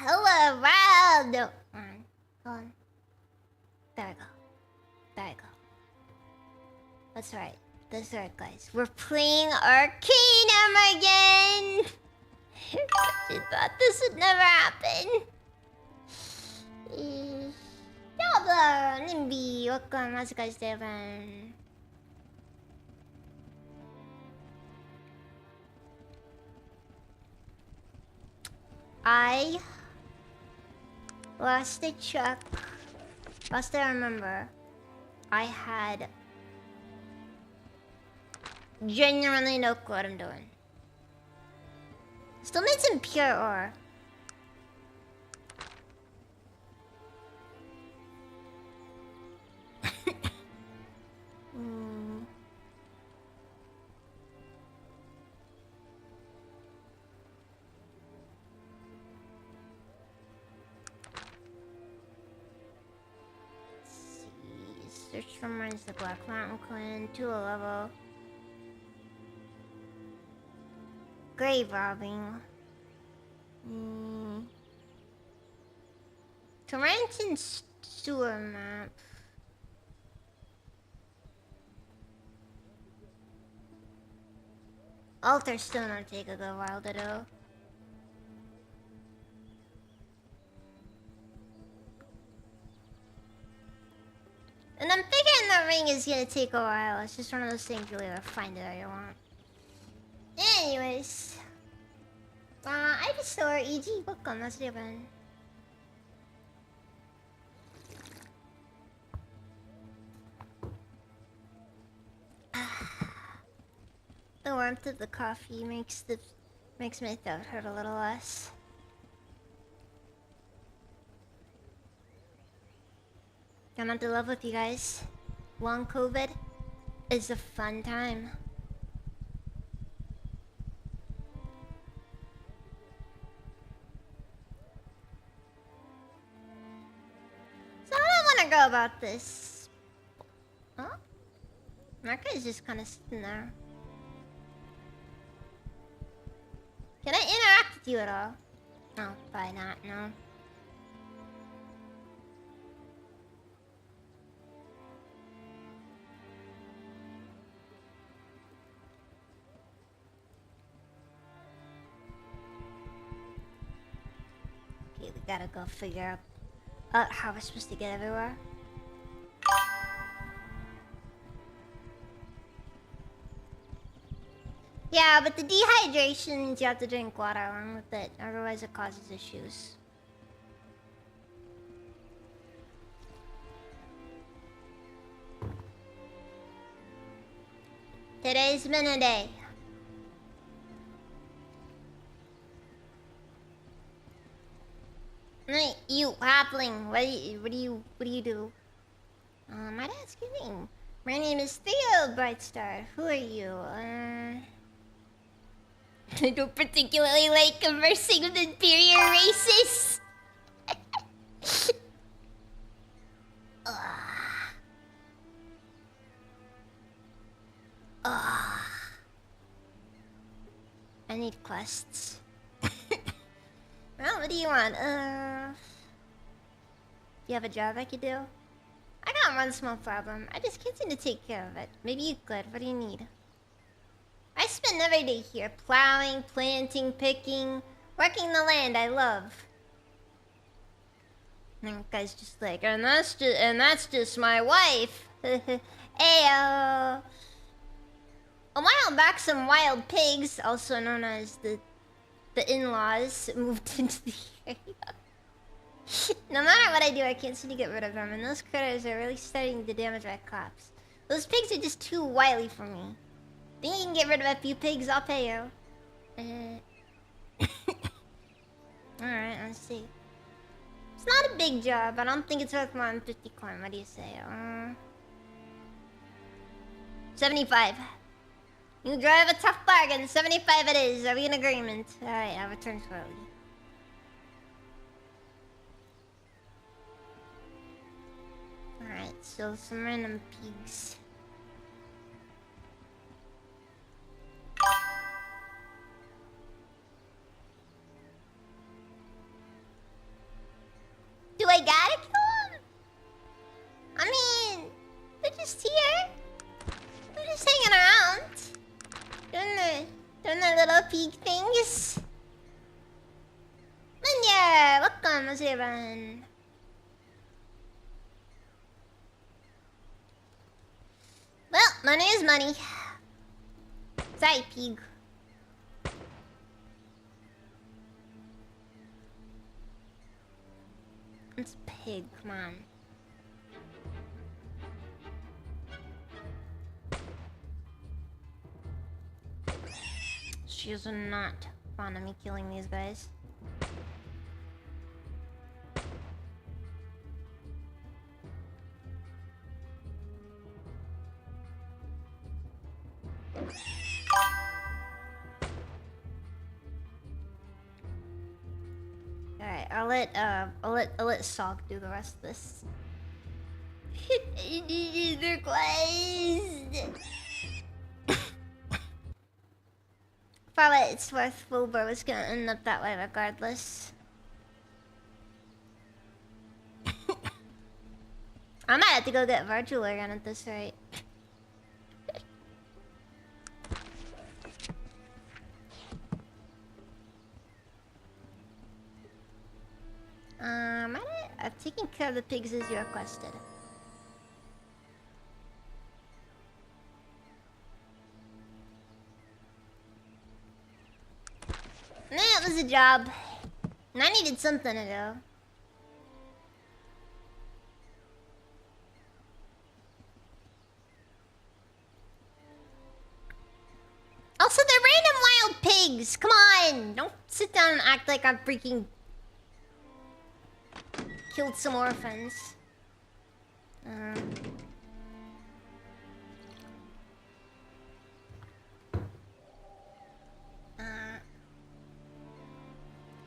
Hello, world! No. Hold on. There we go. There we go. That's right. That's right, guys. We're playing Arcanum again! I thought this would never happen. Diablo! Nimby! Welcome. How's it guys doing? Last I checked, last I remember, I had genuinely no clue what I'm doing. Still need some pure ore. Search for mines, the Black Mountain Clan, to a level. Grave robbing. Torrenton sewer map. Altar Stone will take a good while to do. And I'm thinking the ring is gonna take a while. It's just one of those things you either find it or you won't. Anyways. I just saw EG. Welcome, that's different. The warmth of the coffee makes my throat hurt a little less. I'm at the love with you guys. Long COVID is a fun time. So I don't want to go about this. Oh? Marka is just kind of sitting there. Can I interact with you at all? No, probably not, no. Okay, we gotta go figure out how we're supposed to get everywhere. Yeah, but the dehydration means you have to drink water along with it, otherwise it causes issues. Today's been a day. You halfling. What do you do? Might I ask your name? My name is Theo Brightstar. Who are you? I don't particularly like conversing with inferior races. I need quests. Well, what do you want? Do you have a job I could do? I got one small problem. I just can't seem to take care of it. Maybe you could. What do you need? I spend every day here, plowing, planting, picking, working the land I love. And the guy's just like, and that's just my wife. Ayo. A while back, some wild pigs, also known as the in-laws, moved into the area. No matter what I do, I can't seem to get rid of them, and those critters are really starting to damage my crops. Those pigs are just too wily for me. Think you can get rid of a few pigs? I'll pay you. Alright, let's see. It's not a big job. I don't think it's worth more than 50 coin. What do you say? 75. You drive a tough bargain. 75 it is. Are we in agreement? Alright, I'll return shortly. Alright, so some random pigs. Do I gotta kill them? I mean, they're just here. They're just hanging around. Doing their little pig things. Linya, welcome, Aziran. Well, money is money. Sorry, pig. It's pig, come on. She is not fond of me killing these guys. Alright, I'll let Sog do the rest of this. They're quite. For what it's worth, Wilbur was gonna end up that way regardless. I might have to go get Virgil again at this rate. I've taken care of the pigs as you requested. It was a job. And I needed something to do. Also, they're random wild pigs. Come on. Don't sit down and act like I'm freaking killed some orphans.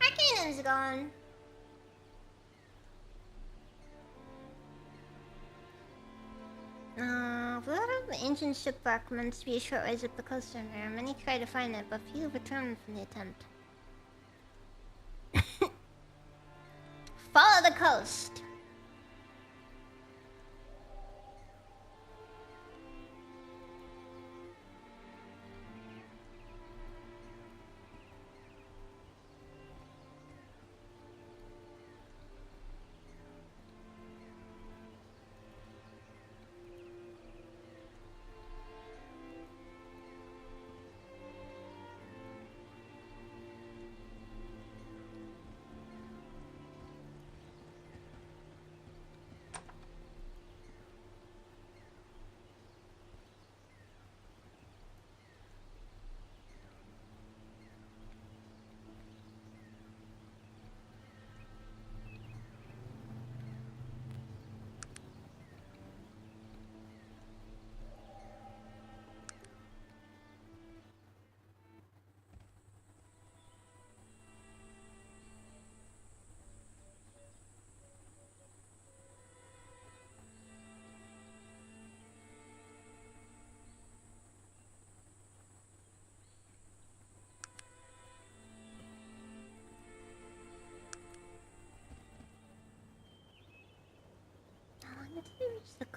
Arcanum's gone. A lot of ancient shipwreck meant to be a short ways up the coast from here. Many try to find it, but few return from the attempt. Follow the coast.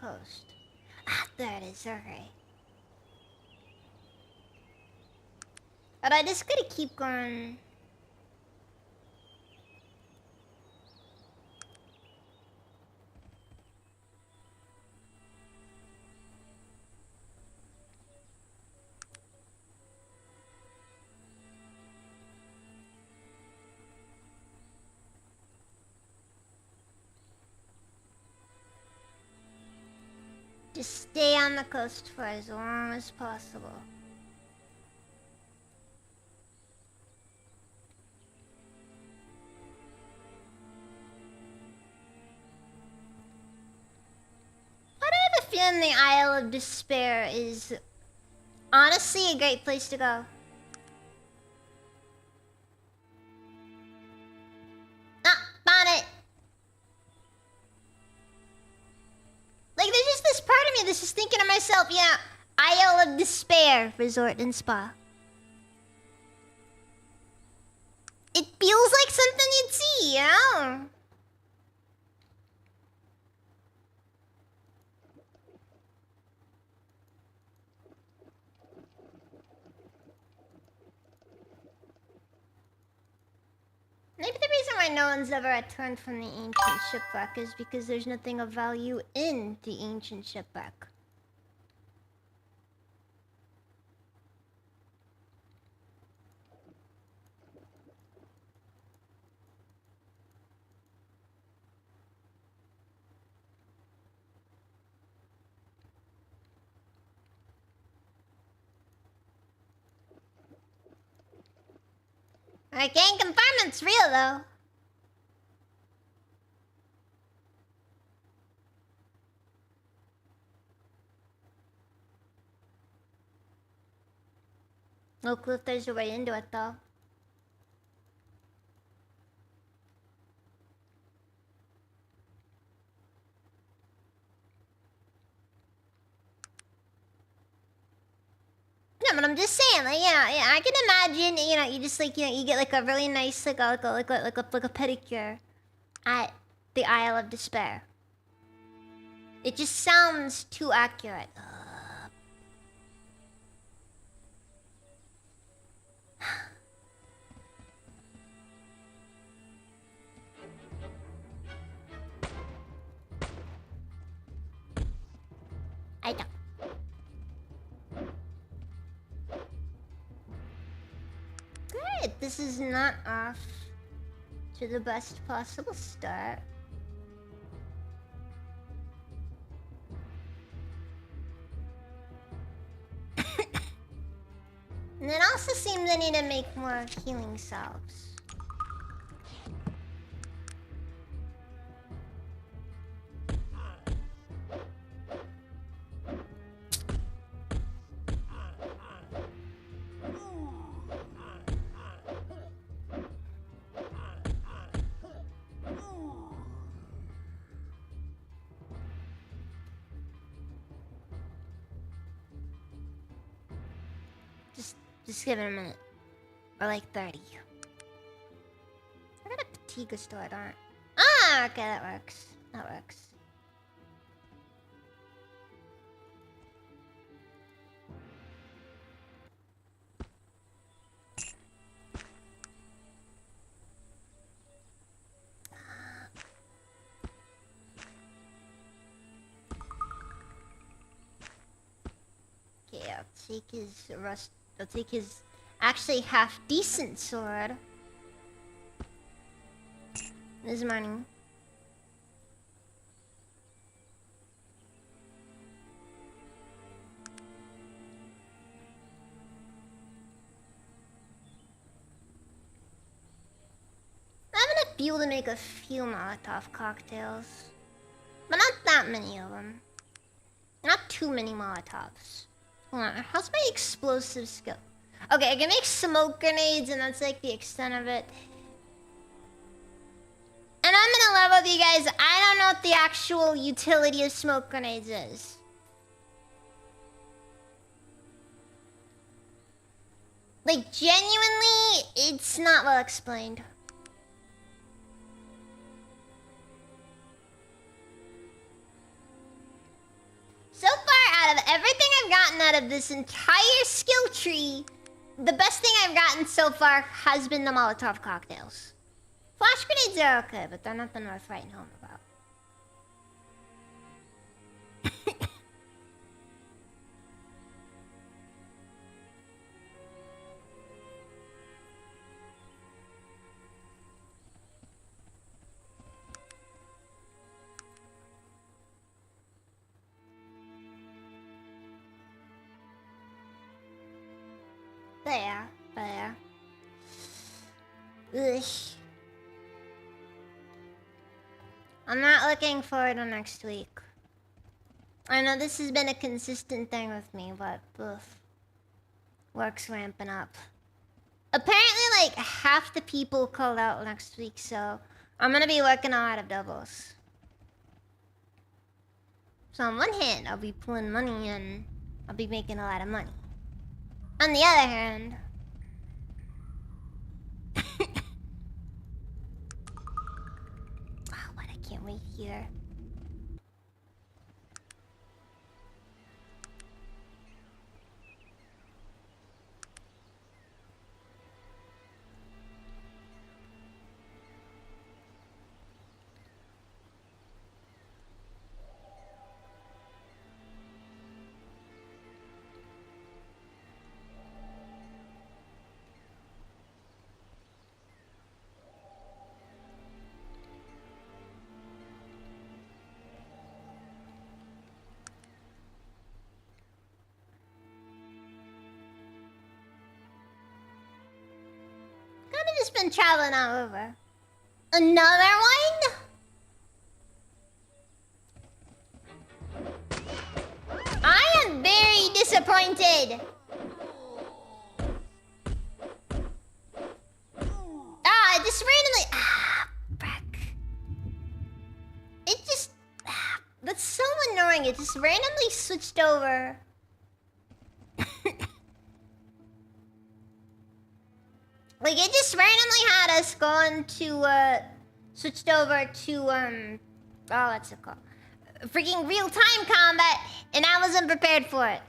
coast. Ah, there it is. Okay. But I just gotta keep going. Just stay on the coast for as long as possible. But I have a feeling the Isle of Despair is honestly a great place to go. Ah, found it! Like, there's just this part of me that's just thinking to myself, yeah, Isle of Despair Resort and Spa. It feels like something you'd see, you know? Maybe the reason why no one's ever returned from the ancient shipwreck is because there's nothing of value in the ancient shipwreck. I can't confirm it's real though. No clue if there's a way into it though. No, but I'm just saying, like, yeah, I can imagine, you just like, you get like a really nice, like a pedicure at the Isle of Despair. It just sounds too accurate. I don't. Great, this is not off to the best possible start. And it also seems I need to make more healing salves. Just give it a minute. Or like 30. I got a fatigue stored on it. Ah, okay, that works. That works. Okay, I'll take his rust. I'll take his actually half decent sword. This money. I'm gonna be able to make a few Molotov cocktails. But not that many of them. Not too many Molotovs. Hold on, how's my explosive skill? Okay, I can make smoke grenades and that's like the extent of it. And I'm gonna level with you guys, I don't know what the actual utility of smoke grenades is. Like, genuinely, it's not well explained. out of everything I've gotten out of this entire skill tree, the best thing I've gotten so far has been the Molotov cocktails. Flash grenades are okay, but they're nothing worth writing home about. There. Ugh. I'm not looking forward to next week. I know this has been a consistent thing with me, but work's ramping up. Apparently, like, half the people called out next week, so I'm gonna be working a lot of doubles. So on one hand, I'll be pulling money and I'll be making a lot of money. On the other hand... oh, but I can't wait here. Kinda just been traveling all over. Another one? I am very disappointed. Ah, it just randomly... ah, frick. It just... ah, that's so annoying. It just randomly switched over. Like, it just randomly had us going to, switched over to, oh, what's it called? Freaking real-time combat, and I wasn't prepared for it.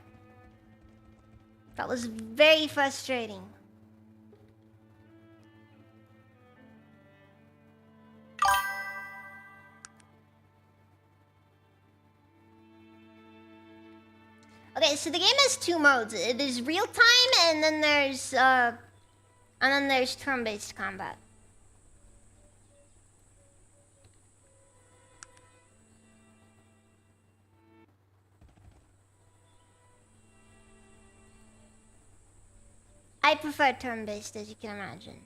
That was very frustrating. Okay, so the game has two modes. There's real-time, and then there's turn-based combat. I prefer turn-based, as you can imagine.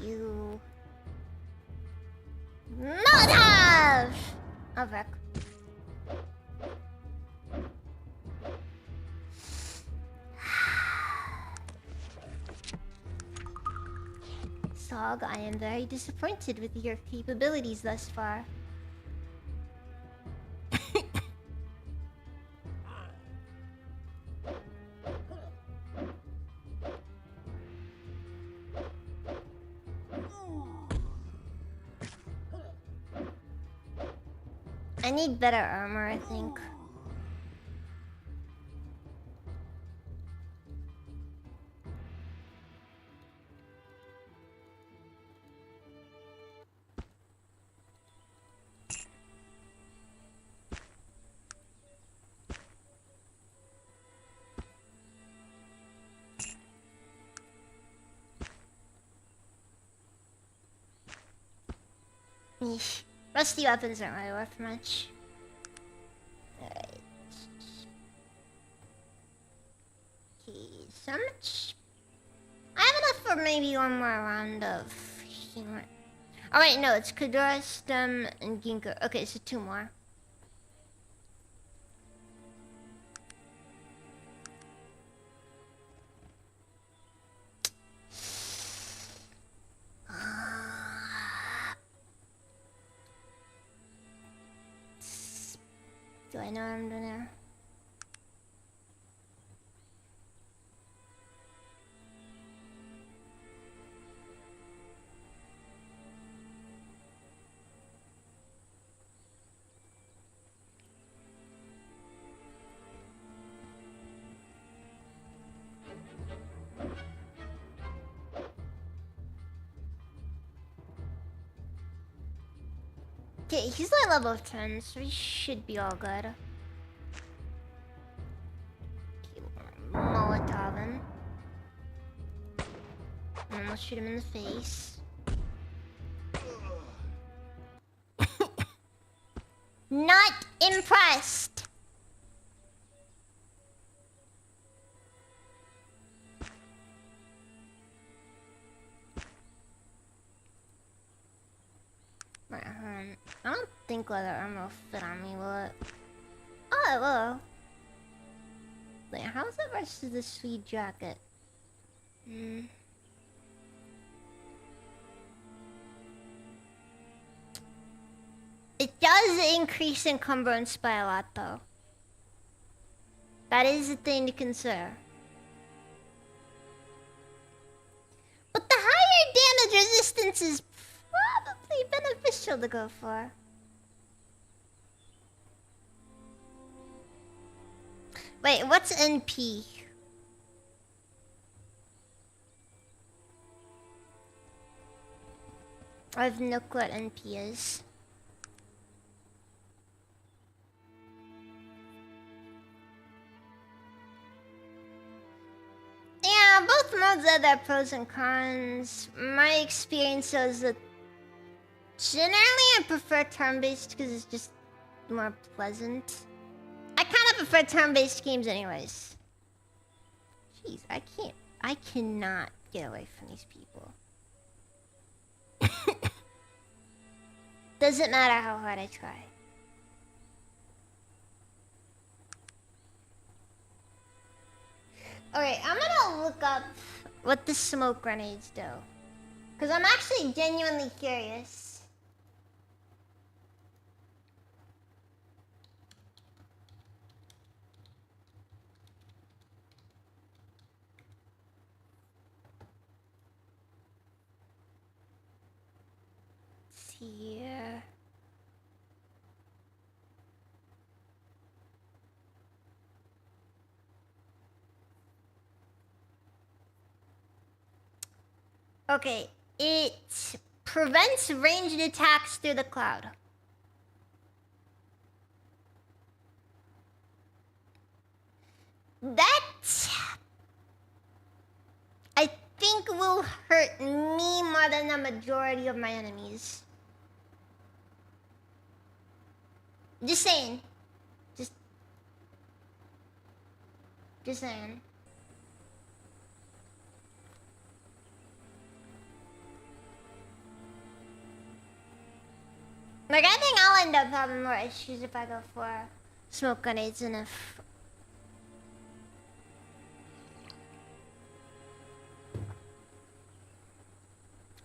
You... Molotov! Oh, fuck. Sog, I am very disappointed with your capabilities thus far. I need better armor, I think. Eesh. Rusty weapons aren't really worth much. Alright. Okay, so much. I have enough for maybe one more round of humor. Oh wait, no, it's Kadura, Stem, and Ginkgo. Okay, so two more. Do I know what I'm doing there? Okay, he's like level 10, so he should be all good. Molotov him. And then we'll shoot him in the face. Not impressed! Right, I don't think leather armor will fit on me, will it? Oh, it will. Wait, how's that versus the sweet jacket? It does increase encumbrance by a lot, though. That is a thing to consider. But the higher damage resistance is probably beneficial to go for. Wait, what's NP? I have no clue what NP is. Yeah, both modes have their pros and cons. My experience is that generally I prefer turn-based because it's just more pleasant. I kind of prefer turn-based games anyways. Jeez, I cannot get away from these people. Doesn't matter how hard I try. Okay, I'm gonna look up what the smoke grenades do. Because I'm actually genuinely curious. Let's see here. Okay, it prevents ranged attacks through the cloud. That, I think, will hurt me more than the majority of my enemies. Just saying. Just saying. Like, I think I'll end up having more issues if I go for smoke grenades than if...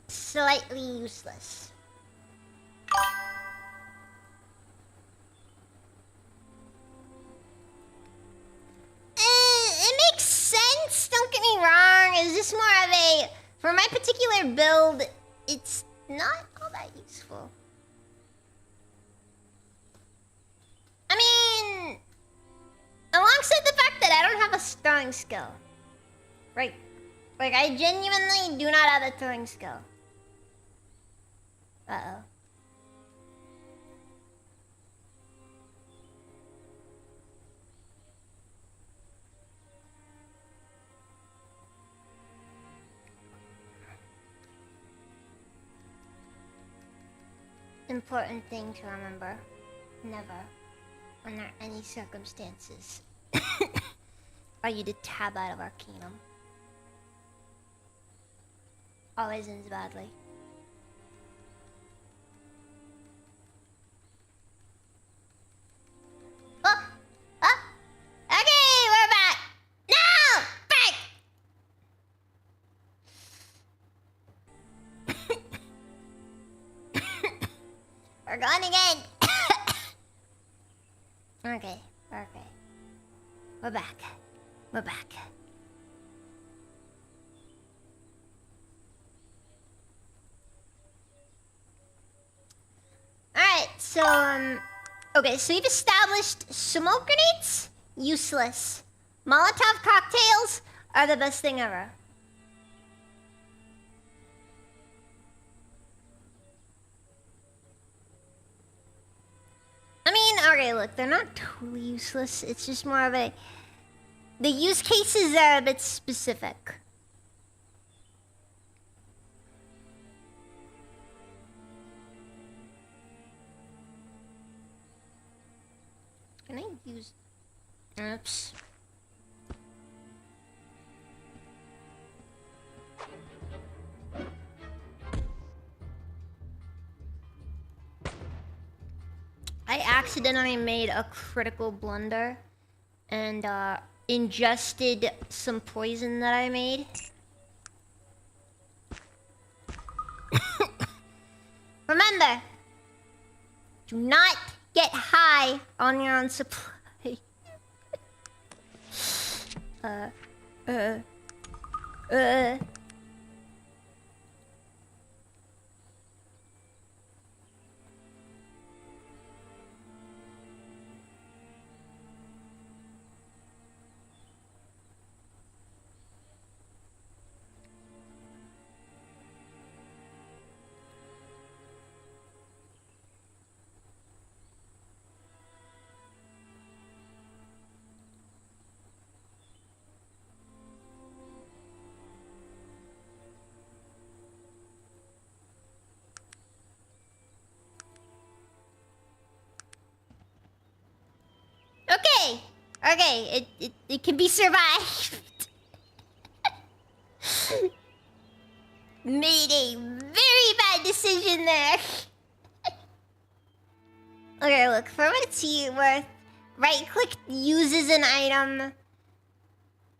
slightly useless. It makes sense, don't get me wrong. It's just more of a... for my particular build, it's not all that useful. I mean, alongside the fact that I don't have a throwing skill. Right. Like, I genuinely do not have a throwing skill. Uh-oh. Important thing to remember. Never, under any circumstances, are you to tab out of Arcanum. Always ends badly. Oh! Oh! Okay, we're back! No! Back! We're going again! Okay, okay. We're back. We're back. Alright, so, okay, so we've established smoke grenades, useless. Molotov cocktails are the best thing ever. I mean, okay, look, they're not totally useless. It's just more of a... The use cases are a bit specific. Can I use... Oops. I accidentally made a critical blunder and ingested some poison that I made. Remember, do not get high on your own supply. Okay, okay, it can be survived. Made a very bad decision there. Okay, look, for what it's worth, right-click uses an item,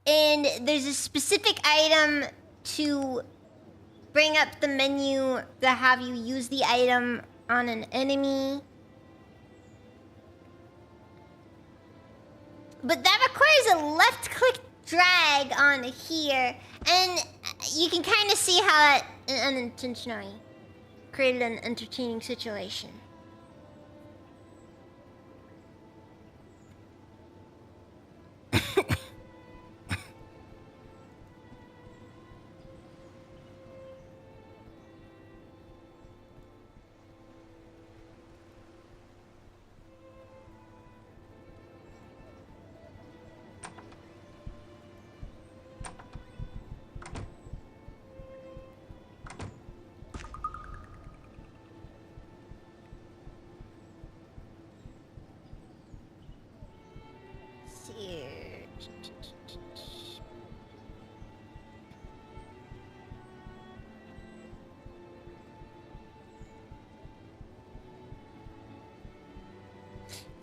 and there's a specific item to bring up the menu to have you use the item on an enemy. But that requires a left-click drag on here, and you can kind of see how that unintentionally created an entertaining situation.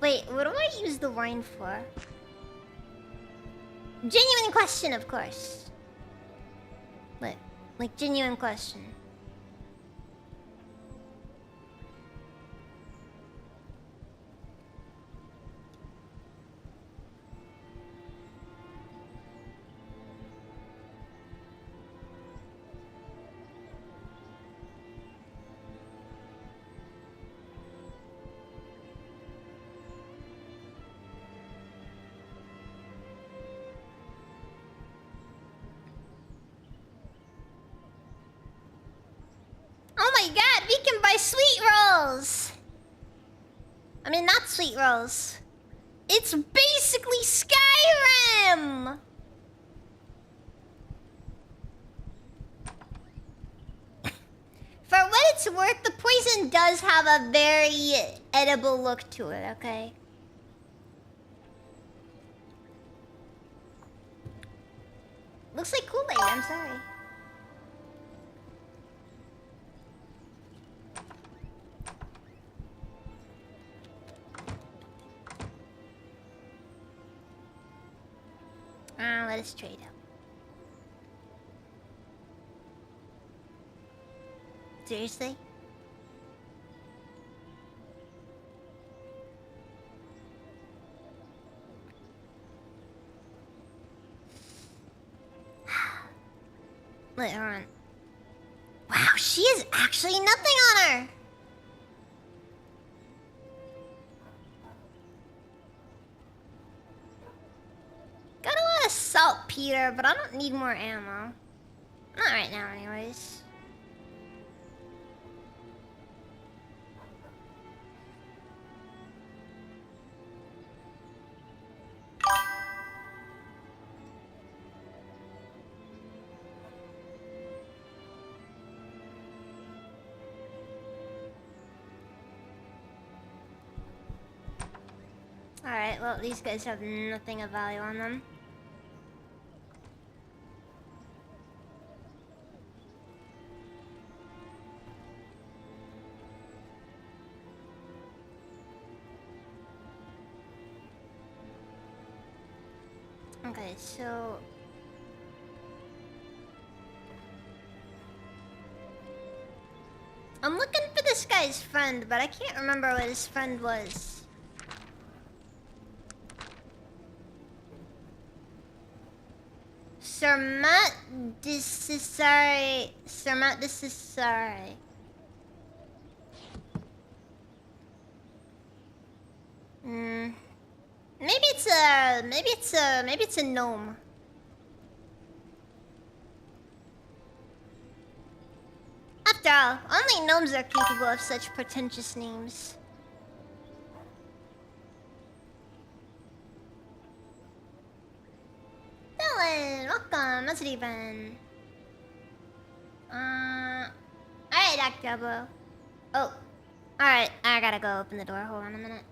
Wait, what do I use the wine for? Genuine question, of course. What? Like, genuine question. Oh my god, we can buy sweet rolls! I mean, not sweet rolls. It's basically Skyrim! For what it's worth, the poison does have a very edible look to it, okay? Looks like Kool-Aid, I'm sorry. Let us trade up. Seriously? Wait, hold on. Wow, she has actually nothing on her! Got a lot of saltpeter, but I don't need more ammo. Not right now, anyways. Alright, well, these guys have nothing of value on them. Okay, so... I'm looking for this guy's friend, but I can't remember what his friend was. Sermat Disisari. Sermat Disisari. Maybe it's a gnome. After all, only gnomes are capable of such pretentious names. Dylan, welcome. Let's even. Alright, Dr. Diablo. Oh, alright. I gotta go open the door. Hold on a minute.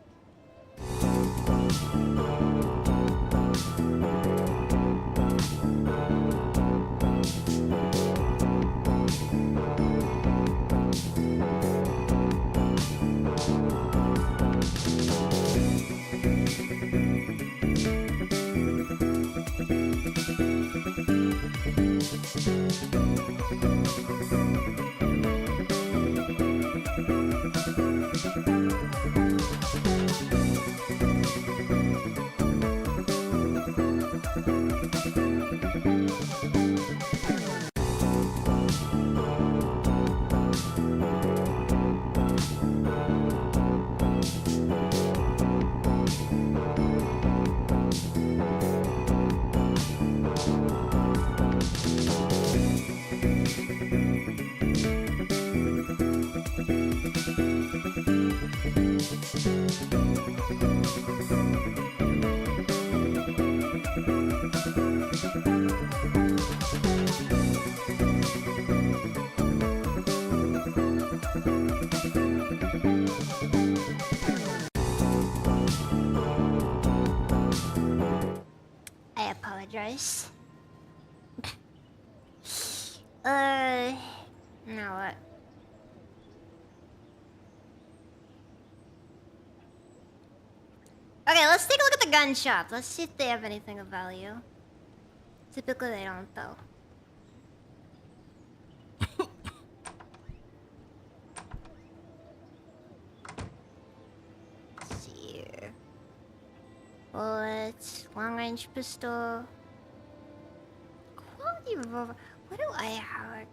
I apologize. Now what? Okay, let's take a look at the gun shop. Let's see if they have anything of value. Typically they don't, though. Let's see here. Bullets, long-range pistol. Quality revolver. What do I have again?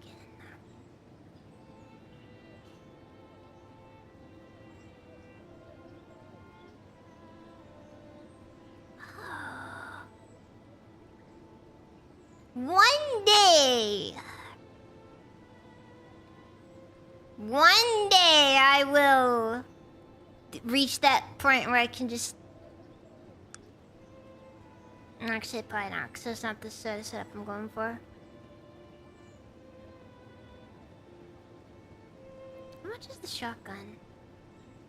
One day I will reach that point where I can just... Actually, probably not, because that's not the setup I'm going for. How much is the shotgun?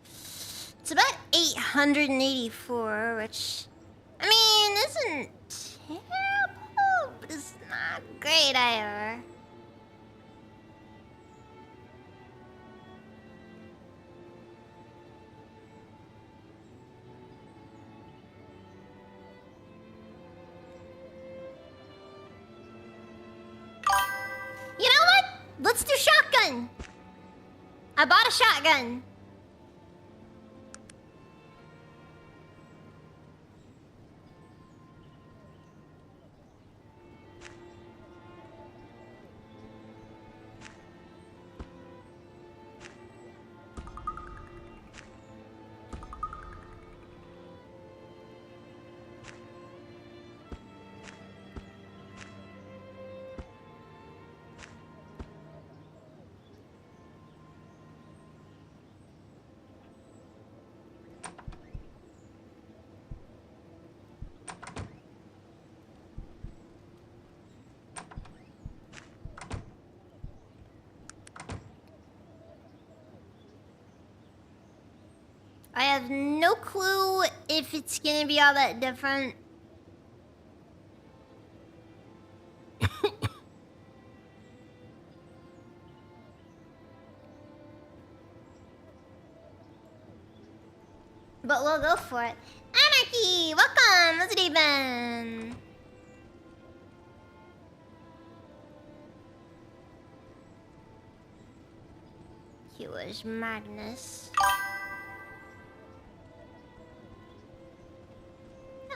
It's about 884, which... I mean, isn't terrible, but it's not great either. You know what? Let's do shotgun. I bought a shotgun. I have no clue if it's gonna be all that different. But we'll go for it. Anarchy! Welcome! How's it been? He was Magnus.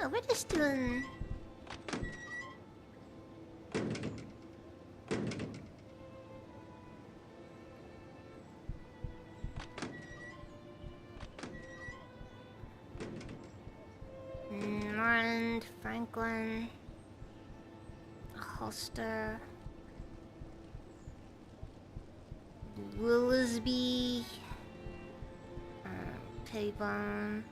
No, we're just doing... Norland, Franklin, Holster, Willisby, Pettibone.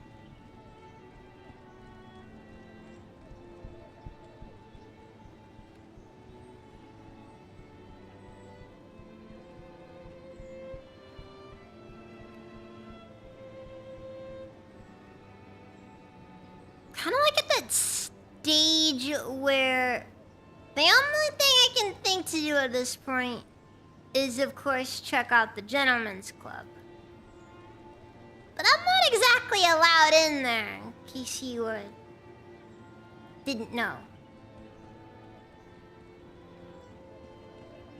Kind of like at that stage where the only thing I can think to do at this point is, of course, check out the Gentleman's Club. But I'm not exactly allowed in there, in case you didn't know.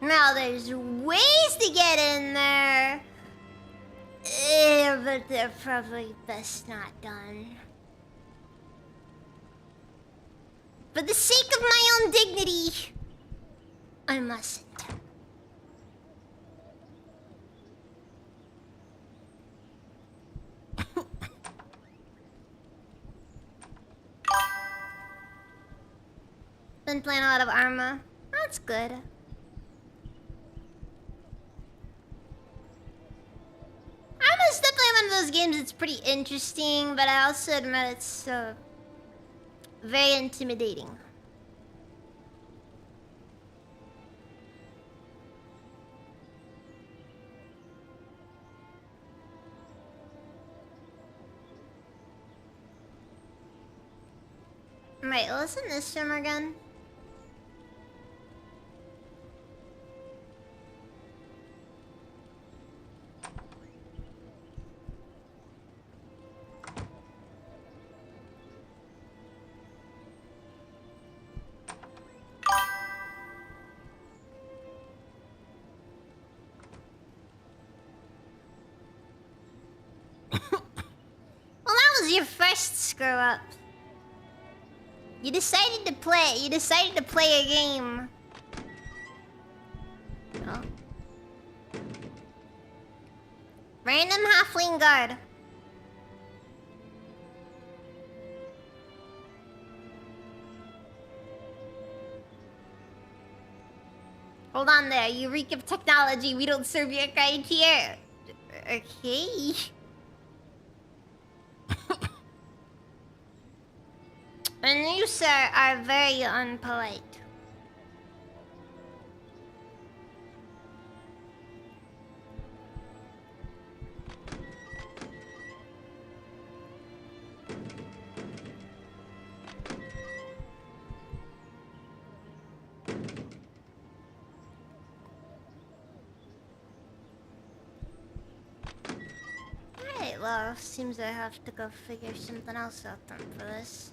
Now, there's ways to get in there, but they're probably best not done. For the sake of my own dignity, I mustn't. Been playing a lot of Arma. That's good. Arma's definitely one of those games that's pretty interesting, but I also admit it's very intimidating. Wait, listen to this film again. Well, that was your first screw up. You decided to play. You decided to play a game. Oh. Random halfling guard. Hold on there. You reek of technology. We don't serve your kind here. Okay. And you, sir, are very unpolite. Alright, well, seems I have to go figure something else out then for this.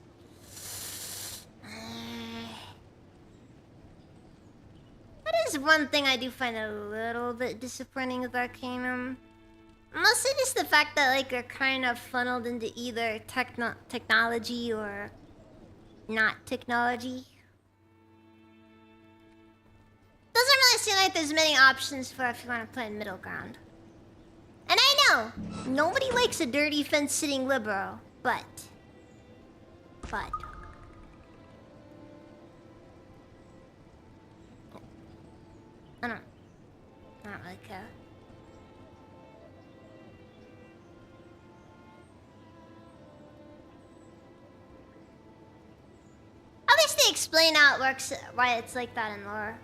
That is one thing I do find a little bit disappointing with Arcanum. Mostly just the fact that, like, you're kind of funneled into either technology or not technology. Doesn't really seem like there's many options for if you want to play in middle ground. And I know, nobody likes a dirty fence-sitting liberal, but... I don't really care. At least they explain how it works, why it's like that in lore.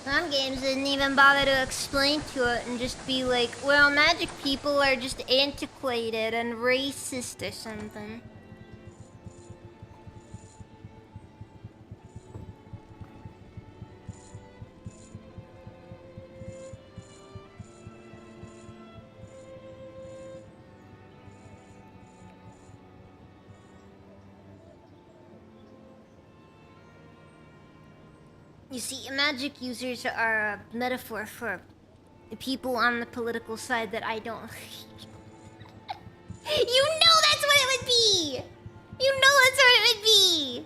Some games didn't even bother to explain to it and just be like, well, magic people are just antiquated and racist or something. You see, magic users are a metaphor for the people on the political side that I don't. You know that's what it would be! You know that's what it would be!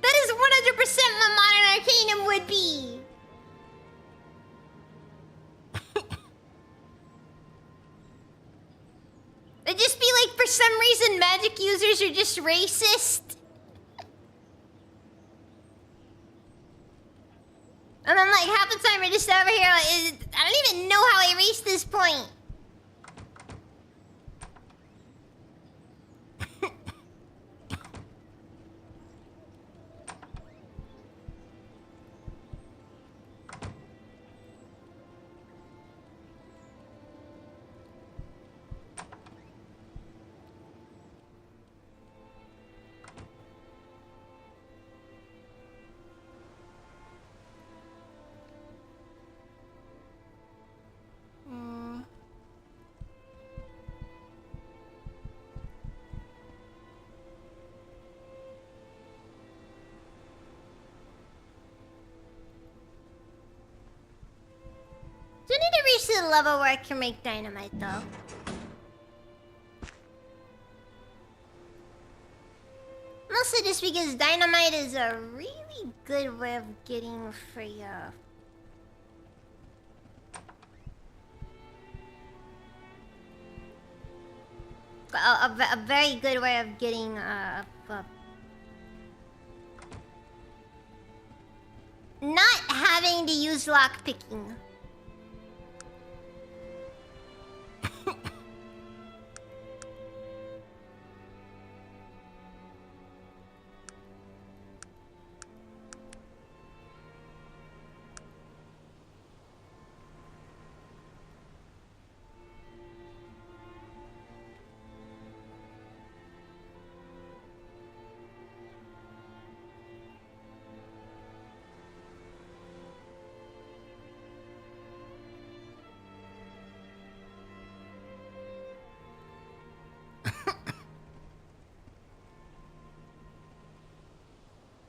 That is 100% what Modern Arcanum would be! It'd just be like, for some reason, magic users are just racist. And then, like, half the time we're just over here, like, I don't even know how I reached this point. Do I need to reach the level where I can make dynamite, though? Mostly just because dynamite is a really good way of getting free of. A very good way of getting not having to use lockpicking.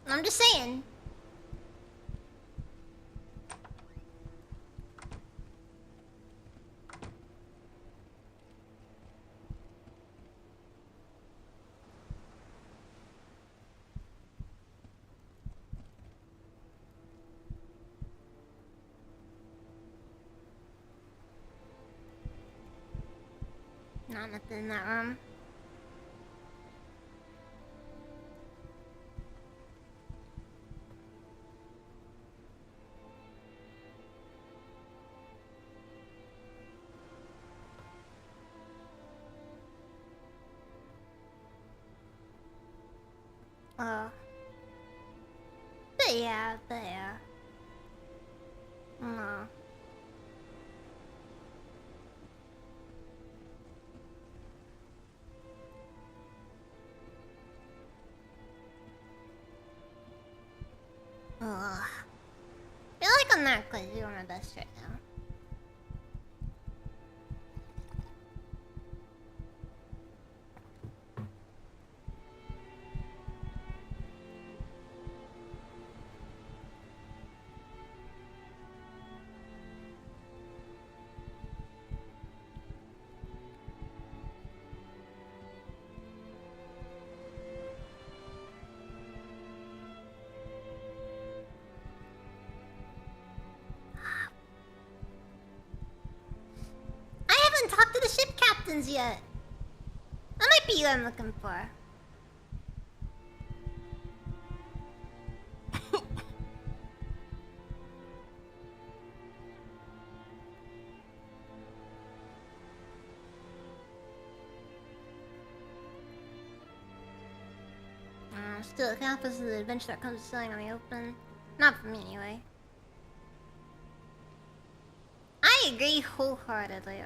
I'm just saying. Not nothing in that room. But yeah. No. Ugh. I feel like I'm not quite doing my best right now. I haven't talked to the ship captains yet. That might be what I'm looking for. Still, it counts as the adventure that comes with selling on the open. Not for me, anyway. I agree wholeheartedly.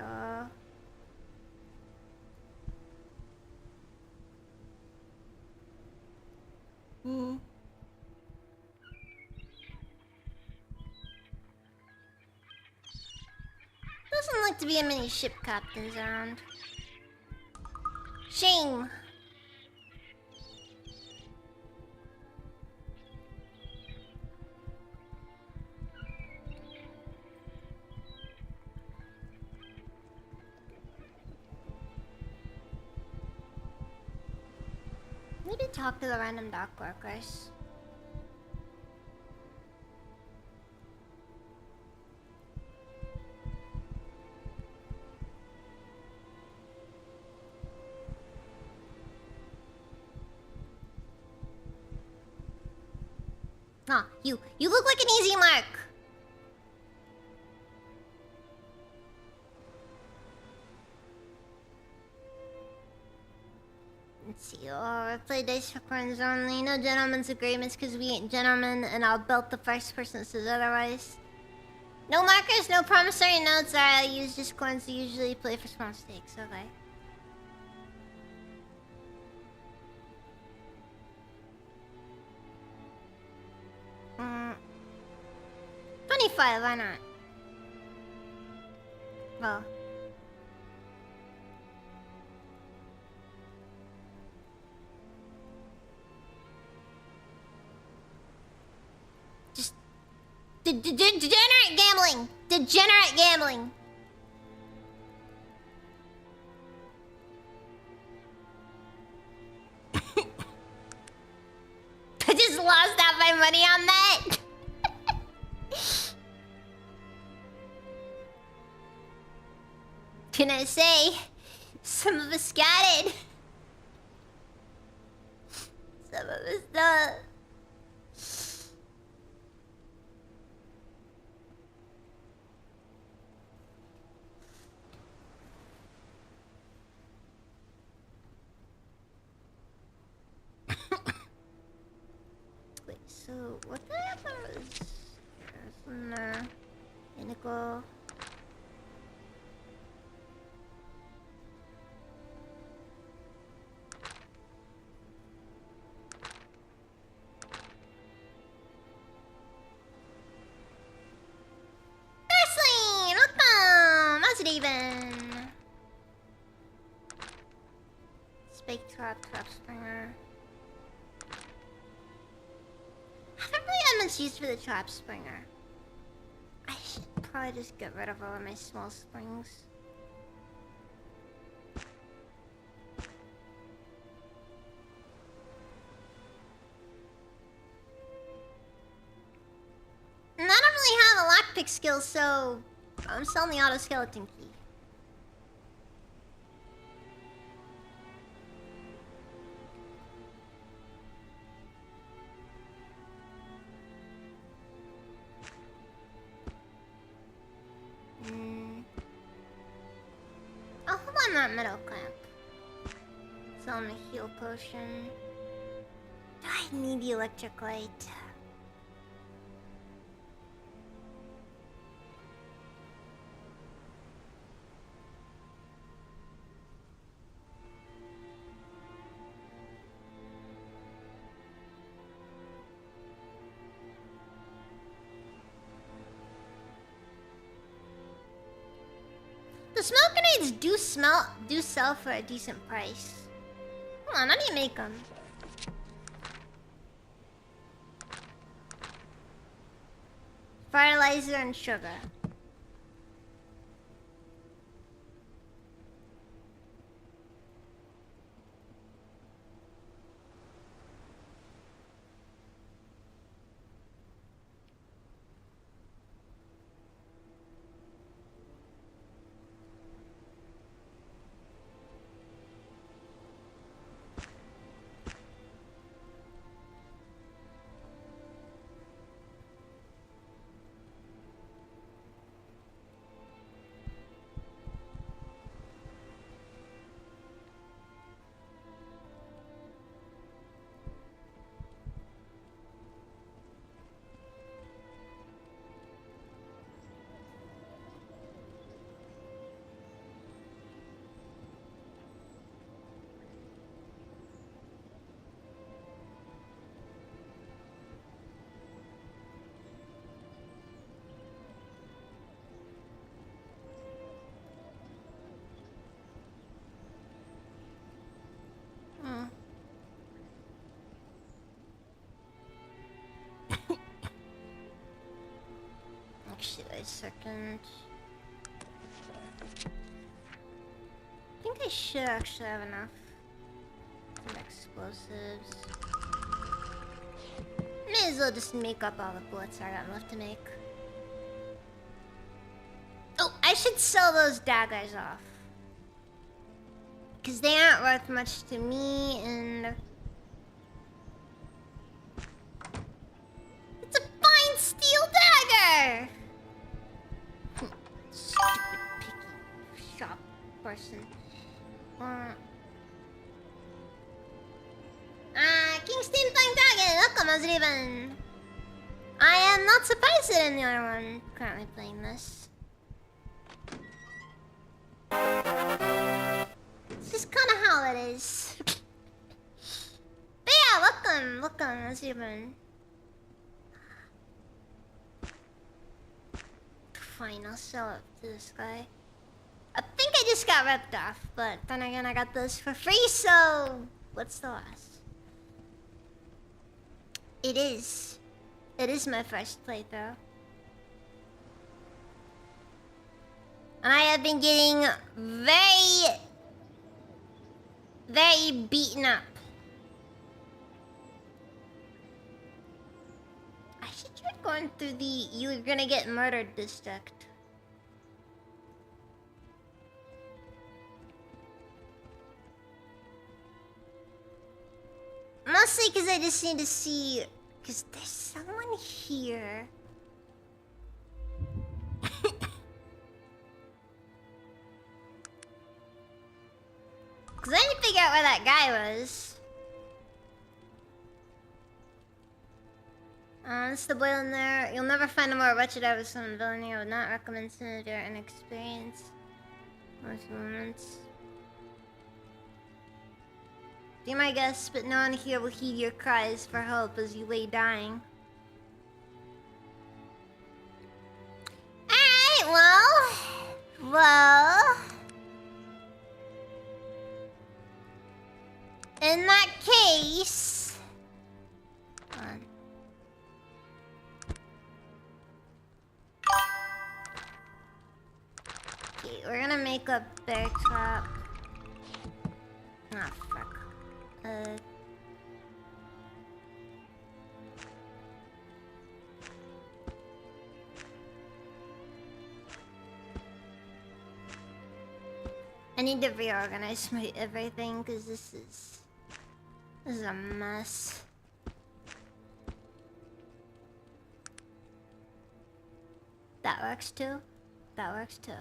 Doesn't look to be many ship captains around. Shame. Maybe talk to the random dock workers. Ah, you look like an easy mark. Let's see. Oh, play dice for coins only. No gentlemen's agreements because we ain't gentlemen, and I'll belt the first person that says otherwise. No markers, no promissory notes. I use just coins to usually play for small stakes. Okay. 25, why not? Well. Just... Degenerate gambling! Degenerate gambling! I just lost half my money on that! Can I say, some of us got it. Some of us don't. Wait, so what the hell was... There's an, Inigo... Even Spike Trap Springer. I haven't really had much use for the Trap Springer. I should probably just get rid of all of my small springs. And I don't really have a lockpick skill, so I'm selling the auto skeleton key. I'll hold on that metal clamp. Selling the heal potion. Do I need the electric light? The smoke grenades do sell for a decent price. Hold on, how do you make them? Fertilizer and sugar. Wait a second. I think I should actually have enough explosives. May as well just make up all the bullets I got left to make. Oh, I should sell those daggers off. Because they aren't worth much to me, and... It's a fine steel dagger! Stupid picky shop person. Kingston Flying Dragon, welcome, Ozriban. I am not surprised that I'm the only one currently playing this. It's just kind of how it is. But yeah, welcome, Ozriban. Fine, I'll sell it to this guy. I think I just got ripped off, but then again, I got this for free, so what's the loss? It is my first playthrough. And I have been getting very, very beaten up. I should try going through the "you're gonna get murdered" district. Mostly because I just need to see... Because there's someone here. Because I need to figure out where that guy was. It's the boil in there. You'll never find a more wretched episode in villainy. I would not recommend since you're inexperienced. Most moments. Be my guest, but no one here will heed your cries for help as you lay dying. Alright, well... In that case... Hold on. Okay, we're gonna make a bear trap. Ah, fuck. I need to reorganize my everything because this is a mess. That works too. That works too.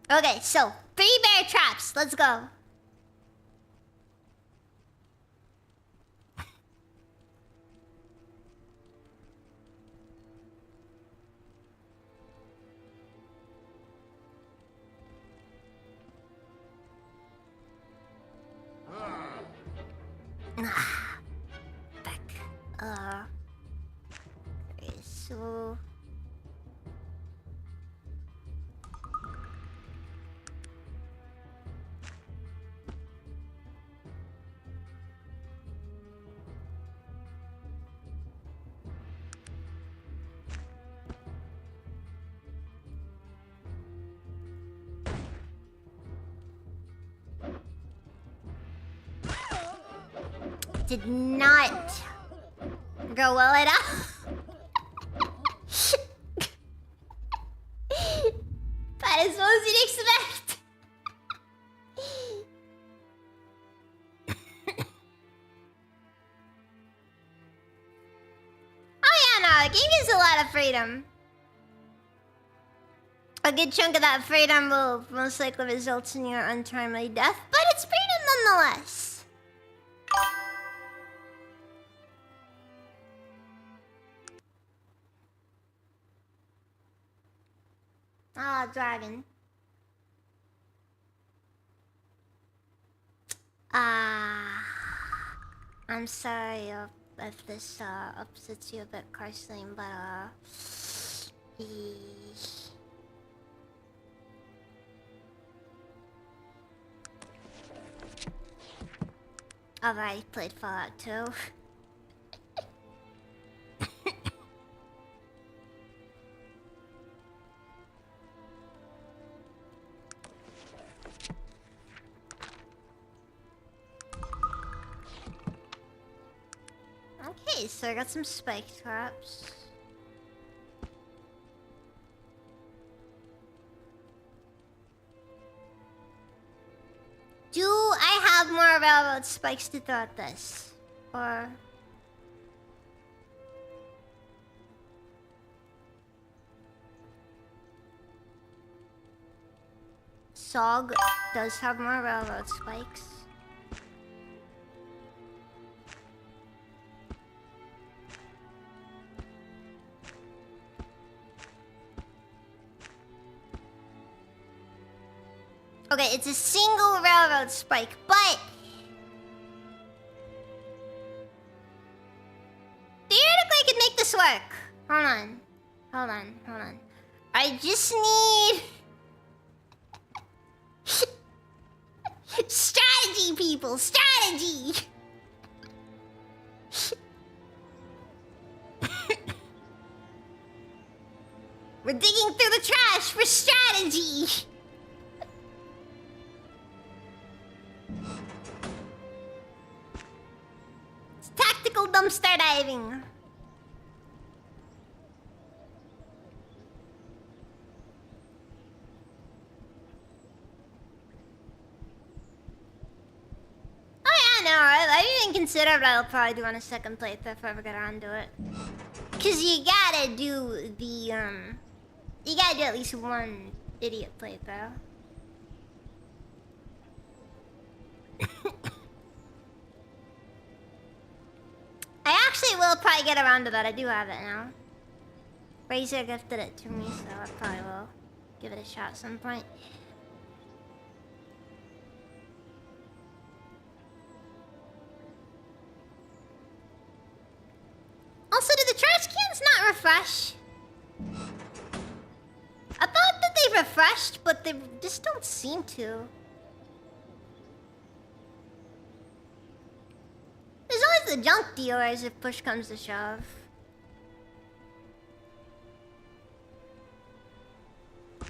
Okay, so 3 bear traps. Let's go. Back. Okay, so... Did not go well at all. That is what you'd expect. Oh yeah, no, the game gives a lot of freedom. A good chunk of that freedom will most likely result in your untimely death, but it's freedom nonetheless. Ah, dragon. I'm sorry if this upsets you a bit, Carsling, but I've already played Fallout 2. Nice! So I got some spike traps. Do I have more railroad spikes to throw at this? Or... Sog does have more railroad spikes. Okay, it's a single railroad spike, but... theoretically, I could make this work. Hold on. Hold on, hold on. I just need... strategy, people! Strategy! We're digging through the trash for strategy! It's tactical dumpster diving. Oh yeah, no, I didn't consider, but I'll probably do on a second playthrough if I ever get around to it. Cause you gotta do the, you gotta do at least one idiot playthrough. I actually will probably get around to that. I do have it now. Razor gifted it to me, so I probably will give it a shot at some point. Also, do the trash cans not refresh? I thought that they refreshed, but they just don't seem to. There's always the junk dealers if push comes to shove. But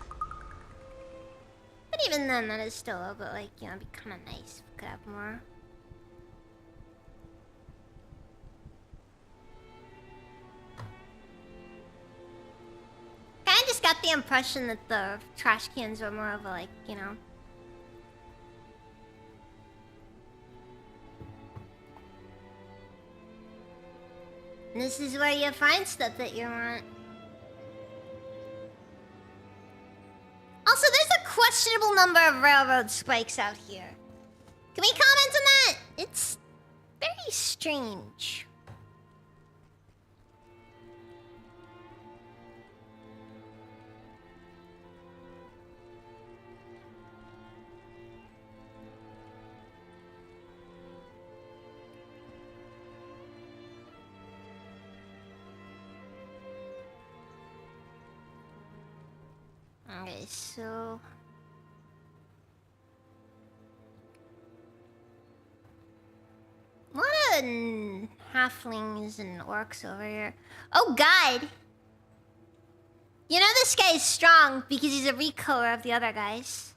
even then, that is still a little bit like, you know, it'd be kind of nice if we could have more. I just got the impression that the trash cans were more of a, like, you know... this is where you find stuff that you want. Also, there's a questionable number of railroad spikes out here. Can we comment on that? It's very strange. Okay, so... what a halflings and orcs over here. Oh god! You know this guy is strong because he's a recolor of the other guys.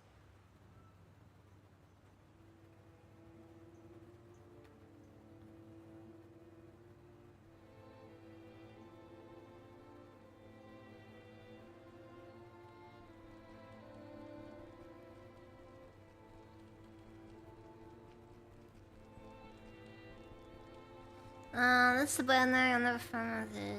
That's the button there. I'll never find it.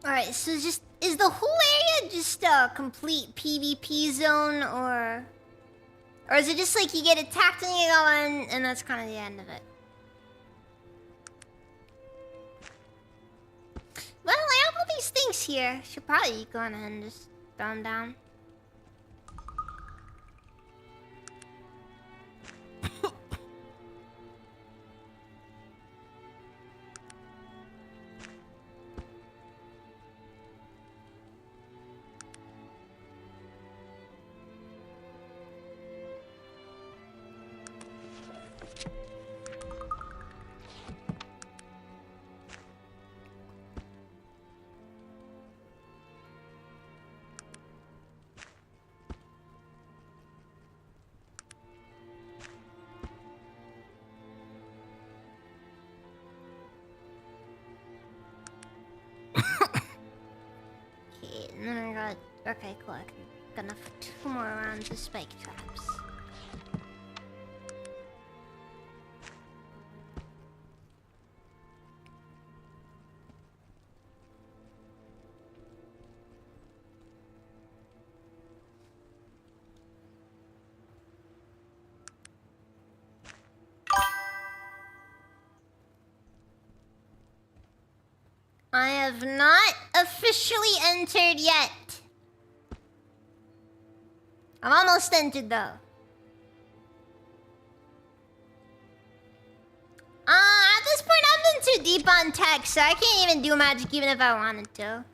Alright, so just... is the whole area just a complete PvP zone, or... or is it just like you get attacked and you go in, and that's kind of the end of it? Well, I have all these things here. Should probably go on ahead and just throw them down. Okay, cool. I'm gonna have 2 more rounds of spike traps. I have not officially entered yet. I'm almost entered though. At this point I've been too deep on tech, so I can't even do magic even if I wanted to.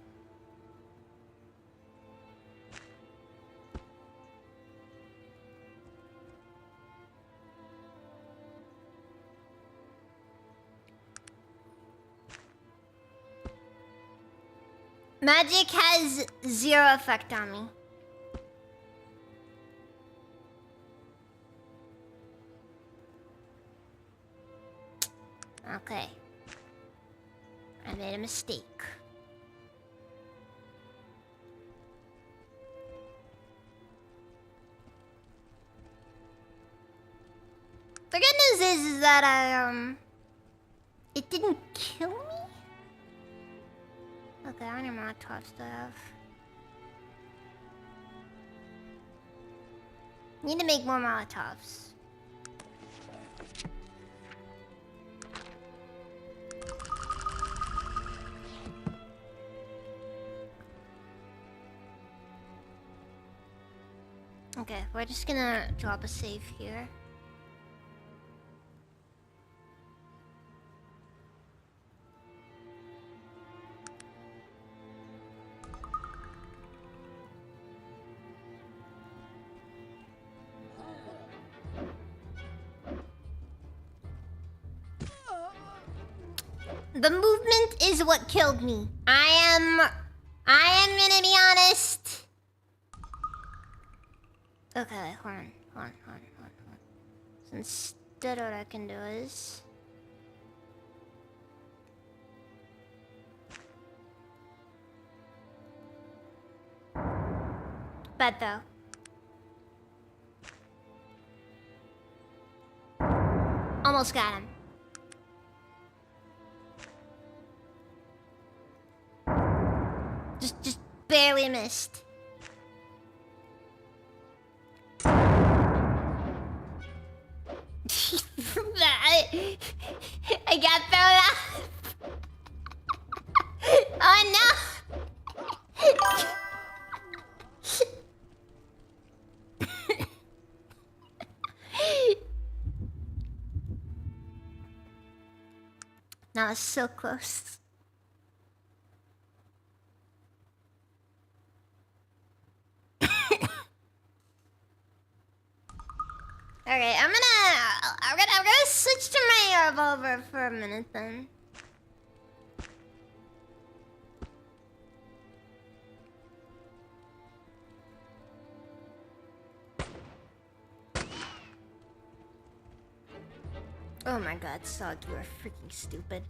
Magic has 0 effect on me. Okay. I made a mistake. The good news is that it didn't kill me? Okay, how many Molotovs do I have? Need to make more Molotovs. Okay, we're just gonna drop a save here. The movement is what killed me. I am gonna be honest. Okay, hold on. So instead what I can do is... Bad though. Almost got him. Just barely missed. I got thrown off. Oh no. That was so close. Okay, I'm gonna switch to my revolver for a minute then. Oh my god, Sog, you are freaking stupid.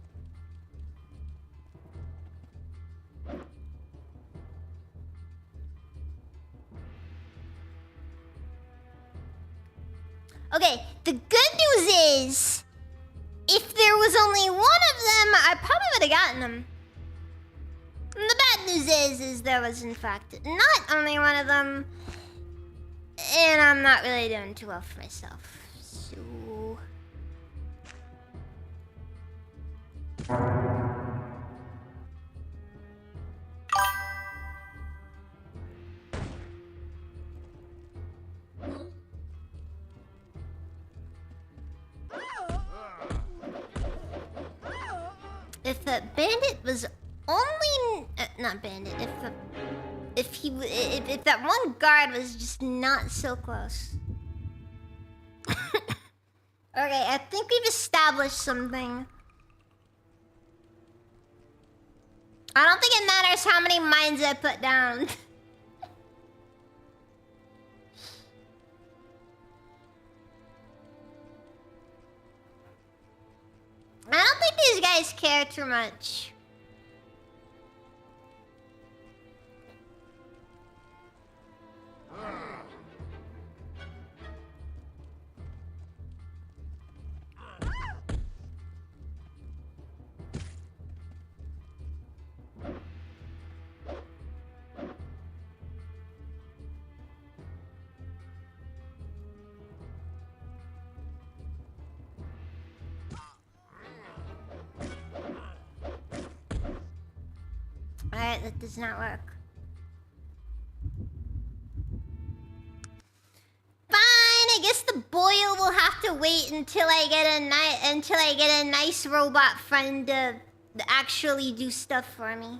Okay, the good news is, if there was only one of them, I probably would have gotten them. And the bad news is there was in fact not only one of them, and I'm not really doing too well for myself. So... If the bandit was only... not bandit, if that one guard was just not so close. Okay, I think we've established something. I don't think it matters how many mines I put down. I don't think these guys care too much. Alright, that does not work. Fine, I guess the boil will have to wait until I get a nice robot friend to actually do stuff for me.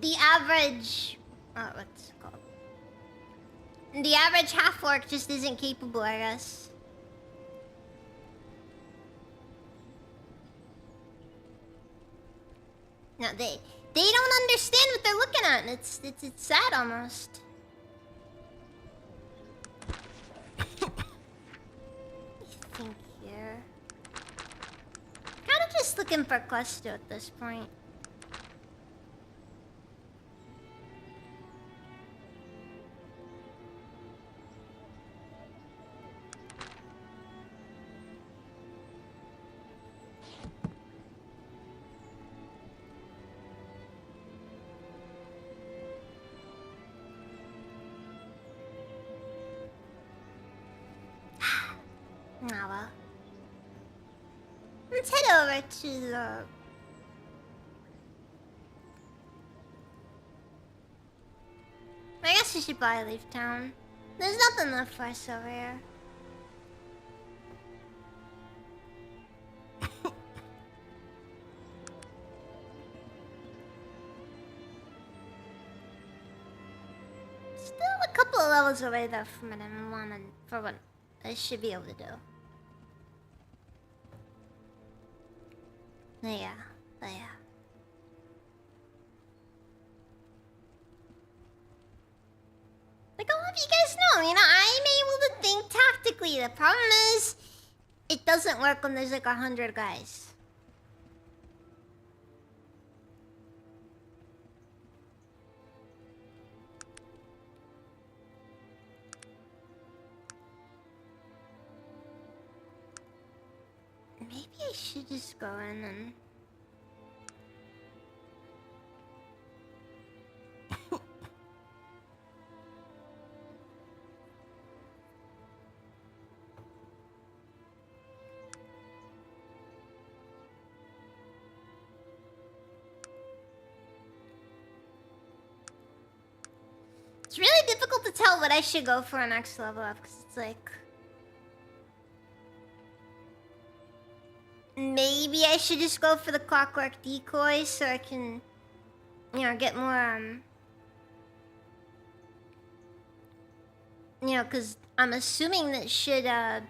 The average... Oh, what's it called? The average half-orc just isn't capable, I guess. No, they don't understand what they're looking at. It's sad almost. Think here. Kind of just looking for cluster at this point. Ah, well. Let's head over to the... I guess we should probably leave town. There's nothing left for us over here. Still a couple of levels away though from what I'm wanting, for what I should be able to do. Yeah. Like a lot of you guys know, I'm able to think tactically. The problem is, it doesn't work when there's like 100 guys. Maybe I should just go in and... It's really difficult to tell what I should go for next level up, because it's like... Maybe I should just go for the clockwork decoy so I can, get more, because I'm assuming that should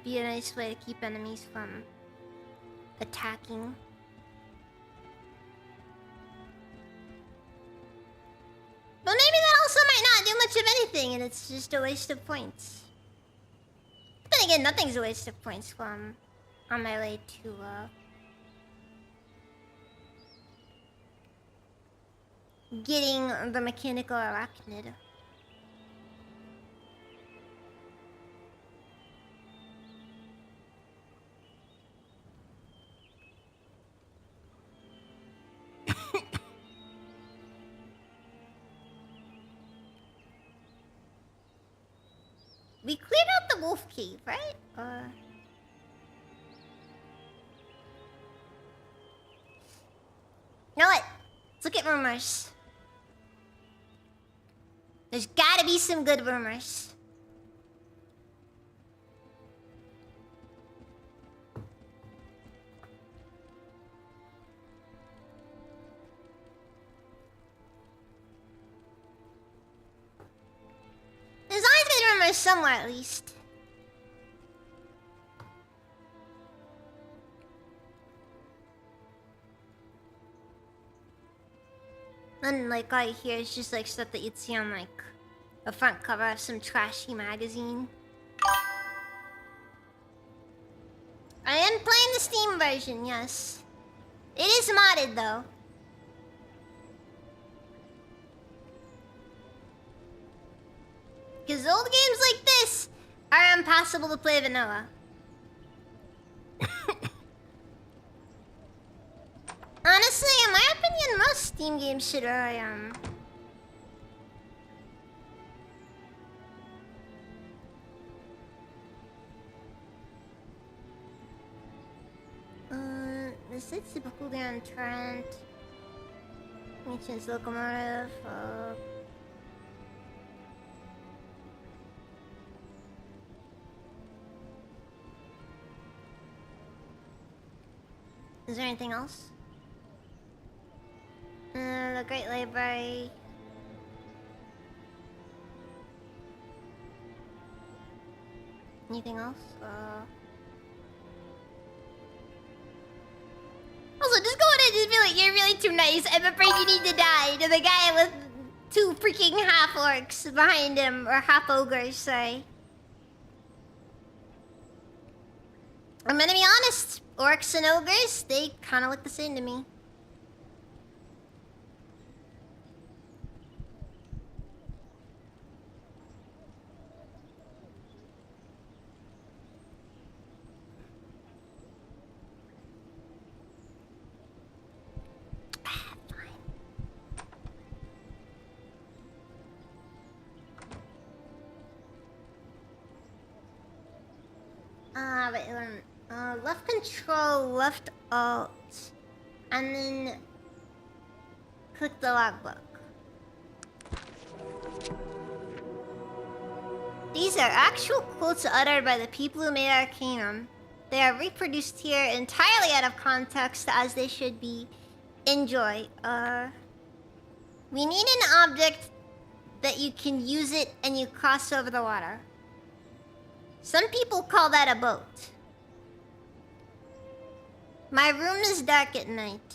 be a nice way to keep enemies from attacking. But maybe that also might not do much of anything and it's just a waste of points. But then again, nothing's a waste of points while I'm on my way to, getting the mechanical arachnid. We cleared out the wolf cave, right? You know what? Let's look at rumors. There's gotta be some good rumors. There's always good rumors somewhere, at least. Then, like, all you hear is just, like, stuff that you'd see on, like, a front cover of some trashy magazine. I am playing the Steam version, yes. It is modded, though. Because old games like this are impossible to play vanilla. team game shit where I am. This is typical Grand Trent. Ancient locomotive. Is there anything else? The Great Library. Anything else? Also, just go in and just be like, you're really too nice. I'm afraid you need to die. To the guy with 2 freaking half orcs behind him, or half ogres, sorry. I'm gonna be honest. Orcs and ogres, they kind of look the same to me. Left control, left alt, and then click the logbook. These are actual quotes uttered by the people who made Arcanum. They are reproduced here entirely out of context, as they should be. Enjoy. We need an object that you can use it and you cross over the water. Some people call that a boat. My room is dark at night.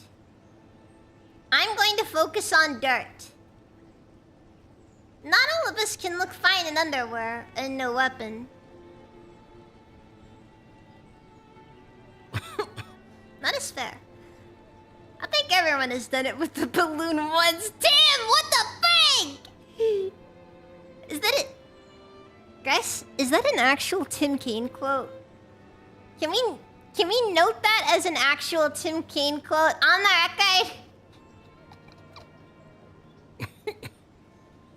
I'm going to focus on dirt. Not all of us can look fine in underwear and no weapon. That is fair. I think everyone has done it with the balloon once. Damn, what the frig? Is that it? Guys, is that an actual Tim Kaine quote? Can we note that as an actual Tim Kaine quote on the record?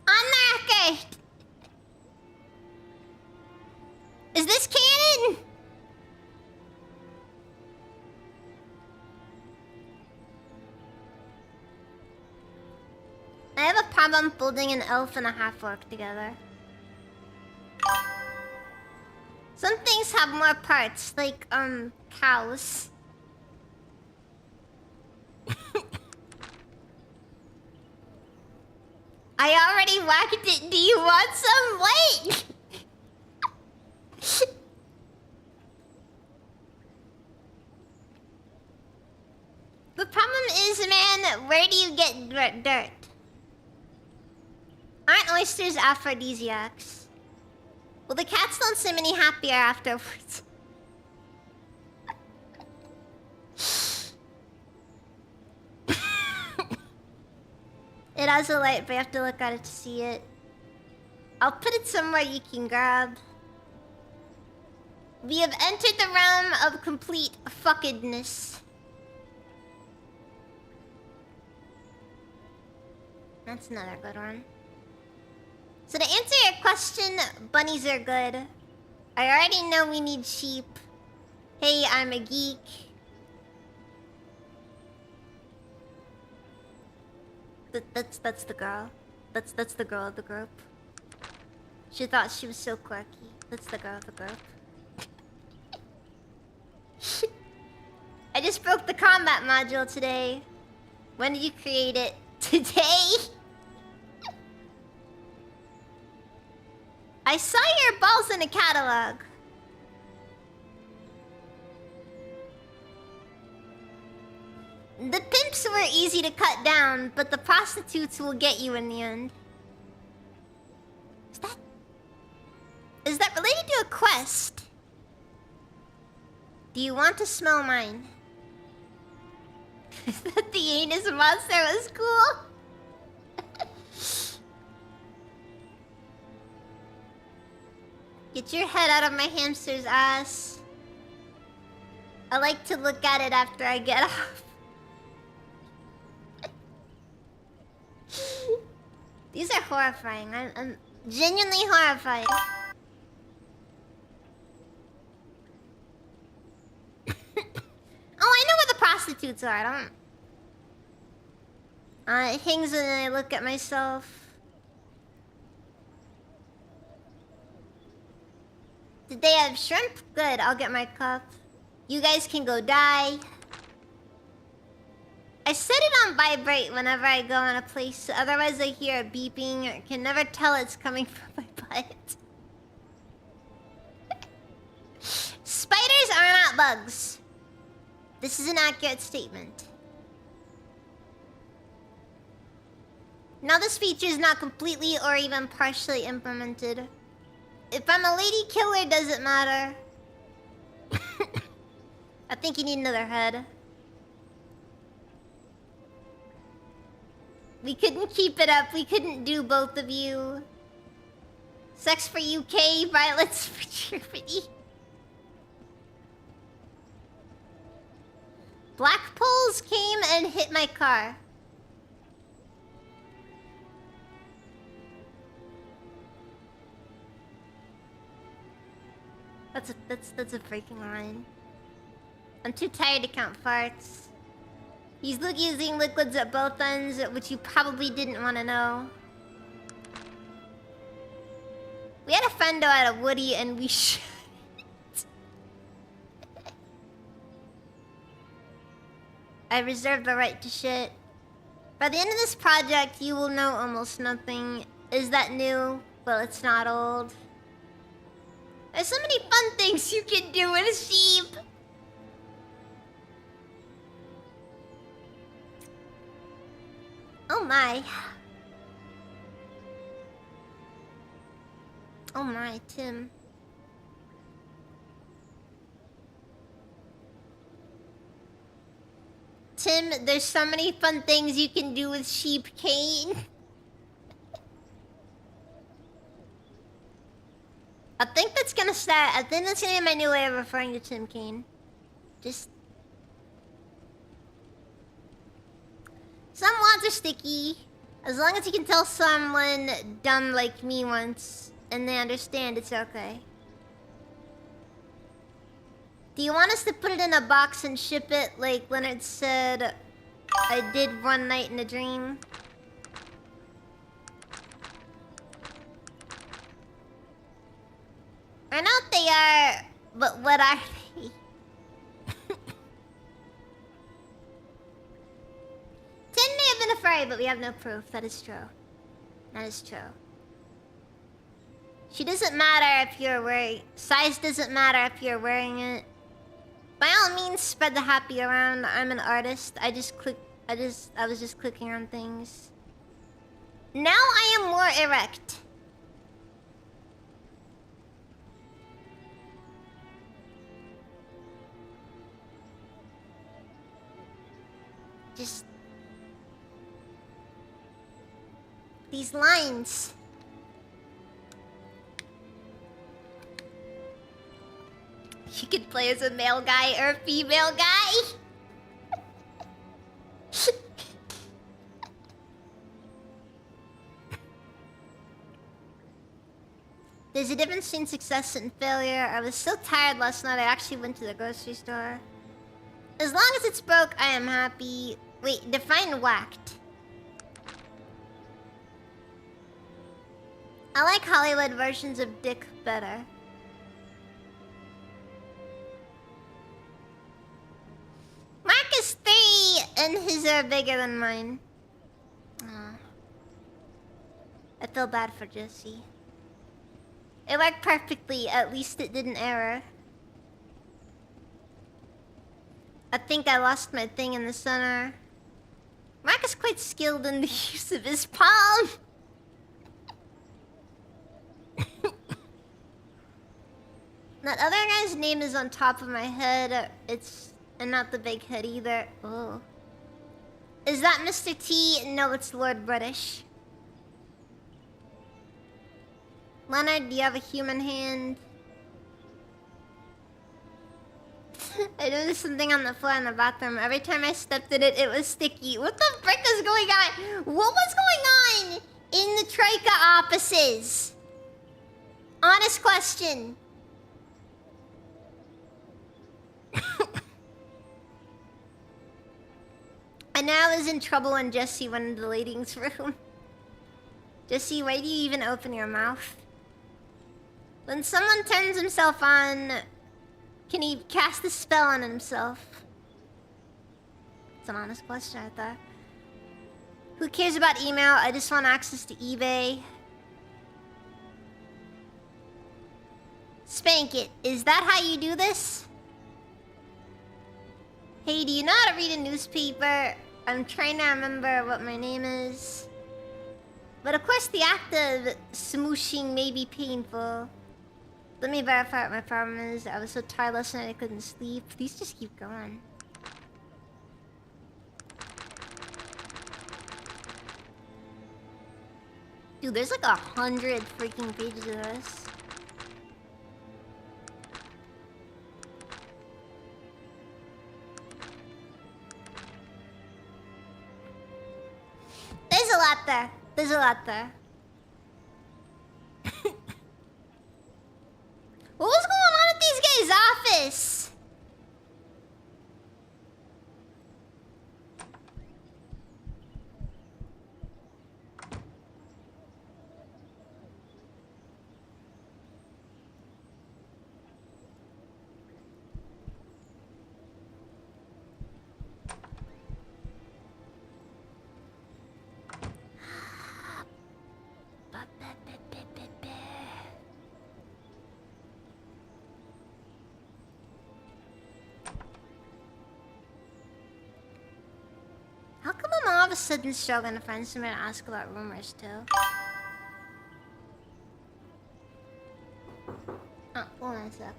On the record. Is this canon? I have a problem folding an elf and a half-orc together. Some things have more parts, like, cows. I already whacked it. Do you want some? Wait! The problem is, man, where do you get dirt? Aren't oysters aphrodisiacs? Well, the cats don't seem any happier afterwards. It has a light, but you have to look at it to see it. I'll put it somewhere you can grab. We have entered the realm of complete fuckedness. That's another good one. So to answer your question, bunnies are good. I already know we need sheep. Hey, I'm a geek. That's the girl. That's the girl of the group. She thought she was so quirky. That's the girl of the group. I just broke the combat module today. When did you create it? Today? I saw your balls in a catalog. The pimps were easy to cut down, but the prostitutes will get you in the end. Is that related to a quest? Do you want to smell mine? That the anus monster was cool? Get your head out of my hamster's ass. I like to look at it after I get off. These are horrifying. I'm genuinely horrified. Oh, I know where the prostitutes are. I don't... it hangs and I look at myself. Did they have shrimp? Good, I'll get my cup. You guys can go die. I set it on vibrate whenever I go in a place, otherwise I hear a beeping. I can never tell it's coming from my butt. Spiders are not bugs. This is an accurate statement. Now this feature is not completely or even partially implemented. If I'm a lady killer, does it matter? I think you need another head. We couldn't keep it up. We couldn't do both of you. Sex for UK, violence for Germany. Black poles came and hit my car. That's a freaking line. I'm too tired to count farts. He's using liquids at both ends, which you probably didn't want to know. We had a fendo at a Woody and we shot it. I reserve the right to shit. By the end of this project, you will know almost nothing. Is that new? Well, it's not old. There's so many fun things you can do with a sheep. Oh my. Oh my, Tim. Tim, there's so many fun things you can do with sheep, Kane. I think that's gonna start. I think that's gonna be my new way of referring to Tim Kane. Just... Some wands are sticky. As long as you can tell someone dumb like me once and they understand, it's okay. Do you want us to put it in a box and ship it like Leonard said I did one night in a dream? I know what they are, but what are they? Tin may have been a fairy, but we have no proof. That is true. That is true. She doesn't matter if you're wearing... Size doesn't matter if you're wearing it. By all means, spread the happy around. I'm an artist. I was just clicking on things. Now I am more erect. Just... These lines. You could play as a male guy or a female guy. There's a difference between success and failure. I was so tired last night I actually went to the grocery store. As long as it's broke, I am happy. Wait, define whacked. I like Hollywood versions of dick better. Mark is 3 and his are bigger than mine. Aw. I feel bad for Jesse. It worked perfectly, at least it didn't error. I think I lost my thing in the center. Mark is quite skilled in the use of his palm. That other guy's name is on top of my head. And not the big head either. Oh. Is that Mr. T? No, it's Lord British. Leonard, do you have a human hand? I noticed something on the floor in the bathroom. Every time I stepped in it, it was sticky. What the frick is going on? What was going on in the porpoises? Honest question. And now I was in trouble when Jesse went into the ladies' room. Jesse, why do you even open your mouth? When someone turns himself on, can he cast a spell on himself? It's an honest question, I thought. Who cares about email? I just want access to eBay. Spank it. Is that how you do this? Hey, do you know how to read a newspaper? I'm trying to remember what my name is. But of course the act of smooshing may be painful. Let me verify what my problem is. I was so tired last night I couldn't sleep. These just keep going. Dude, there's like 100 freaking pages of this. There's a lot there. There's a lot there. What was going on at these guys' office? How come I'm all of a sudden struggling to find someone to ask about rumors too? Oh, hold on a sec.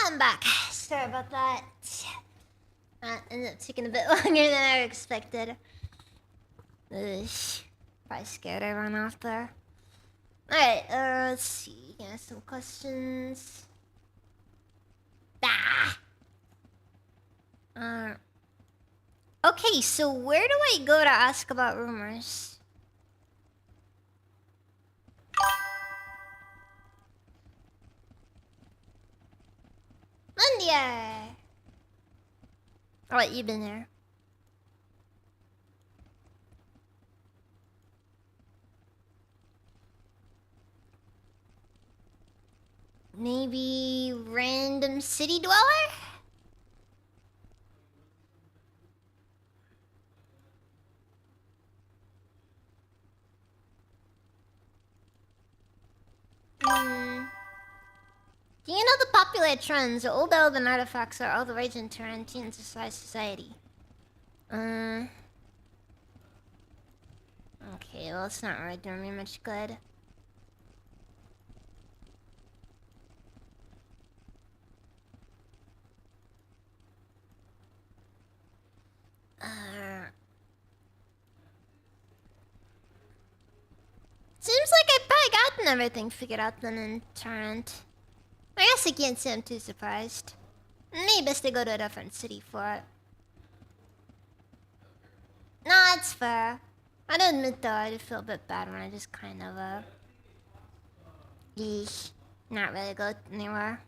I'm back. Sorry about that. Ended up taking a bit longer than I expected. Ugh. Probably scared I ran off there. Alright, let's see. Yeah, some questions. Ah! Okay, so where do I go to ask about rumors? India! Alright, you've been there. Maybe random city dweller? Do you know the popular trends? Old elven artifacts are all the rage in Tarantine society. Okay, well, it's not really doing me much good. Seems like I've probably gotten everything figured out then in Torrent. I guess I can't say I'm too surprised. Maybe best to go to a different city for it. Nah, it's fair. I'd admit though, I do feel a bit bad when I just kind of, yeesh, not really go anywhere.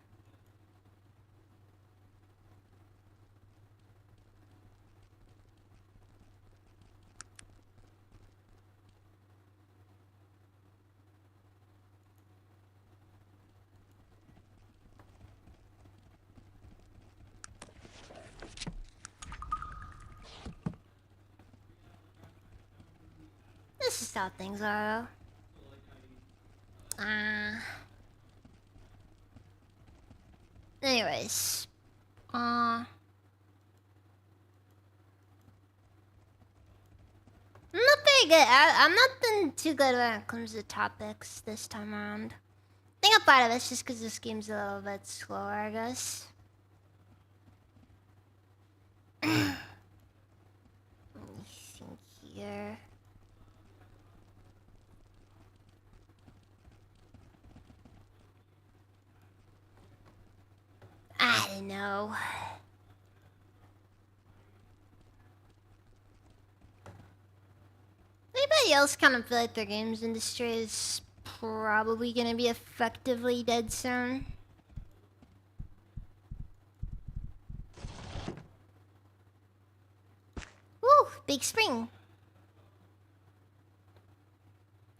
This is how things are. Anyways. I'm not very good. I'm not been too good when it comes to topics this time around. I think a part of it's just because this game's a little bit slower, I guess. here. I don't know. Anybody else kind of feel like their games industry is probably gonna be effectively dead soon? Woo! Big spring.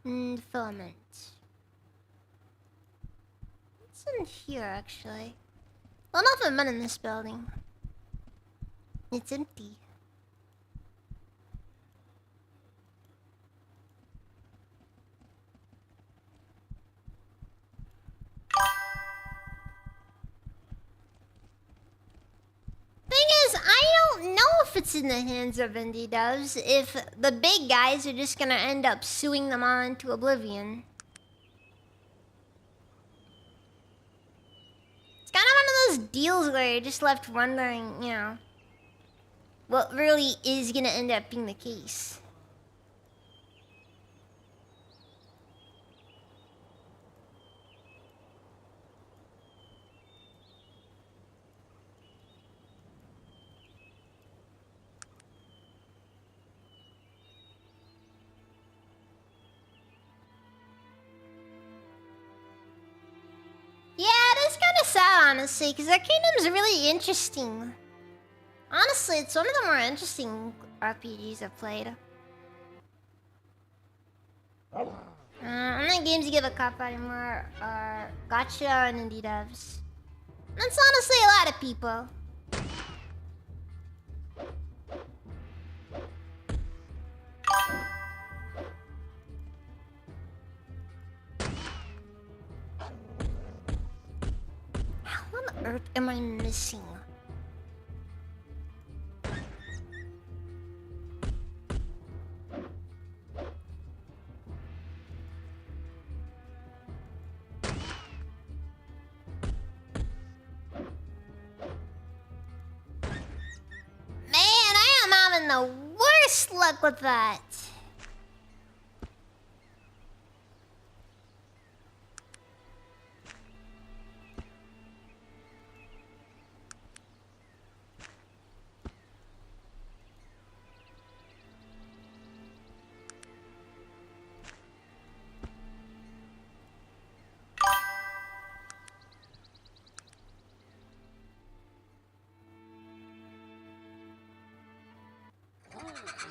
Filament. What's in here, actually? Well, nothing but in this building. It's empty. Thing is, I don't know if it's in the hands of indie devs, if the big guys are just gonna end up suing them all into oblivion. It's kind of one of those deals where you're just left wondering, you know, what really is gonna end up being the case. Yeah, it is kind of sad, honestly, because that kingdom's really interesting. Honestly, it's one of the more interesting RPGs I've played. Only games you give a cop anymore are Gotcha and indie devs. That's honestly a lot of people. How on earth am I missing? Man, I am having the worst luck with that.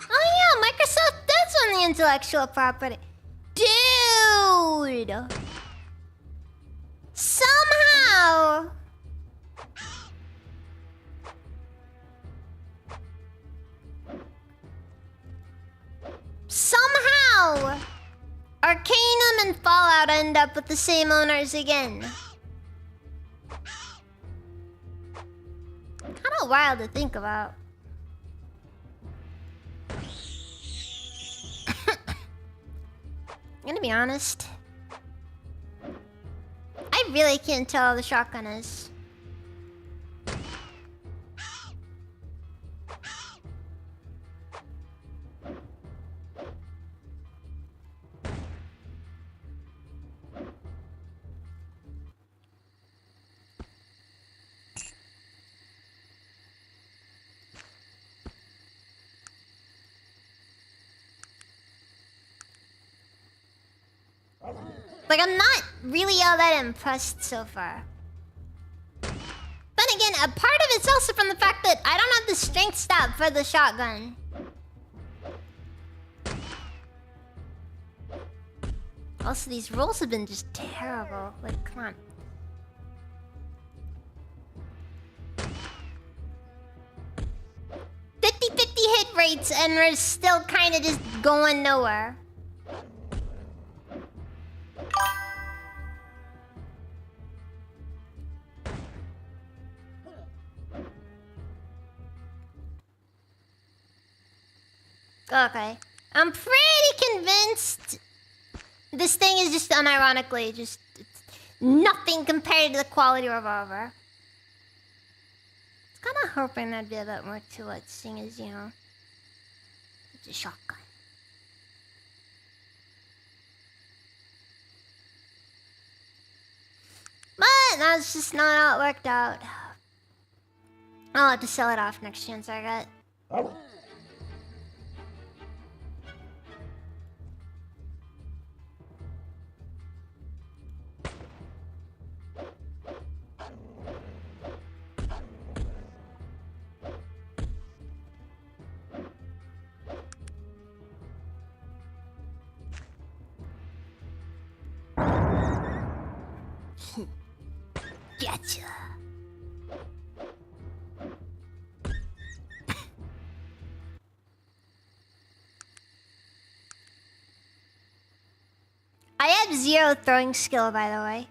Oh yeah, Microsoft does own the intellectual property. Dude! Somehow... Somehow... Arcanum and Fallout end up with the same owners again. Kinda wild to think about. I'm gonna be honest. I really can't tell how the shotgun is. Like, I'm not really all that impressed so far. Then again, a part of it's also from the fact that I don't have the strength stat for the shotgun. Also, these rolls have been just terrible. Like, come on. Hit rates and we're still kind of just going nowhere. Okay. I'm pretty convinced this thing is just unironically just nothing compared to the quality revolver. I was kind of hoping there'd be a bit more to it, seeing as, you know, it's a shotgun. it. That's just not how it worked out. I'll have to sell it off next chance I get. Gotcha. I have 0 throwing skill, by the way.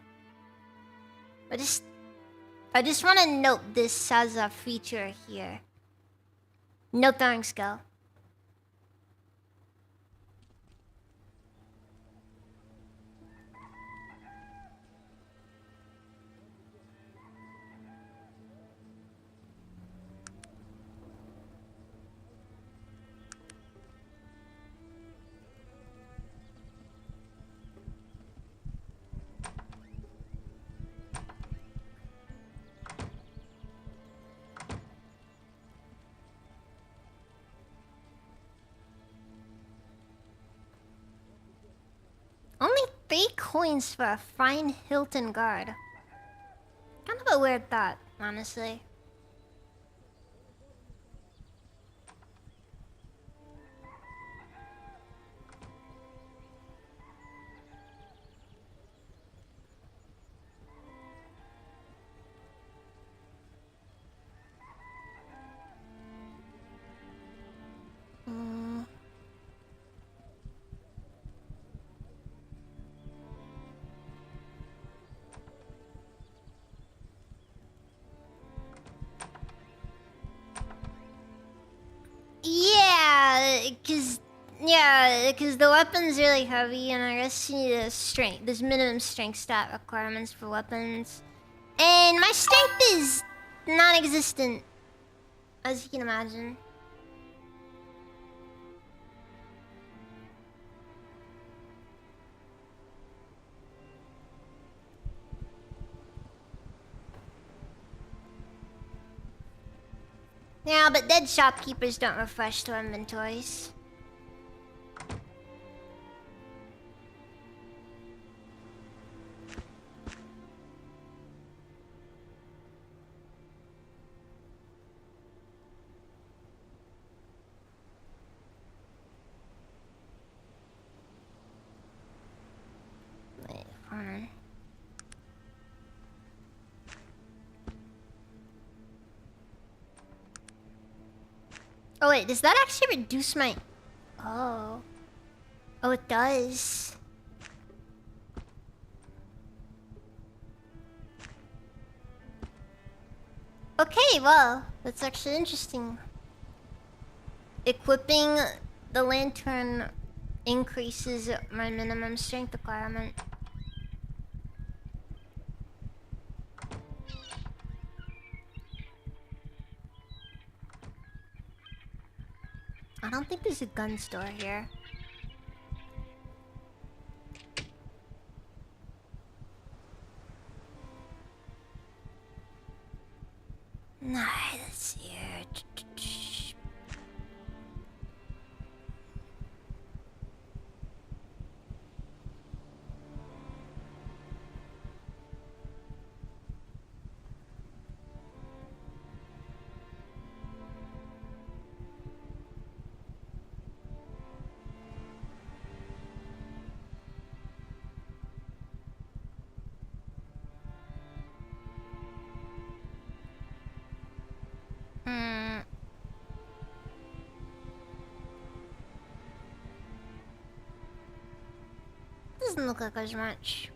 I just want to note this as a feature here. No throwing skill. Only 3 coins for a fine Hilton guard. Kind of a weird thought, honestly. Because the weapon's really heavy, and I guess you need a strength. There's minimum strength stat requirements for weapons. And my strength is non-existent, as you can imagine. Yeah, but dead shopkeepers don't refresh their inventories. Wait, hold on. Oh wait, does that actually reduce my... Oh. Oh, it does. Okay, well, that's actually interesting. Equipping the lantern increases my minimum strength requirement. I don't think there's a gun store here. Alright, let's see here. Doesn't look like there's much.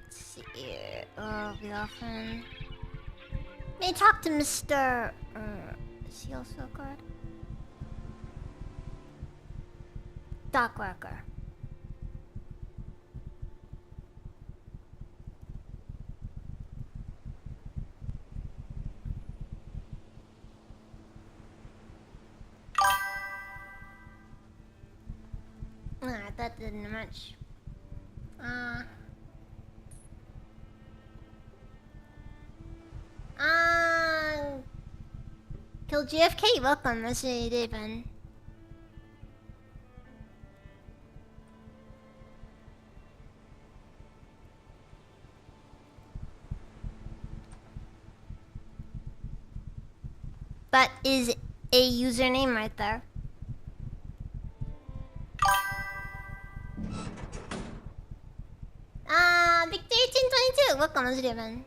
Let's see here. Oh, we often may talk to Mr. Is he also a guard? Dock worker. didn't much. Kill GFK, welcome. That's what you did, man. That is a username right there. Victor1822, welcome. That's what you did, man.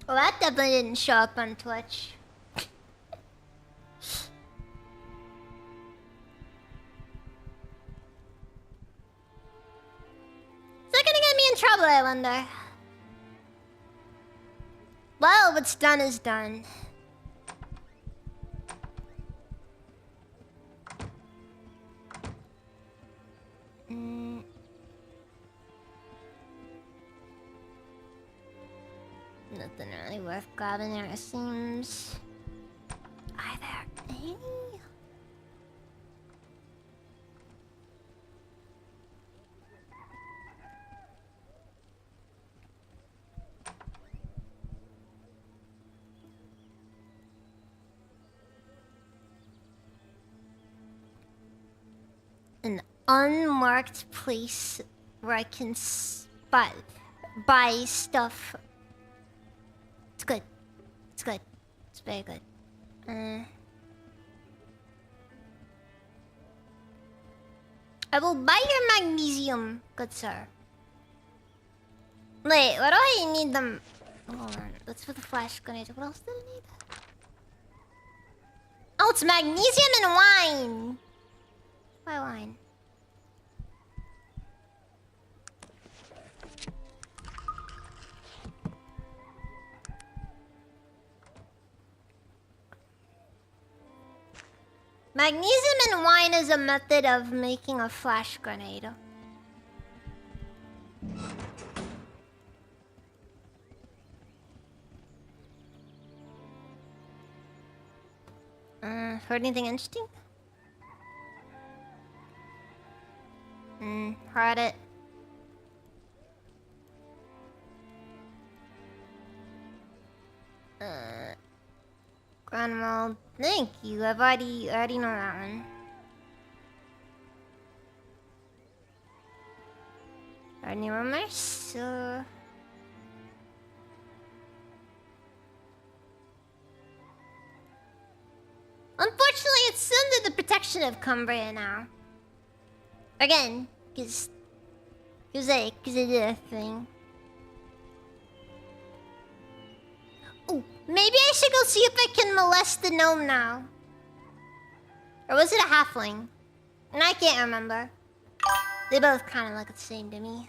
Well, that definitely didn't show up on Twitch. Is that gonna get me in trouble, I wonder? Well, what's done is done. Nothing really worth grabbing there, it seems. Are there any? An unmarked place where I can buy stuff. It's good. It's good. It's very good. I will buy your magnesium, good sir. Wait, what do I need them? Hold on. That's for the flash grenade. What else did I need? Oh, it's magnesium and wine. Why wine? Magnesium and wine is a method of making a flash grenade. Heard anything interesting? Heard it. Grandma, thank you. I already know that one. Any rumors? Unfortunately, it's under the protection of Cumbria now. Again, cause of the thing. Oh, maybe I should go see if I can molest the gnome now. Or was it a halfling? And I can't remember. They both kind of look the same to me.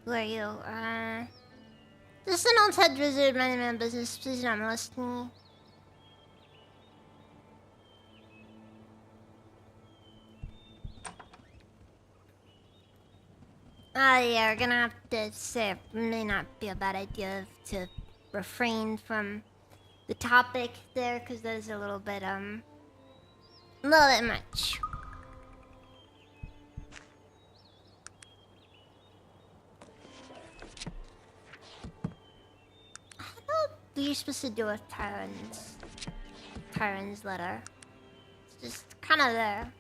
Who are you? Just an old head wizard, minding my own business. Please don't molest me. Yeah, we're gonna have to say it may not be a bad idea to refrain from the topic there, because that is a little bit much. What are you supposed to do with Tyron's letter? It's just kind of there.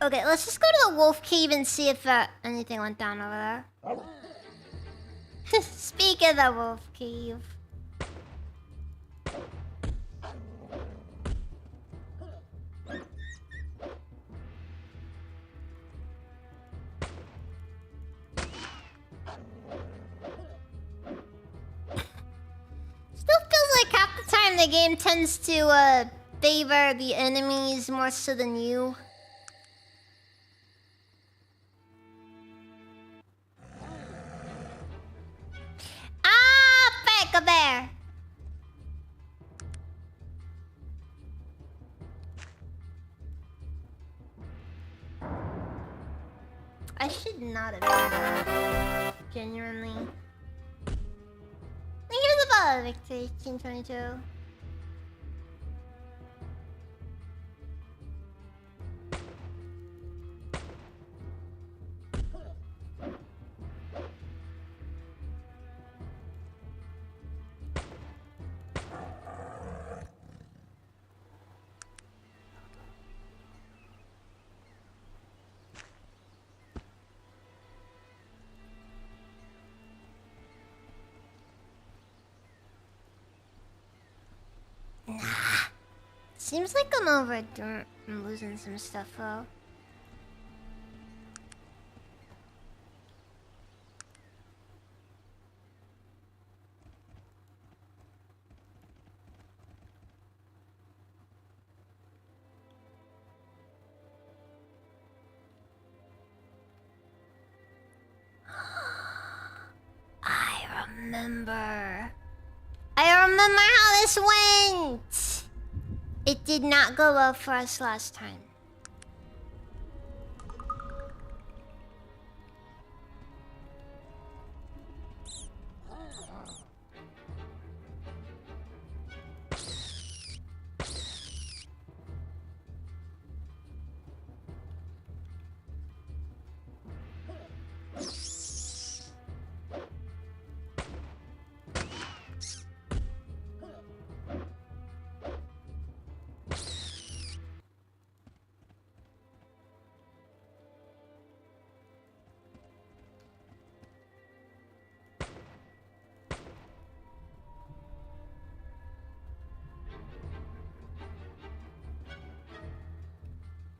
Okay, let's just go to the wolf cave and see if anything went down over there. Speak of the wolf cave. Still feels like half the time the game tends to favor the enemies more so than you. Ah, back a bear. I should not have done that. Genuinely. Thank you for the follow, Victor 1822. Seems like I'm losing some stuff though. I remember how this went. It did not go well for us last time.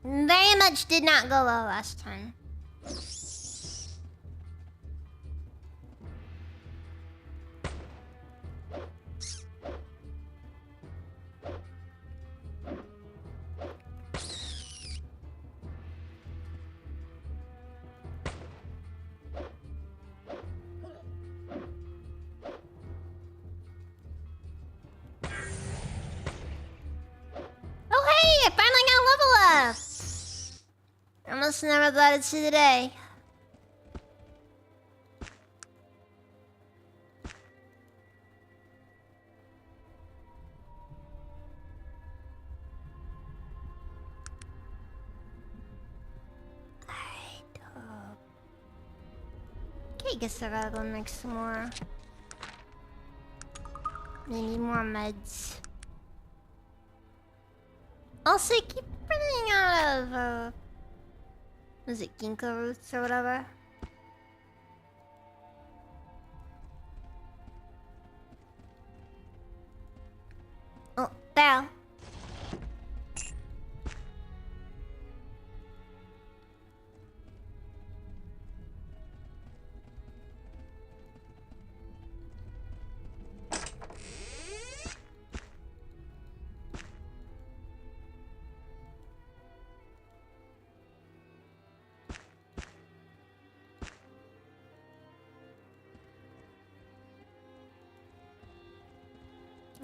Very much did not go well last time. Oh hey, I finally got a level up! I must never thought I'd see the day. Okay, guess I gotta go make some more. I need more meds. Also, I keep running out of was it ginkgo roots or whatever? Oh, barrel.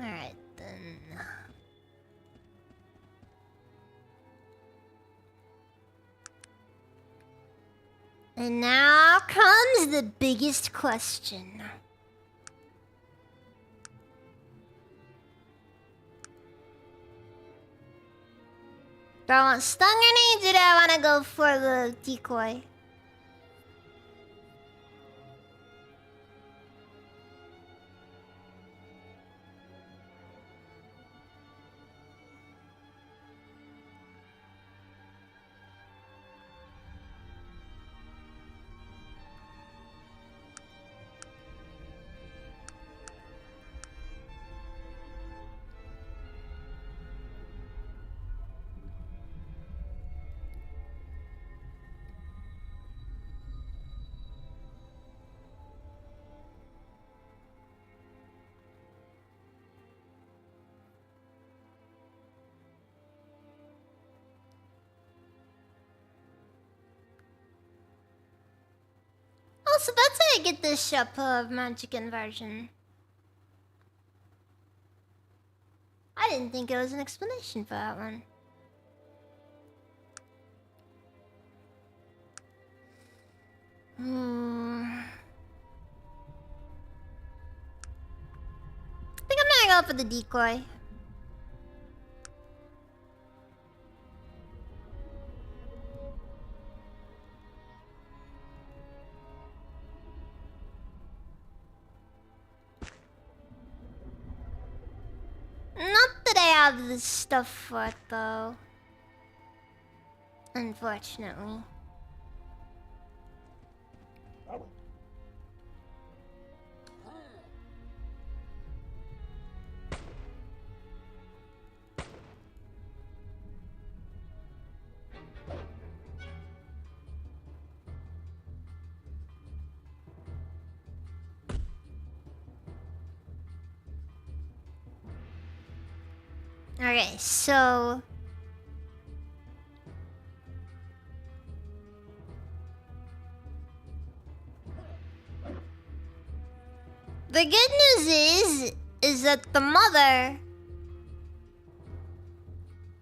Alright then. And now comes the biggest question. Do I want stun grenades or do I want to go for the decoy? so that's how I get this Chapeau of Magic Inversion. I didn't think there was an explanation for that one. I think I'm gonna go for the decoy. Not that I have the stuff for it, though. Unfortunately. Okay, so... the good news is that the mother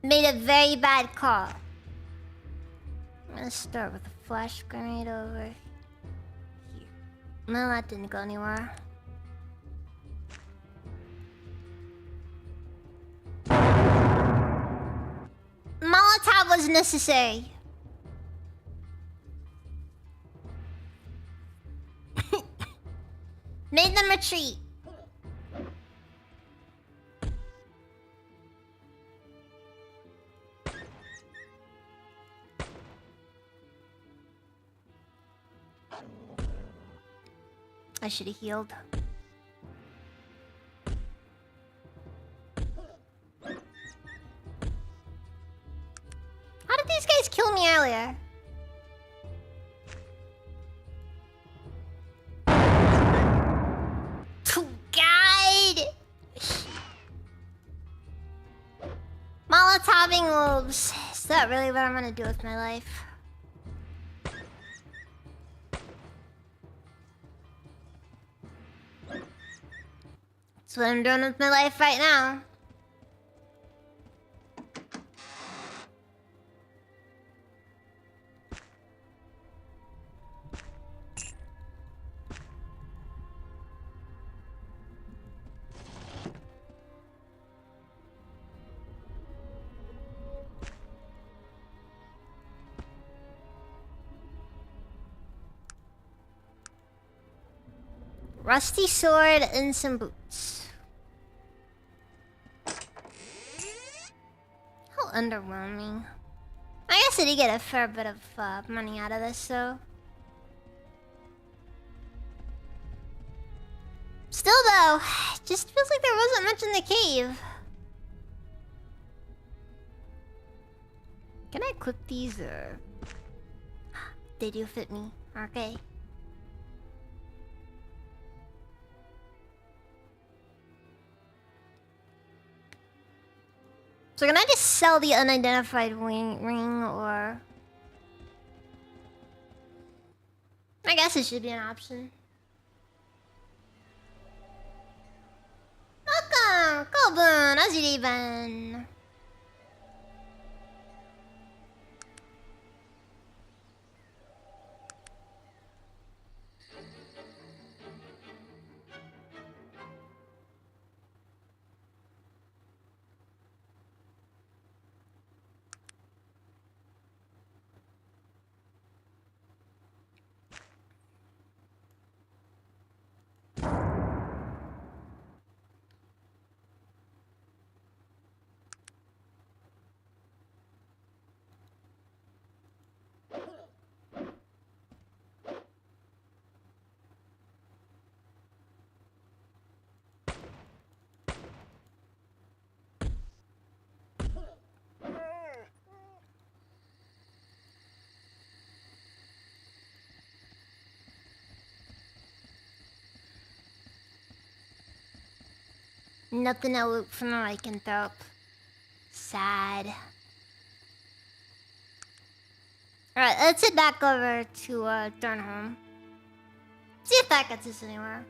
made a very bad call. I'm gonna start with a flash grenade over here. No, that didn't go anywhere. Molotov was necessary. Made them retreat. I should have healed. How did these guys kill me earlier? God! Molotoving wolves. Is that really what I'm gonna do with my life? That's what I'm doing with my life right now. Rusty sword and some boots. How underwhelming. I guess I did get a fair bit of money out of this, though. Still, though, it just feels like there wasn't much in the cave. Can I equip these, or... they do fit me. Okay. So can I just sell the unidentified ring, or... I guess it should be an option. Welcome! Kobun! How's your day been? Nothing to loot from the lycanthrope. Sad. Alright, let's head back over to Durnholm. See if that gets us anywhere.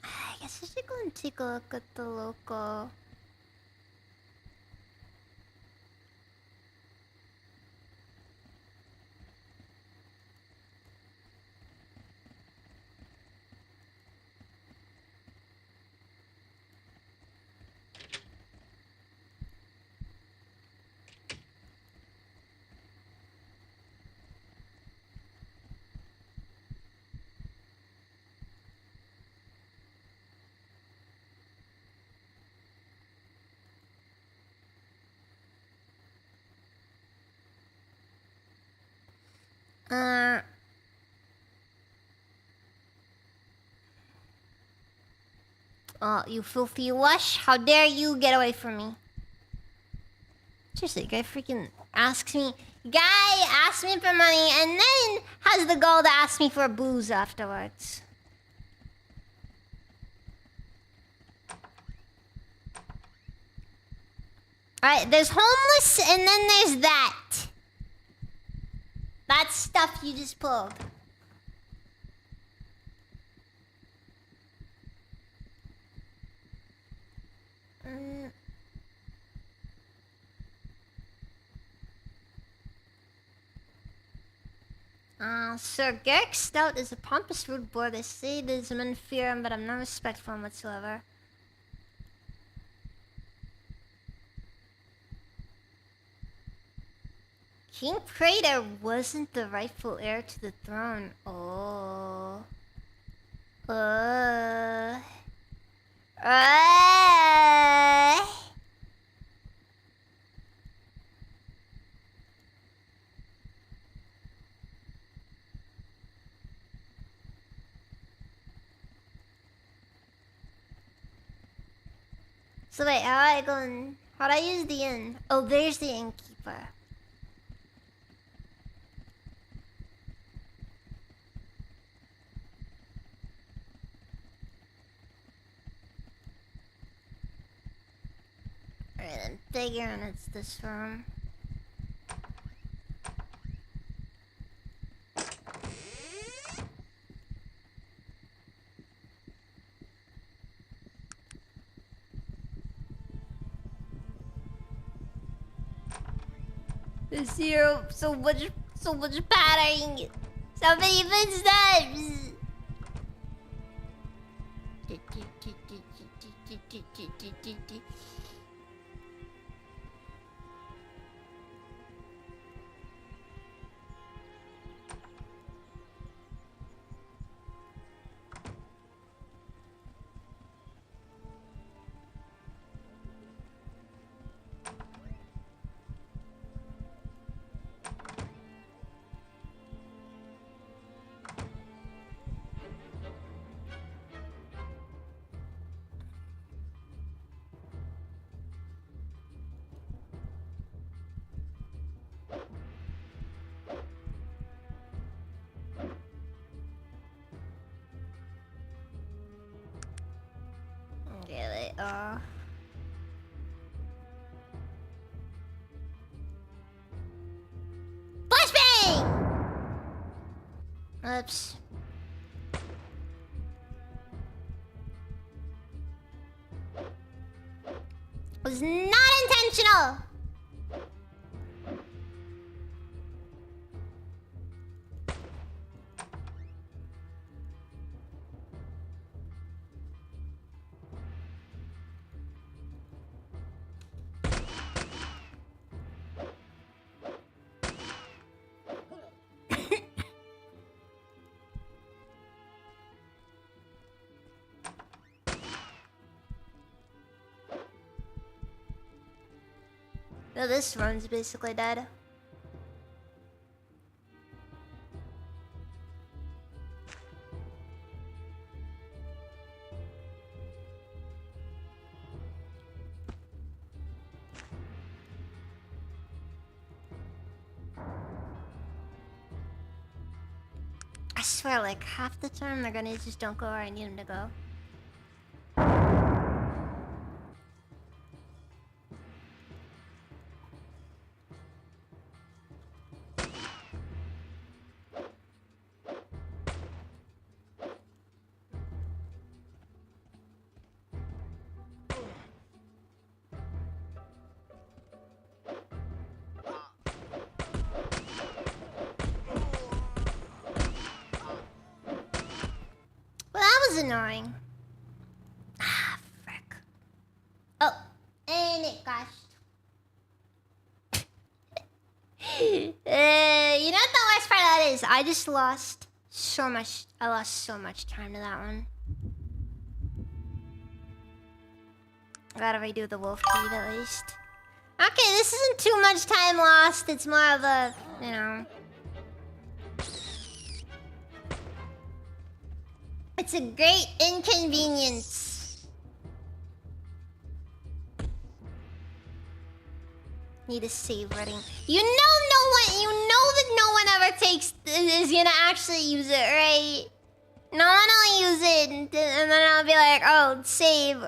I guess I should go and take a look at the local. Oh, you filthy lush. How dare you get away from me. Seriously, guy freaking asks me... Guy asks me for money and then has the gall to ask me for booze afterwards. Alright, there's homeless and then there's that. That's stuff you just pulled. Sir Garrick Stout is a pompous rude boy. They say there's men fear him, but I'm no respect for him whatsoever. King Praetor wasn't the rightful heir to the throne. Oh. So wait, how do I use the inn? Oh, there's the innkeeper. Alright, I'm figuring it's this room. Zero, so much pattering. So many footsteps. Okay, wait, flashbang! Oops. It was not intentional! No, this run's basically dead. swear, like, half the time they're gonna just don't go where I need them to go. Well, that was annoying. Ah, frick. Oh, and it crashed. You know what the worst part of that is? I just lost so much. I lost so much time to that one. I gotta redo the wolf feed at least. Okay, this isn't too much time lost. It's more of a, you know. It's a great inconvenience. Need a save ready. You know that no one ever is gonna actually use it, right? No one will use it, and then I'll be like, oh, save.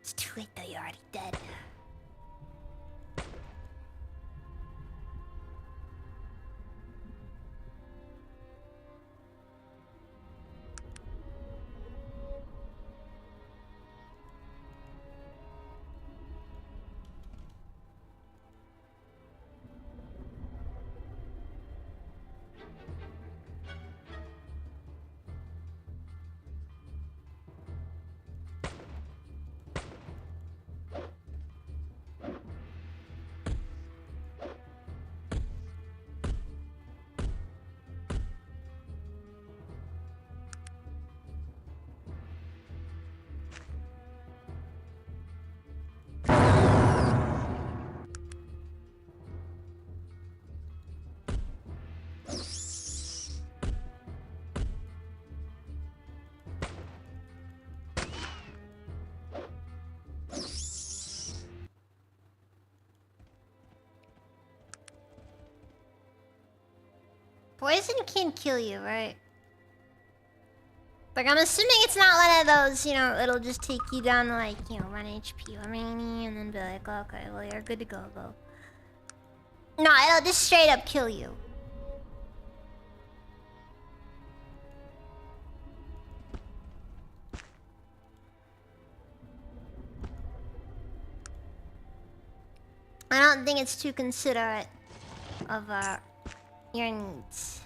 It's too late though, you're already dead. Poison can kill you, right? Like, I'm assuming it's not one of those, you know, it'll just take you down to, like, you know, 1 HP remaining, and then be like, oh, okay, well, you're good to go, though. No, it'll just straight up kill you. I don't think it's too considerate of, your needs.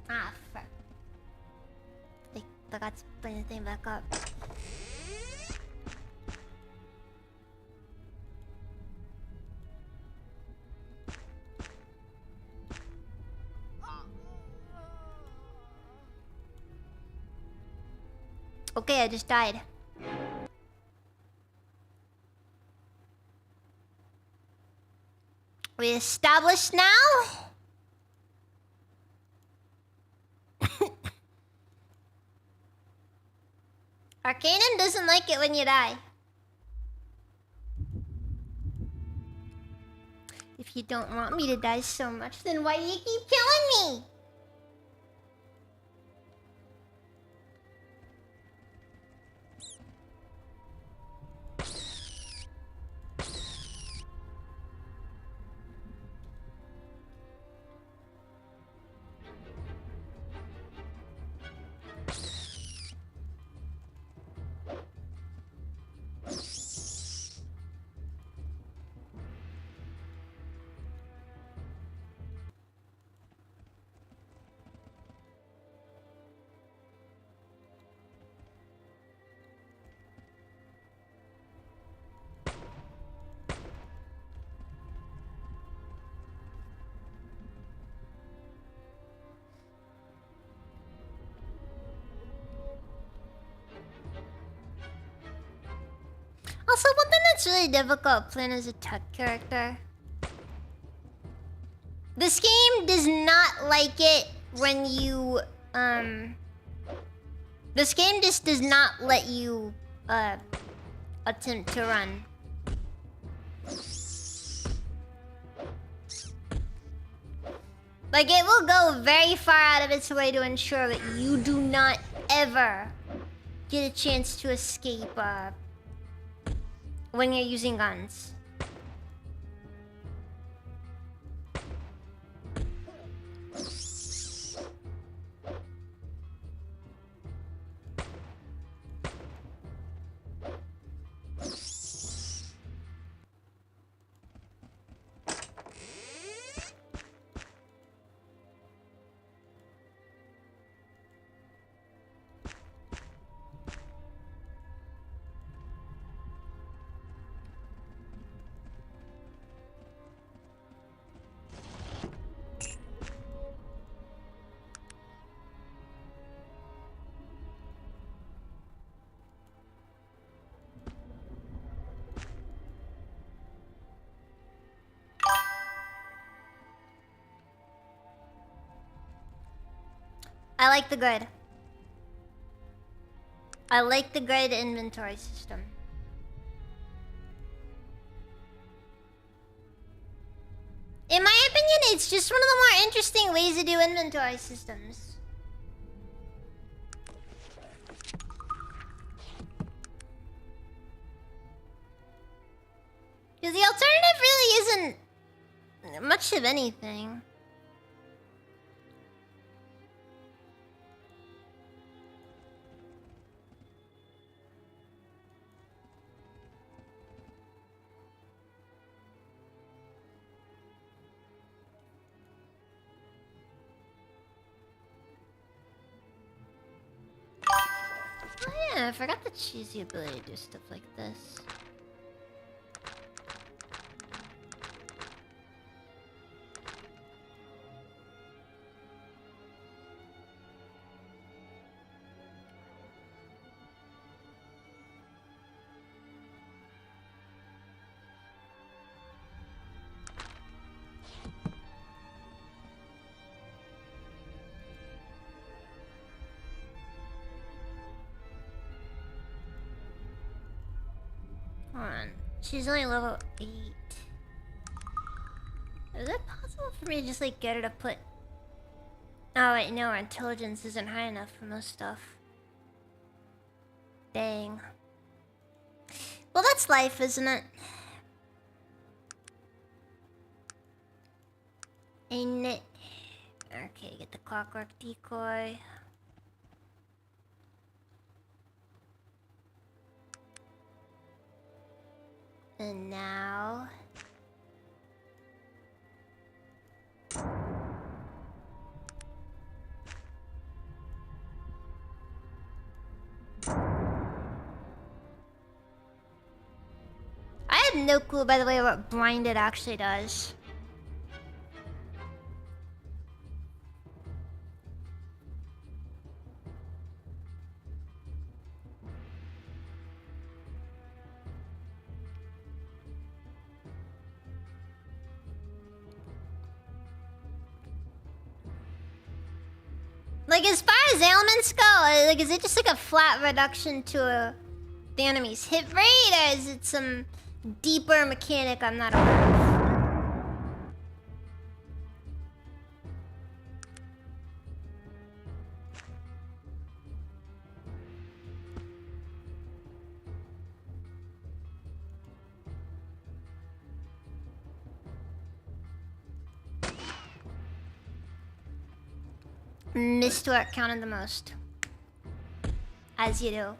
Ah, fuck. I forgot to bring the thing back up. Okay, I just died. We established now? Arcanum doesn't like it when you die. If you don't want me to die so much, then why do you keep killing me? Also, one thing that's really difficult playing as a tech character. This game does not like it when you, This game just does not let you, attempt to run. Like, it will go very far out of its way to ensure that you do not ever get a chance to escape when you're using guns. I like the grid. I like the grid inventory system. In my opinion, it's just one of the more interesting ways to do inventory systems. Because the alternative really isn't much of anything. Oh yeah, I forgot that she has the ability to do stuff like this. Hold on. She's only level 8. Is it possible for me to just like get her to put... Oh wait, no, her intelligence isn't high enough for most stuff. Dang. Well, that's life, isn't it? Ain't it? Okay, get the clockwork decoy. And now... I have no clue, by the way, what blinded actually does. Like, as far as ailments go, like, is it just like a flat reduction to the enemy's hit rate, or is it some deeper mechanic I'm not aware of? Missed where it counted the most. As you do.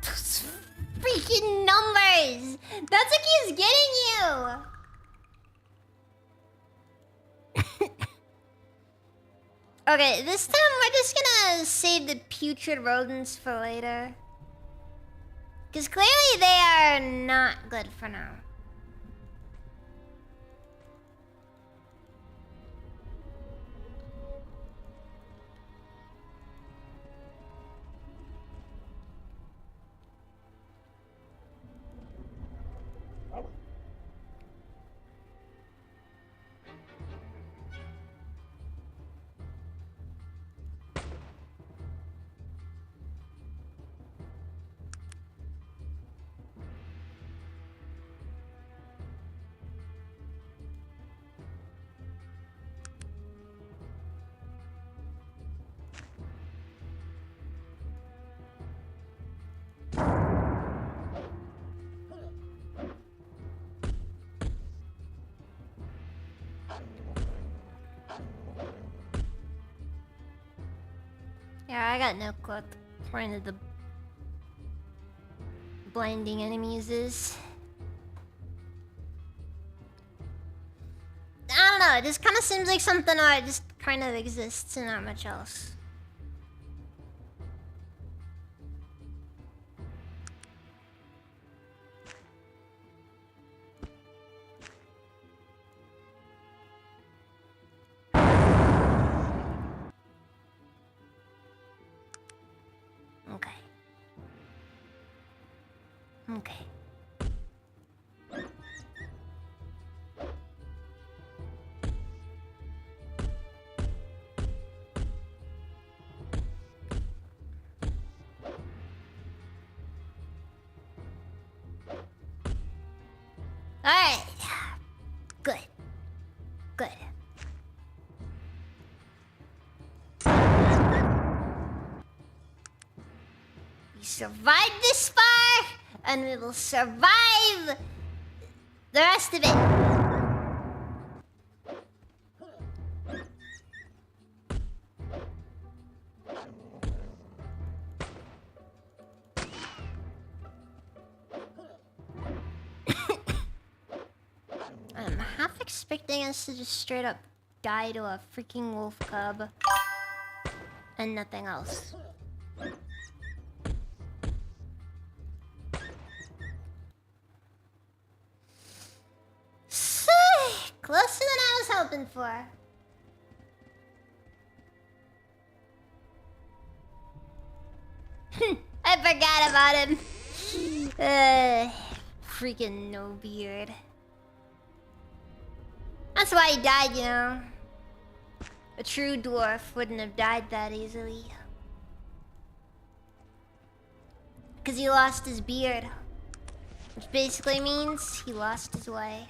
Those freaking numbers! That's what keeps getting you! Okay, this time we're just gonna save the putrid rodents for later. Because clearly they are not good for now. Yeah, I got no clue what the point of the blinding enemies is. I don't know, it just kind of seems like something that just kind of exists and not much else. Okay. Okay. Alright. Good. Good. We survived this far, and we will survive the rest of it. I'm half expecting us to just straight up die to a freaking wolf cub and nothing else. Closer than I was hoping for. I forgot about him. Freaking no beard. That's why he died, you know. A true dwarf wouldn't have died that easily. Because he lost his beard. Which basically means he lost his way.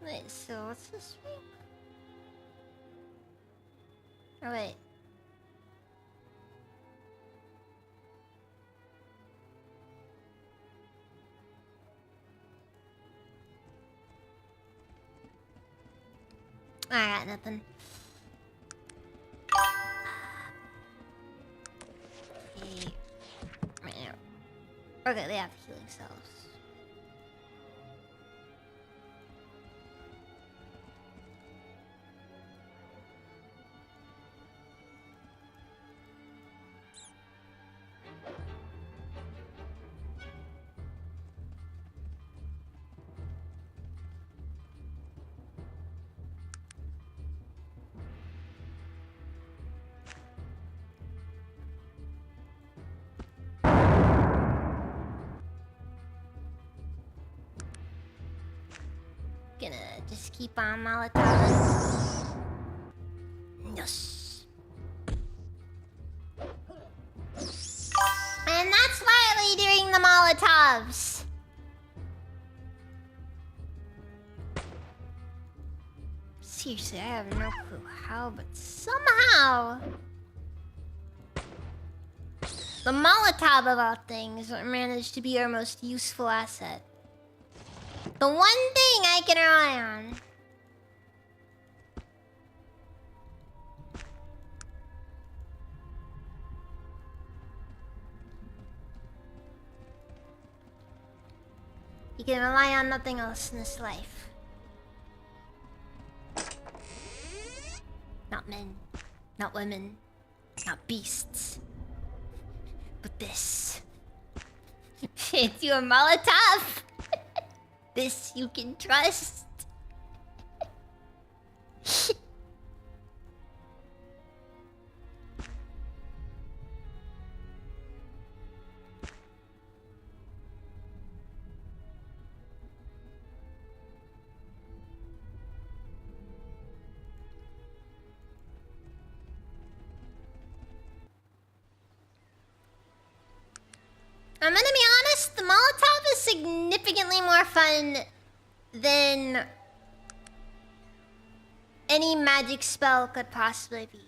Wait, so what's this week? Oh, wait. I got nothing. Okay. Right now. Okay, they have healing cells. Gonna just keep on Molotovs. Yes. And that's why we're doing the Molotovs. Seriously, I have no clue how, but somehow the Molotov of all things managed to be our most useful asset. The one thing I can rely on. You can rely on nothing else in this life. Not men, not women, not beasts. But this. It's your Molotov. This you can trust. I'm gonna be honest, the Molotov is significantly more fun than any magic spell could possibly be.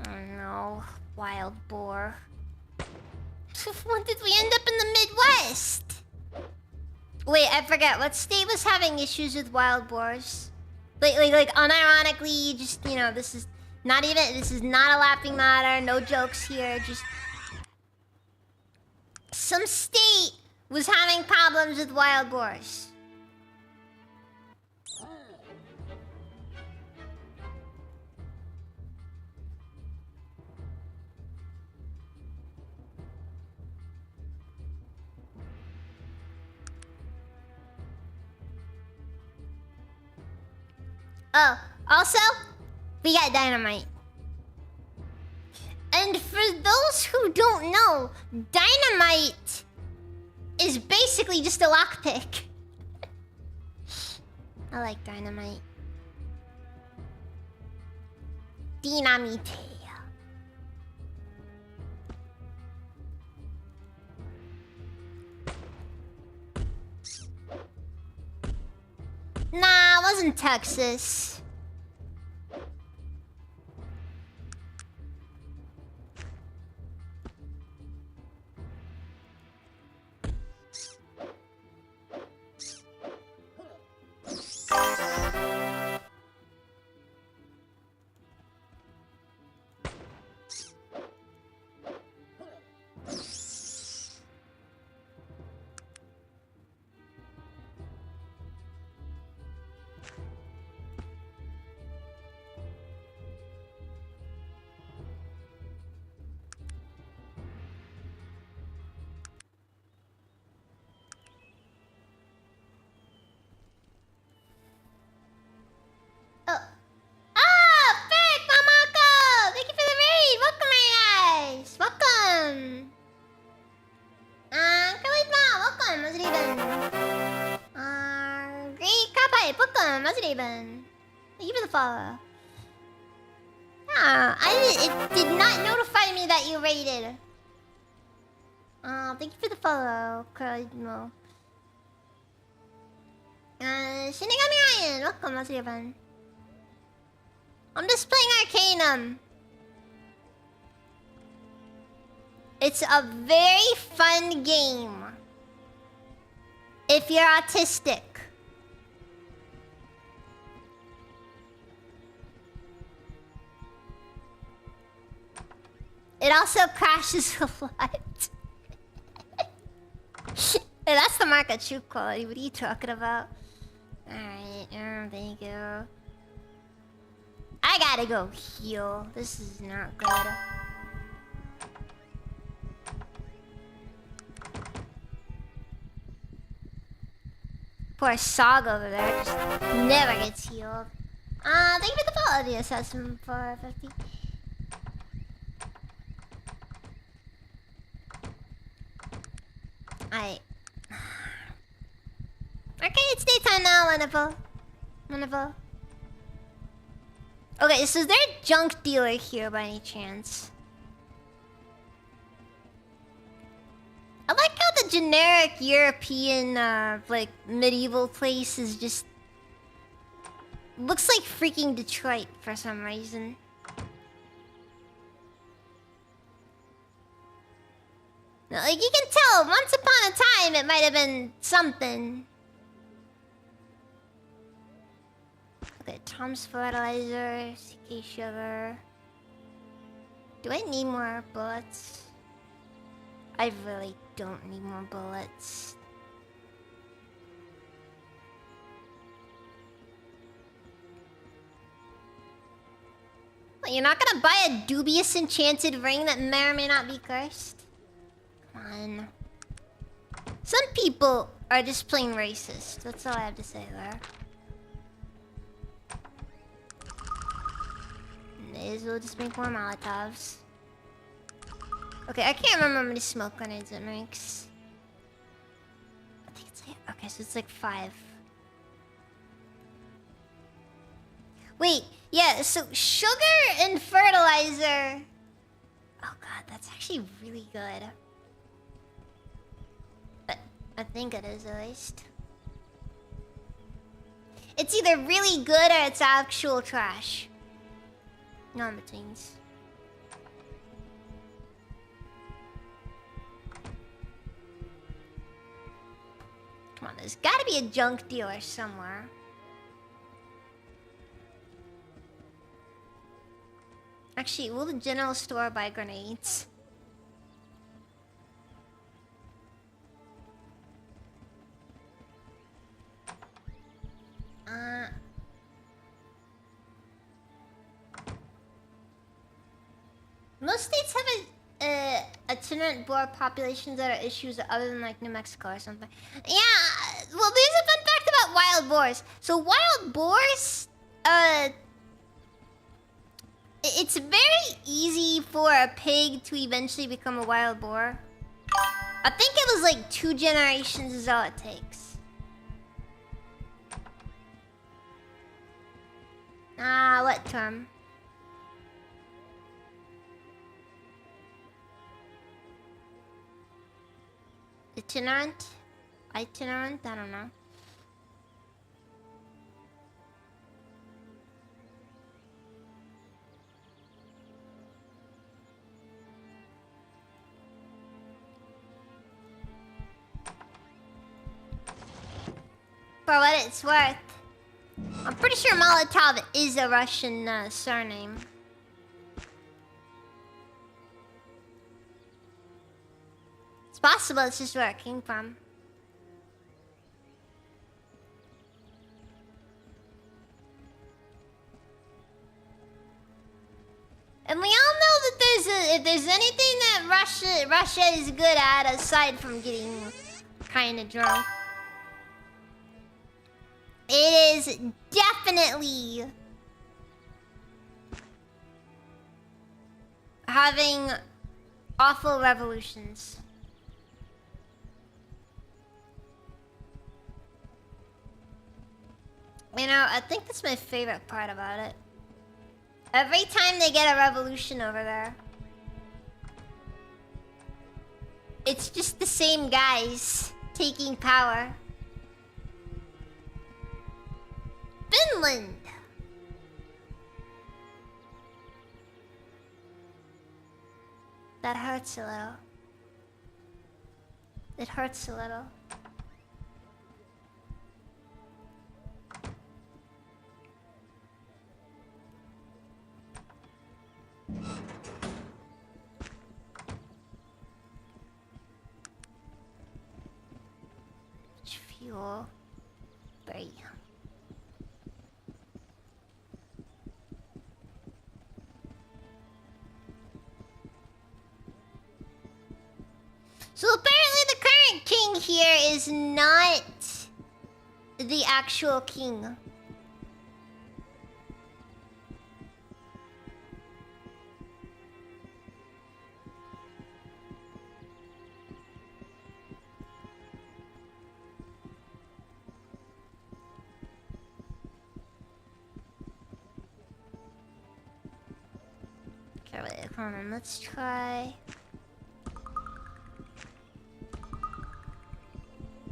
Oh no, wild boar. When did we end up in the Midwest? Wait, I forget. What state was having issues with wild boars? Like, unironically, just, you know, this is not a laughing matter. No jokes here. Just some state was having problems with wild boars. Oh, also, we got dynamite. And for those who don't know, dynamite is basically just a lockpick. I like dynamite. Dynamite. Nah, it wasn't Texas. Thank you for the follow. Yeah, it did not notify me that you raided. Thank you for the follow, Cardinal. Shinigami Ryan, welcome, Mazuriban. I'm just playing Arcanum. It's a very fun game. If you're autistic. It also crashes a lot. Hey, that's the mark of true quality. What are you talking about? Alright, thank you. I gotta go heal. This is not good. Poor Sog over there just never gets healed. Thank you for the quality assessment for 50. Okay, it's daytime now, wonderful. Wonderful. Okay, so is there a junk dealer here by any chance? I like how the generic European, like, medieval place is just... looks like freaking Detroit for some reason. Like, you can tell, once upon a time, it might have been something. Okay, Tom's fertilizer, CK sugar. Do I need more bullets? I really don't need more bullets. What, you're not gonna buy a dubious enchanted ring that may or may not be cursed? Come on. Some people are just plain racist. That's all I have to say there. May as well just make more Molotovs. Okay, I can't remember how many smoke grenades it makes. I think it's like... okay, so it's like 5. Wait, yeah, so sugar and fertilizer. Oh god, that's actually really good. But I think it is at least. It's either really good or it's actual trash. No in-betweens. Come on, there's gotta be a junk dealer somewhere. Actually, will the general store buy grenades? Most states have a itinerant boar populations that are issues other than like New Mexico or something. Yeah, well, there's a fun fact about wild boars. So wild boars, it's very easy for a pig to eventually become a wild boar. I think it was like 2 generations is all it takes. What term? Itinerant? Itinerant? I don't know. For what it's worth. I'm pretty sure Molotov is a Russian surname. It's possible it's just where it came from. And we all know that if there's anything that Russia is good at aside from getting kind of drunk, it is definitely having awful revolutions. You know, I think that's my favorite part about it. Every time they get a revolution over there, it's just the same guys taking power. Finland! That hurts a little. It hurts a little. Fuel. Very. So apparently the current king here is not the actual king. Okay, wait, hold on, let's try...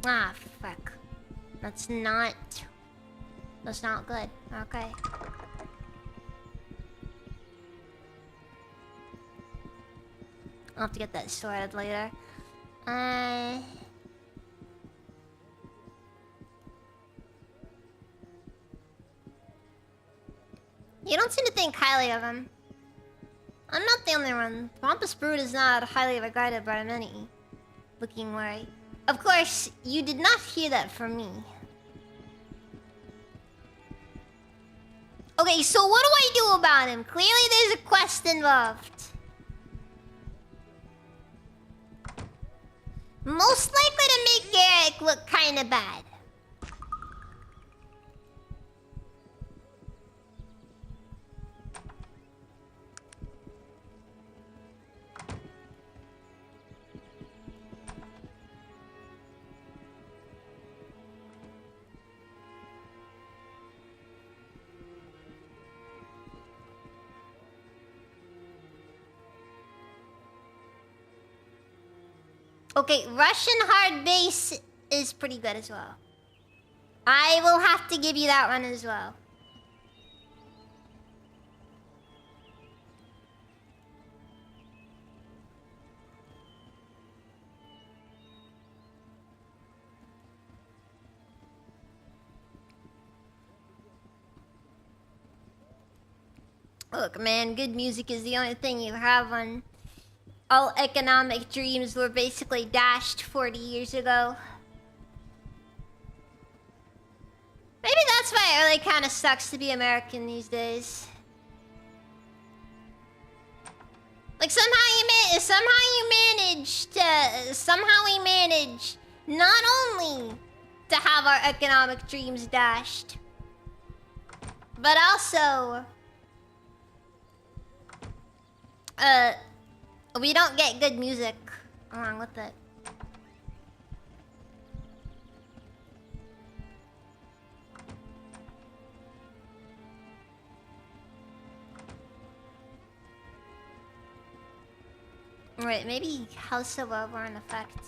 Ah, fuck. That's not good. Okay. I'll have to get that sorted later. You don't seem to think highly of him. I'm not the only one. Pompous Brood is not highly regarded by many. Looking worried. Of course, you did not hear that from me. Okay, so what do I do about him? Clearly there's a quest involved. Most likely to make Garrick look kinda bad. Okay, Russian hard base is pretty good as well. I will have to give you that one as well. Look, man, good music is the only thing you have on. All economic dreams were basically dashed 40 years ago. Maybe that's why it really kind of sucks to be American these days. Like somehow we managed not only to have our economic dreams dashed, but also we don't get good music along with it. Right, maybe House of Love are in effect.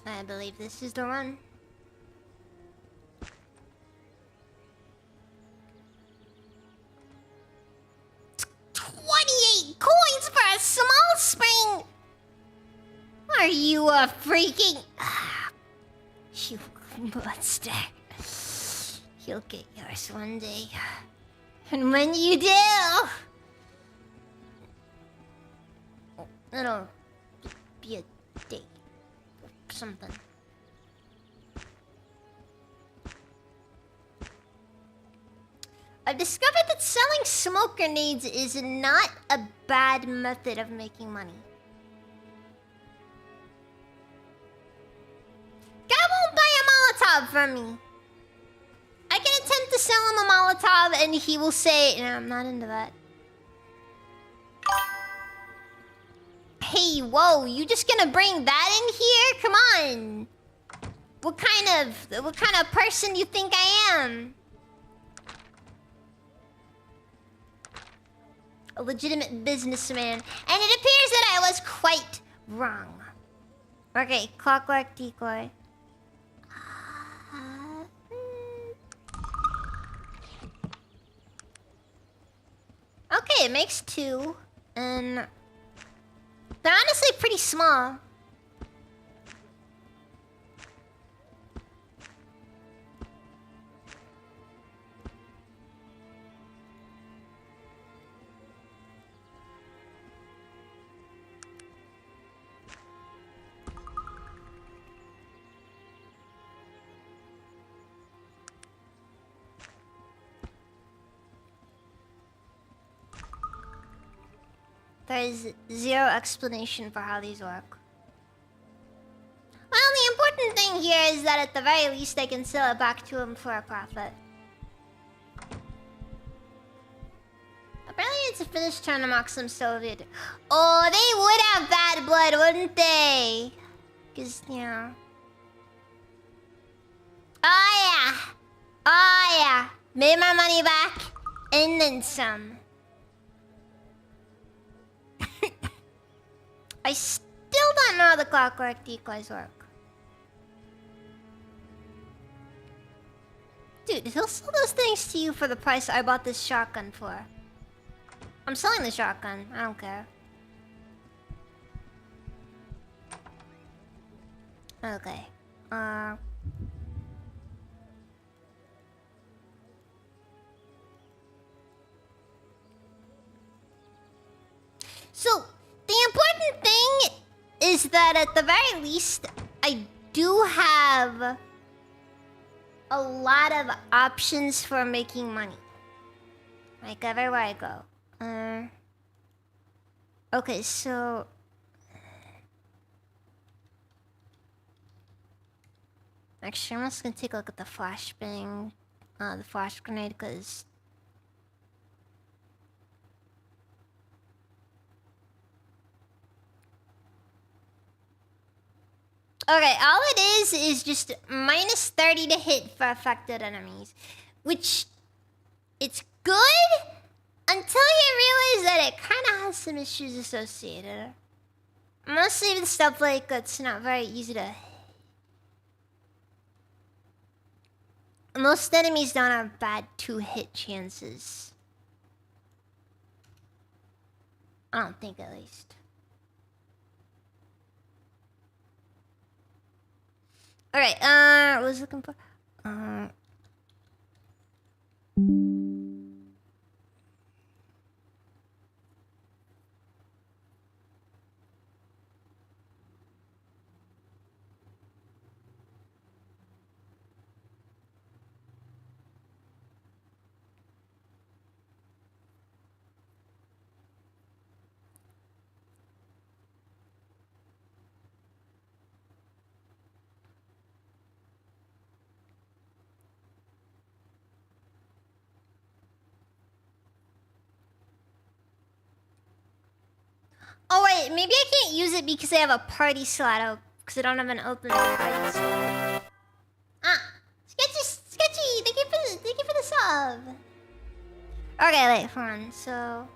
I believe this is the one. 28 coins for a small spring! Are you a freaking... You monster. You'll get yours one day. And when you do... It'll be a day. Something. I've discovered that selling smoke grenades is not a bad method of making money. Guy won't buy a Molotov from me. I can attempt to sell him a Molotov and he will say, no, I'm not into that. Hey, whoa, you just gonna bring that in here? Come on. What kind of person do you think I am? A legitimate businessman. And it appears that I was quite wrong. Okay, clockwork decoy. Okay, it makes 2. And they're honestly pretty small. There is zero explanation for how these work. Well, the important thing here is that at the very least I can sell it back to him for a profit. Apparently it's finished trying to mock some Soviet... Oh, they would have bad blood, wouldn't they? Because, you know... Oh yeah! Oh yeah! Made my money back, and then some. I still don't know how the clockwork decoys work. Dude, he'll sell those things to you for the price I bought this shotgun for. I'm selling the shotgun. I don't care. Okay. So, the important thing is that at the very least, I do have a lot of options for making money. Like everywhere I go. Okay, so... Actually, I'm just gonna take a look at the flashbang, the flash grenade, because... Okay, all it is just minus 30 to hit for affected enemies. Which, it's good, Until you realize that it kind of has some issues associated. Mostly the stuff like it's not very easy to... Most enemies don't have bad 2-hit chances. I don't think, at least. Alright, what was I looking for? Oh wait, maybe I can't use it because I have a party slot out. Because I don't have an open party slot. Ah! Sketchy! Thank you for the sub! Okay, wait, hold on. So...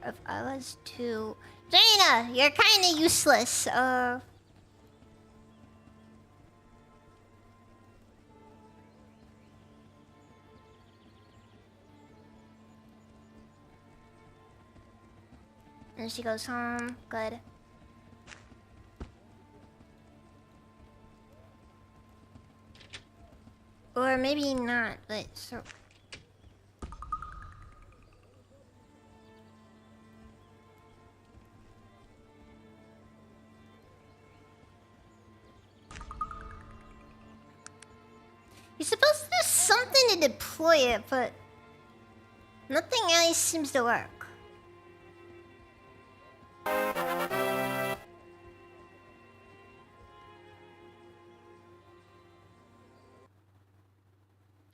If I was to... Jaina, you're kinda useless. And she goes home. Good. Or maybe not, but so... You're supposed to do something to deploy it, but... Nothing else seems to work.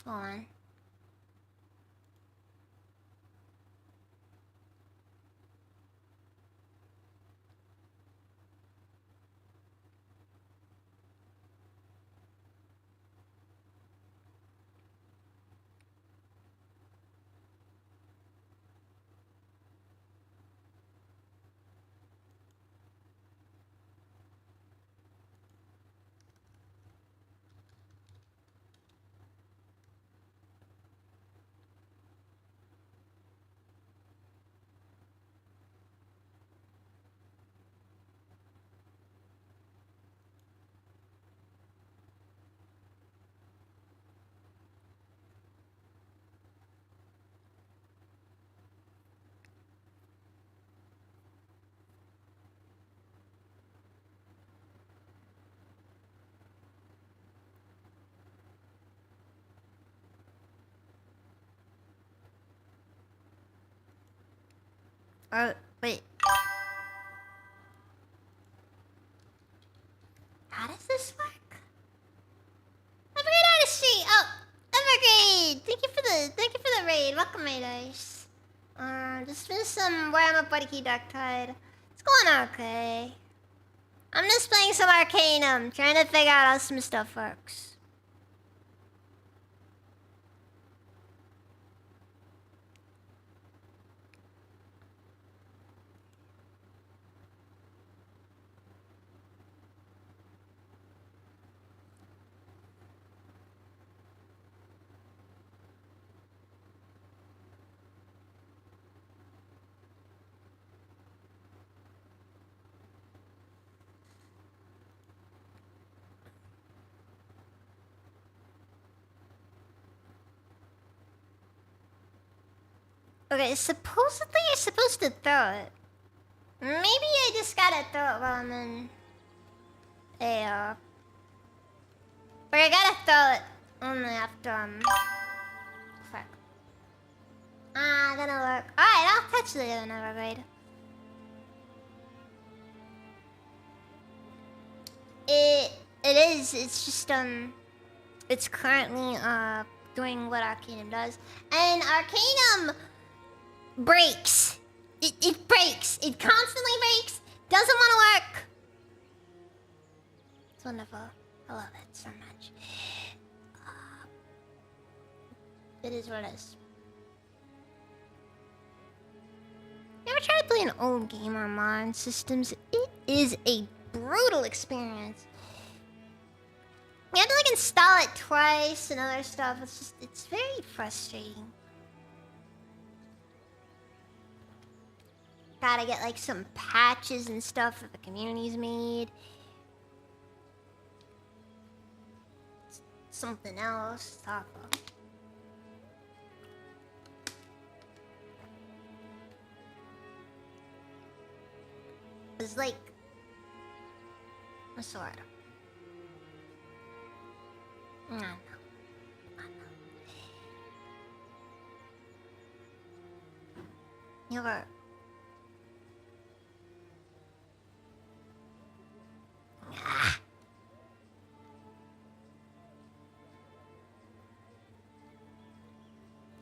Hold on. Wait. How does this work? Evergreen Artistry! Oh! Evergreen! Thank you for the raid. Welcome, raiders. Just finished some Where I'm a Buddy Key Dark Tide. It's going okay. I'm just playing some Arcanum, trying to figure out how some stuff works. Okay, supposedly you're supposed to throw it. Maybe I just gotta throw it while I'm in AR. But I gotta throw it only after fuck. Gonna work. Alright, I'll touch the another raid. It is, it's just it's currently doing what Arcanum does. And Arcanum breaks. It breaks. It constantly breaks. Doesn't want to work. It's wonderful. I love it so much. It is what it is. an old game on modern systems, it is a brutal experience. You have to like install it twice and other stuff. It's very frustrating. Gotta get like some patches and stuff that the community's made. Something else to talk about. It's like a sword. I know. You ever...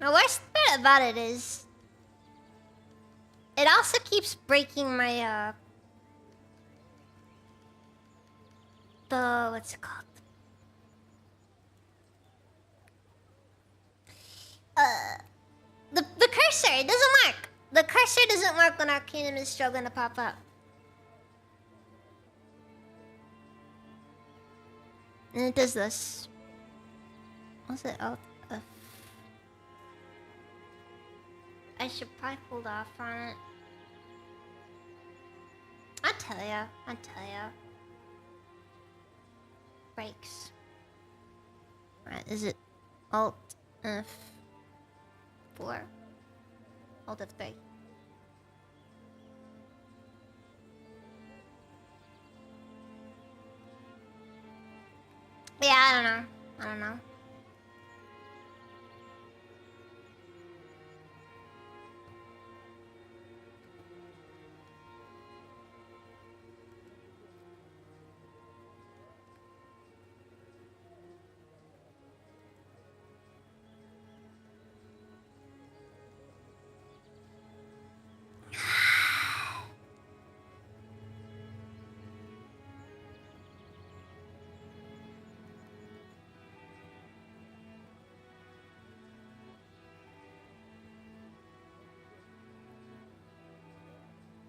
The worst bit about it is... it also keeps breaking my, what's it called? The cursor, it doesn't work. The cursor doesn't work when our kingdom is struggling to pop up. And it does this. What's it? Oh, I should probably hold off on it. I'll tell ya. Breaks. Right, is it Alt F4? Alt F3. Yeah, I don't know.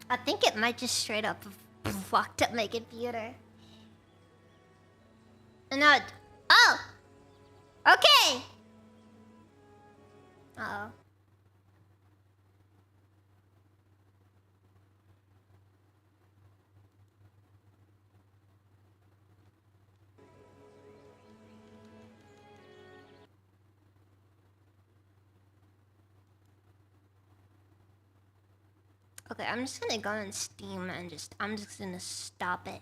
I think it might just straight up have fucked up my computer. And now oh! Okay! Uh-oh. Okay, I'm just gonna go on Steam and I'm just gonna stop it.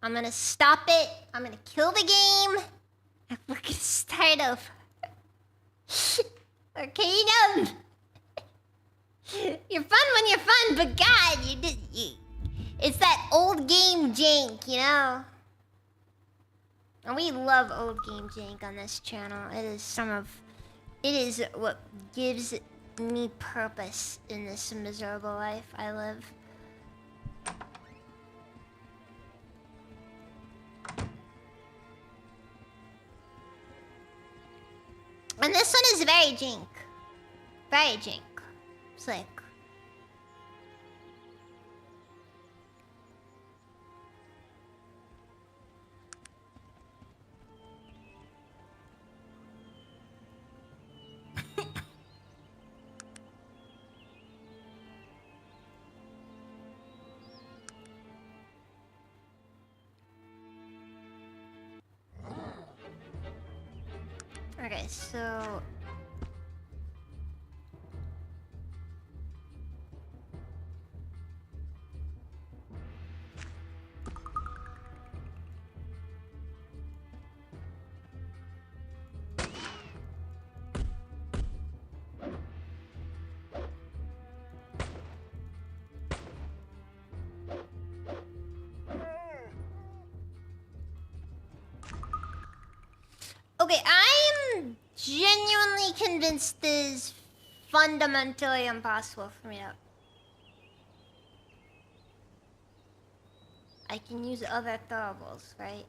I'm gonna stop it. I'm gonna kill the game. And we're gonna start over. Kingdom! You're fun when you're fun, but God, it's that old game jank, you know? And we love old game jank on this channel. It is what gives me purpose in this miserable life I live. And this one is very jank. Very jank. Slick. Okay, so... Okay, I'm genuinely convinced this is fundamentally impossible for me to... I can use other throwables, right?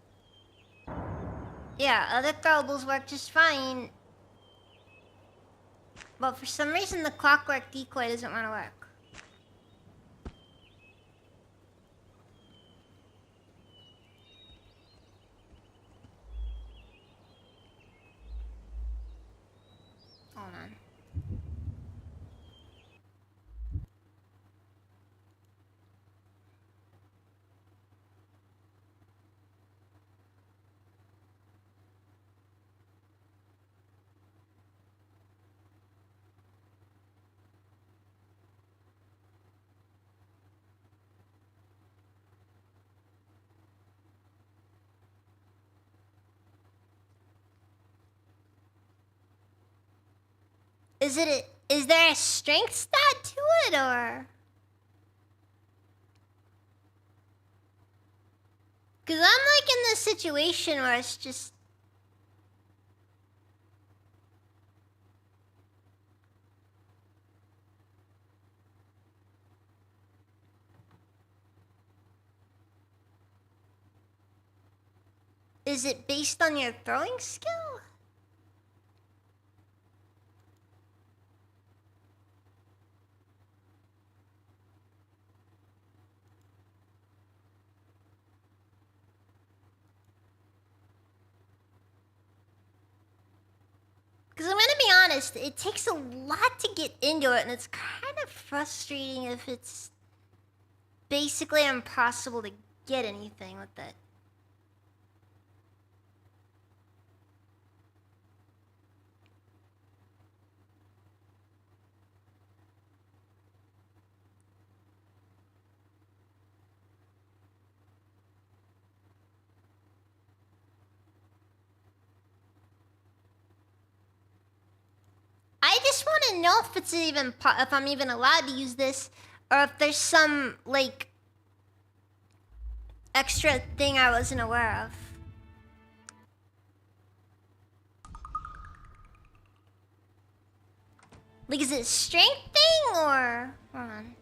Yeah, other throwables work just fine. But for some reason the clockwork decoy doesn't want to work. Hold on. Is there a strength stat to it, or? Cause I'm like in this situation where it's just... Is it based on your throwing skill? Because I'm gonna be honest, it takes a lot to get into it, and it's kind of frustrating if it's basically impossible to get anything with it. I just want to know if it's even if I'm even allowed to use this, or if there's some like extra thing I wasn't aware of. Like, is it a strength thing or? Hold on.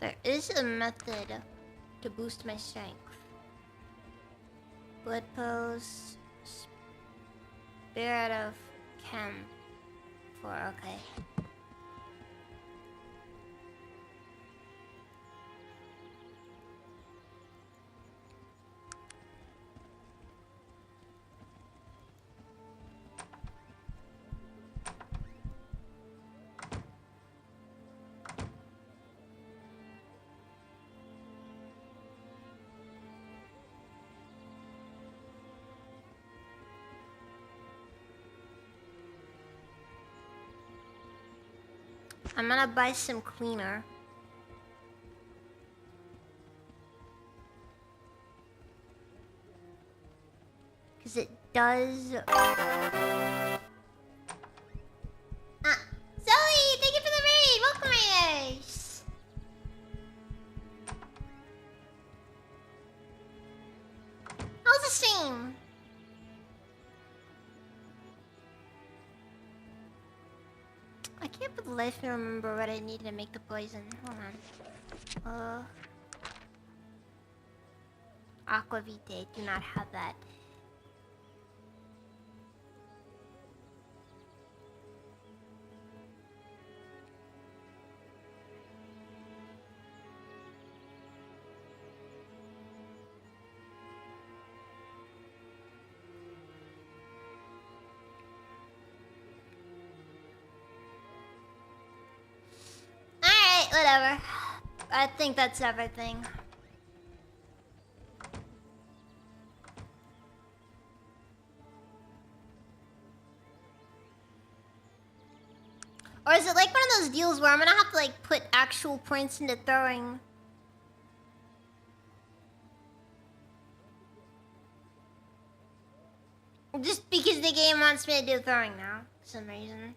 There is a method to boost my strength. Blood pose. Spirit of Chem. Okay. I'm gonna buy some cleaner. Cause it does... Zoe! Thank you for the raid! Welcome, raiders! How's the stream? I can't for the life of me remember what I needed to make the poison. Hold on. Aquavite, do not have that. Alright, whatever. I think that's everything. Or is it like one of those deals where I'm gonna have to like put actual points into throwing? Just because the game wants me to do throwing now, for some reason.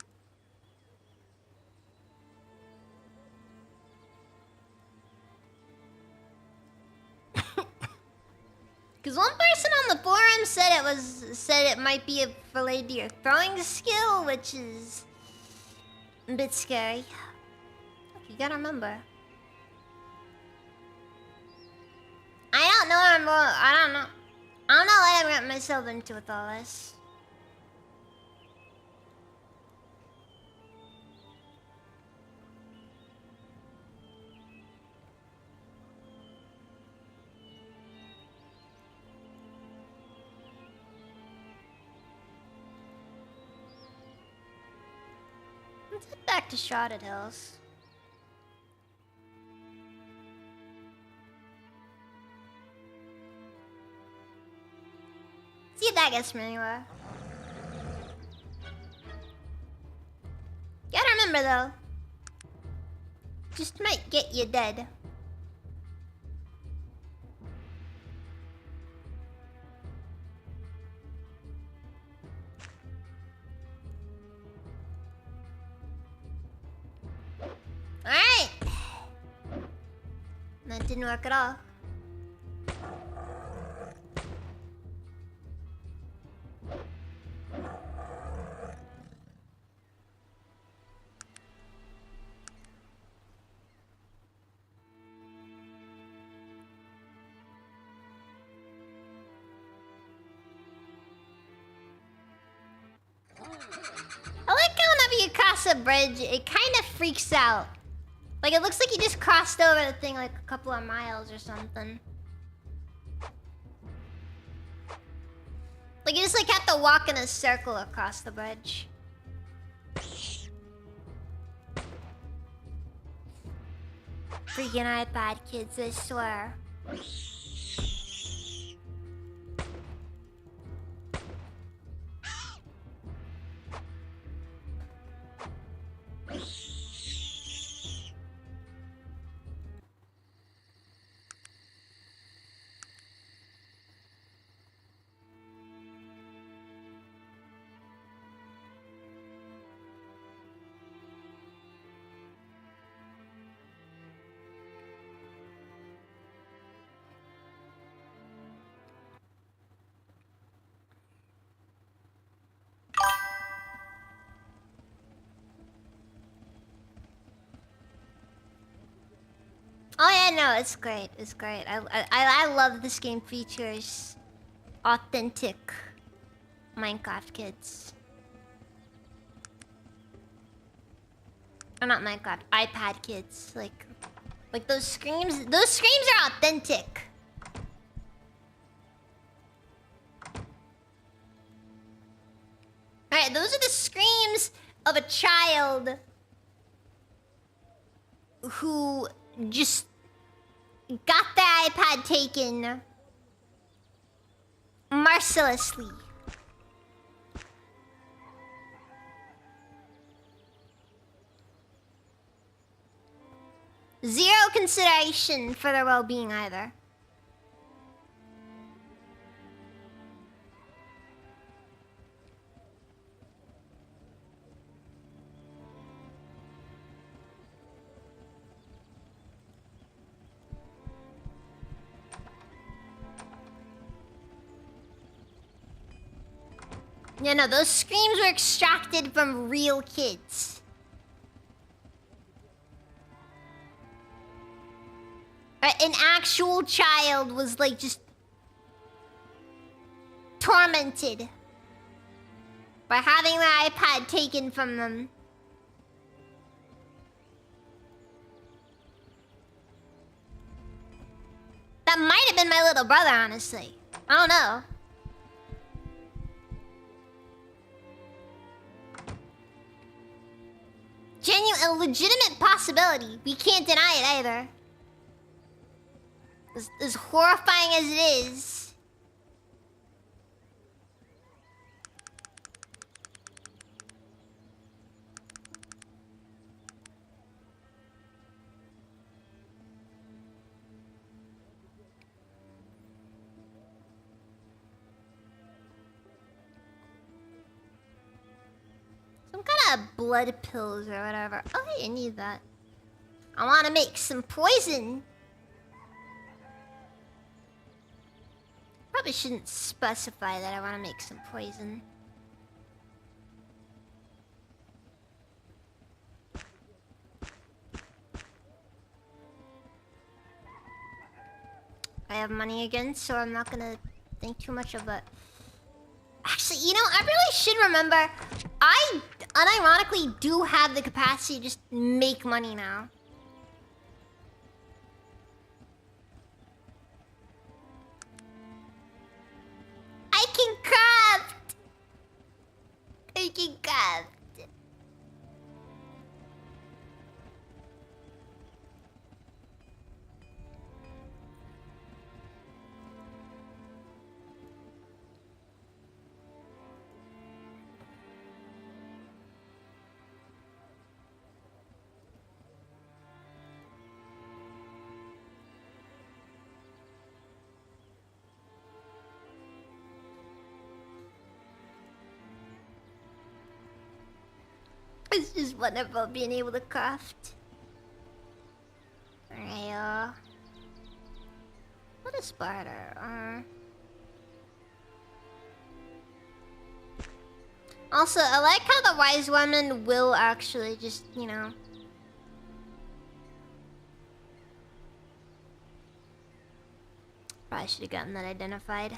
Because one person on the forum said it might be related to your throwing skill, which is a bit scary. You gotta remember. I don't know what I don't know what I'm getting myself into with all this. Let's head back to Shrouded Hills. See if that gets me anywhere. Gotta remember though, just might get you dead. Alright! That didn't work at all. I like how whenever you cross a bridge, it kind of freaks out. Like, it looks like you just crossed over the thing like a couple of miles or something. Like, you just like have to walk in a circle across the bridge. Freaking iPad kids, I swear. Oh yeah, no, it's great. It's great. I love this game features authentic Minecraft kids. Or not Minecraft, iPad kids. Like those screams. Those screams are authentic. Alright, those are the screams of a child who just got their iPad taken mercilessly. Zero consideration for their well-being either. Yeah, no, those screams were extracted from real kids. An actual child was like just tormented by having their iPad taken from them. That might have been my little brother, honestly. I don't know. Genuine, a legitimate possibility. We can't deny it either. As horrifying as it is. Some kind of blood pills or whatever. Oh, hey, I need that. I want to make some poison. Probably shouldn't specify that I want to make some poison. I have money again, so I'm not gonna think too much of it. Actually, you know, I really should remember. I unironically do have the capacity to just make money now. I can craft! I can craft. just wonderful being able to craft. Alright, what is barter? Also, I like how the wise woman will actually just, you know... Probably should have gotten that identified.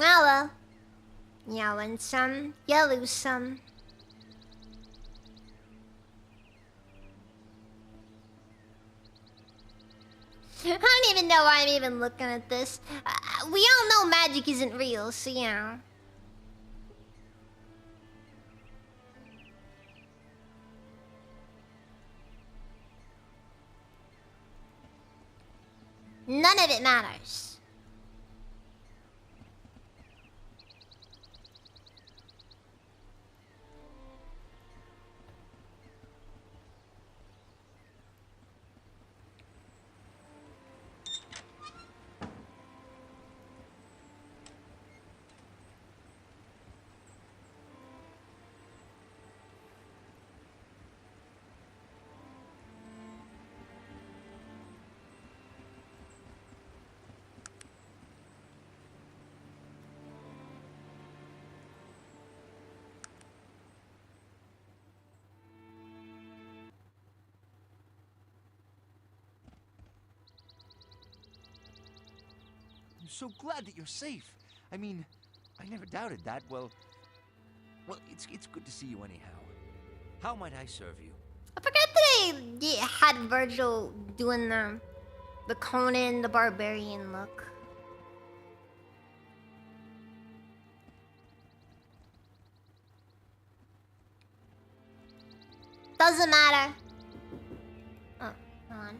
Oh well. You win some, you lose some. I don't even know why I'm even looking at this. We all know magic isn't real, so you know. None of it matters. So glad that you're safe. I mean, I never doubted that. Well, it's good to see you anyhow. How might I serve you? I forgot that I had Virgil doing the Conan the Barbarian look. Doesn't matter. Oh, hold on.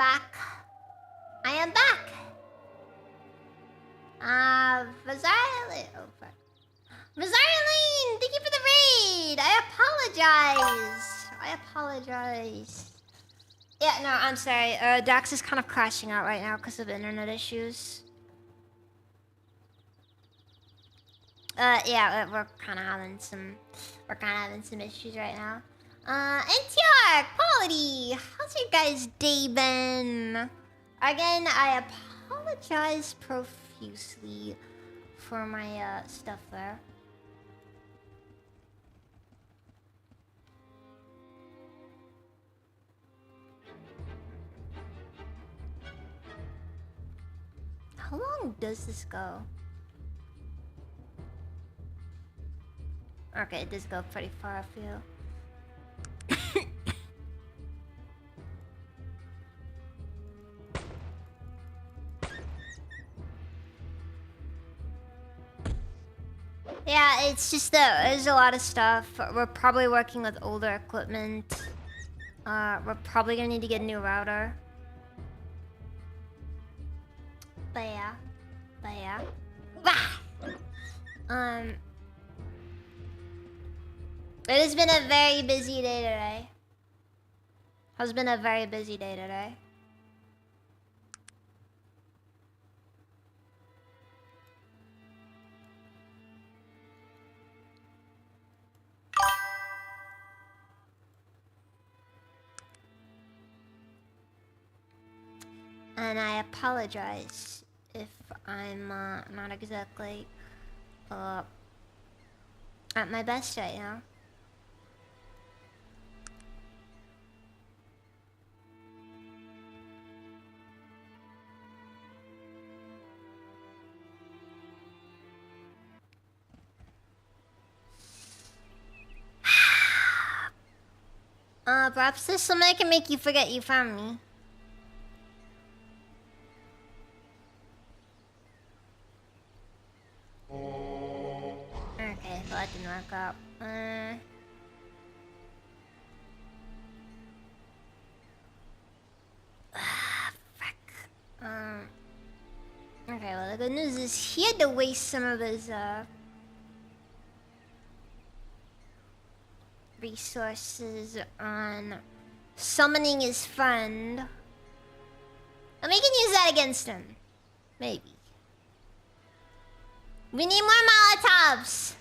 back. I am back. Vazarlene. Oh, fuck. Vazarlene, thank you for the raid. I apologize. Yeah, no, I'm sorry. Dax is kind of crashing out right now because of internet issues. Yeah, we're kind of having some issues right now. NTR, quality. How's your guys' day been? Again, I apologize profusely for my stuff there. How long does this go? Okay, it does go pretty far, I feel. Yeah, it's just that there's a lot of stuff. We're probably working with older equipment. We're probably gonna need to get a new router. But yeah. It has been a very busy day today. And I apologize if I'm not exactly at my best right now. Perhaps there's something I can make you forget you found me. Okay, well that didn't work out. Fuck. Okay, well the good news is he had to waste some of his resources on summoning his friend. And we can use that against him. Maybe. We need more Molotovs!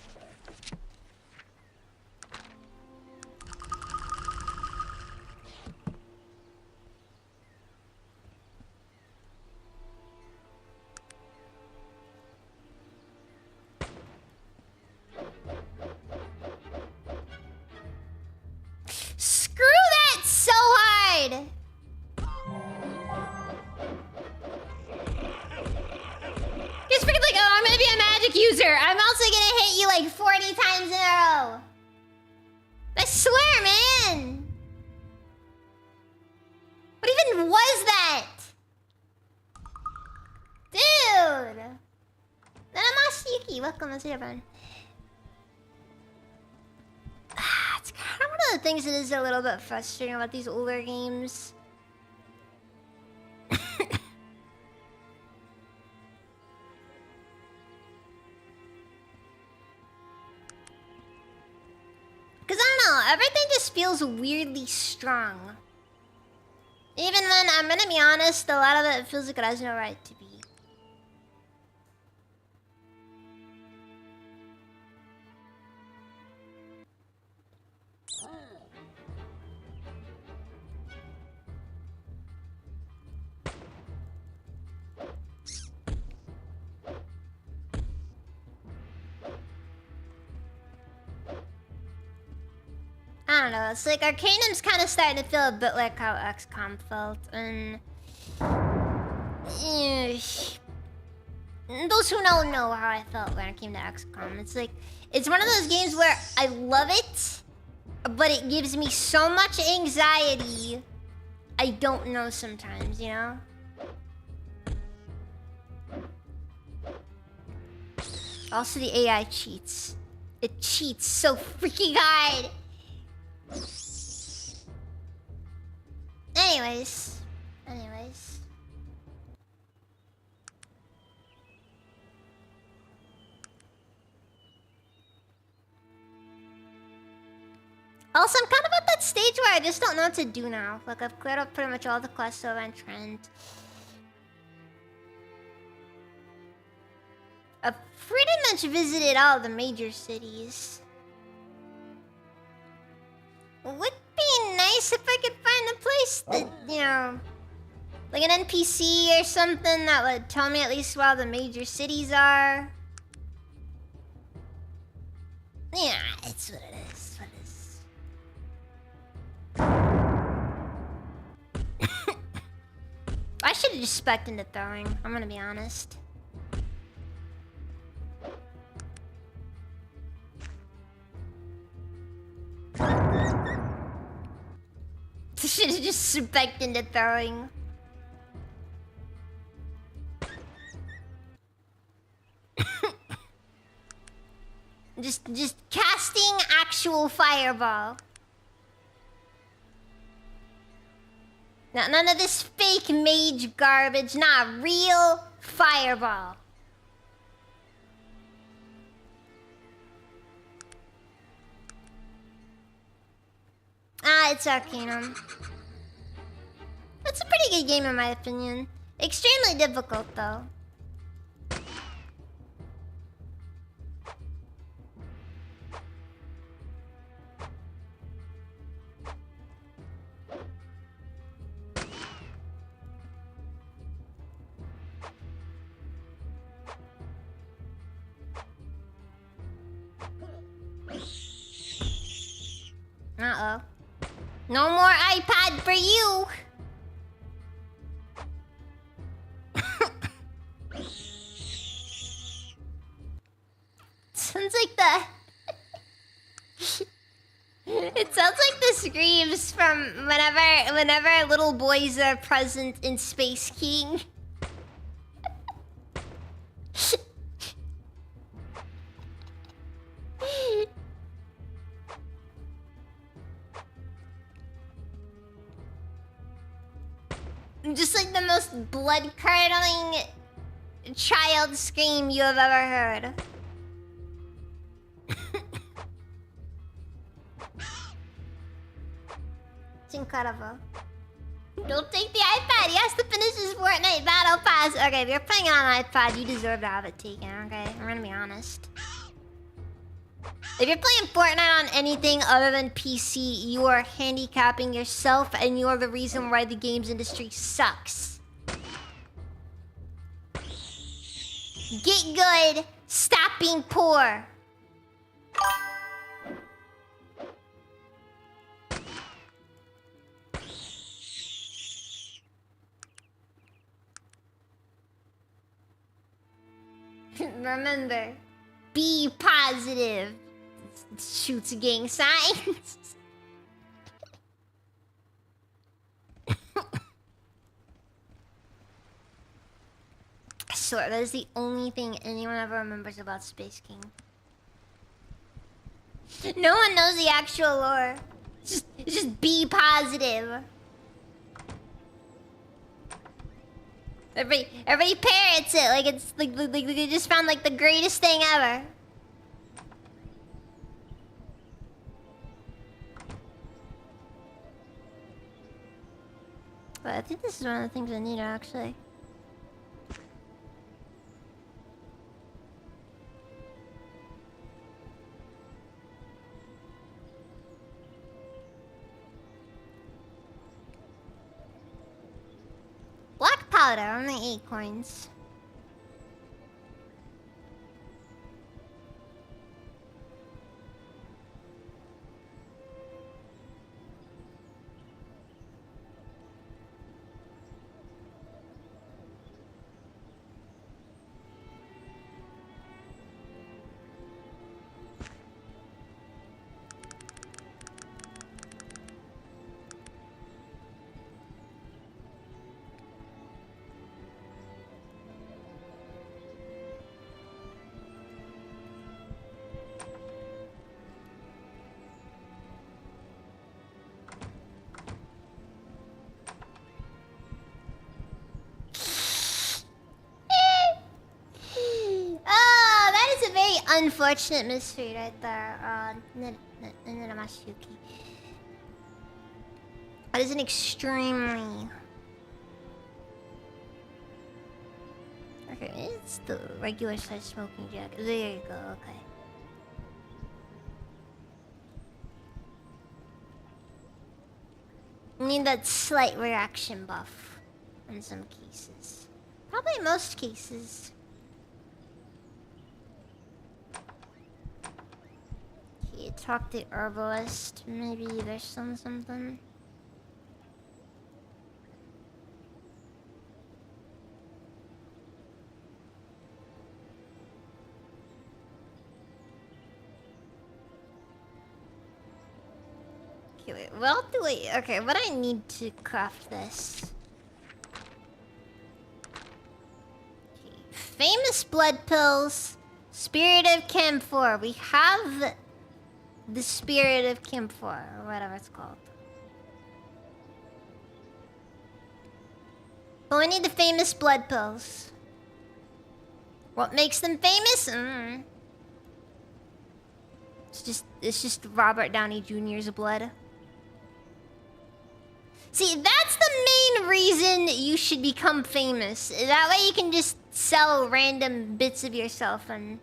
Screw that so hard! Just freaking like, oh, I'm gonna be a magic user. I'm also gonna hit you like 40 times in a row. I swear, man. What even was that? Dude. Nanamashiki, welcome to everyone. It's kind of one of the things that is a little bit frustrating about these older games. Because I don't know, everything just feels weirdly strong. Even when, I'm gonna be honest, a lot of it feels like it has no right to be. I don't know, it's like Arcanum's kind of starting to feel a bit like how XCOM felt, and... those who know how I felt when it came to XCOM. It's like, it's one of those games where I love it, but it gives me so much anxiety, I don't know sometimes, you know? Also, the AI cheats. It cheats so freaking hard! Anyways, Anyways. Also, I'm kind of at that stage where I just don't know what to do now. Like, I've cleared up pretty much all the quests over in Trent. I've pretty much visited all the major cities. Would be nice if I could find a place that, you know, like an NPC or something that would tell me at least where all the major cities are. Yeah, it's what it is. It's what it is. I should have just specced into throwing. I'm gonna be honest. Should have just specced into throwing. just casting actual fireball. Now, none of this fake mage garbage. Nah, real fireball. Ah, it's Arcanum. It's a pretty good game in my opinion. Extremely difficult though. Uh-oh. No more iPad for you! Sounds like the... It sounds like the screams from whenever little boys are present in Space King. Just like the most blood-curdling child scream you have ever heard. It's incredible. Don't take the iPad. He has to finish his Fortnite Battle Pass. Okay, if you're playing it on an iPad, you deserve to have it taken, okay? I'm gonna be honest. If you're playing Fortnite on anything other than PC, you are handicapping yourself and you are the reason why the games industry sucks. Get good. Stop being poor. Remember, be positive. Shoots gang signs. I swear, that is the only thing anyone ever remembers about Space King. No one knows the actual lore. Just be positive. Everybody parrots it like it's like they just found like the greatest thing ever. But I think this is one of the things I need actually. Black powder, only 8 coins. unfortunate mystery right there. Namashuki. That is an extremely... Okay, it's the regular size smoking jacket. There you go, okay. Need that slight reaction buff in some cases. Probably most cases. Okay, talk to herbalist. Maybe there's something. Okay, wait, well, okay, what I need to craft this? Okay, famous blood pills, spirit of camphor. We have the spirit of camphor, or whatever it's called. But we need the famous blood pills. What makes them famous? It's just Robert Downey Jr.'s blood. See, that's the main reason you should become famous. That way you can just sell random bits of yourself and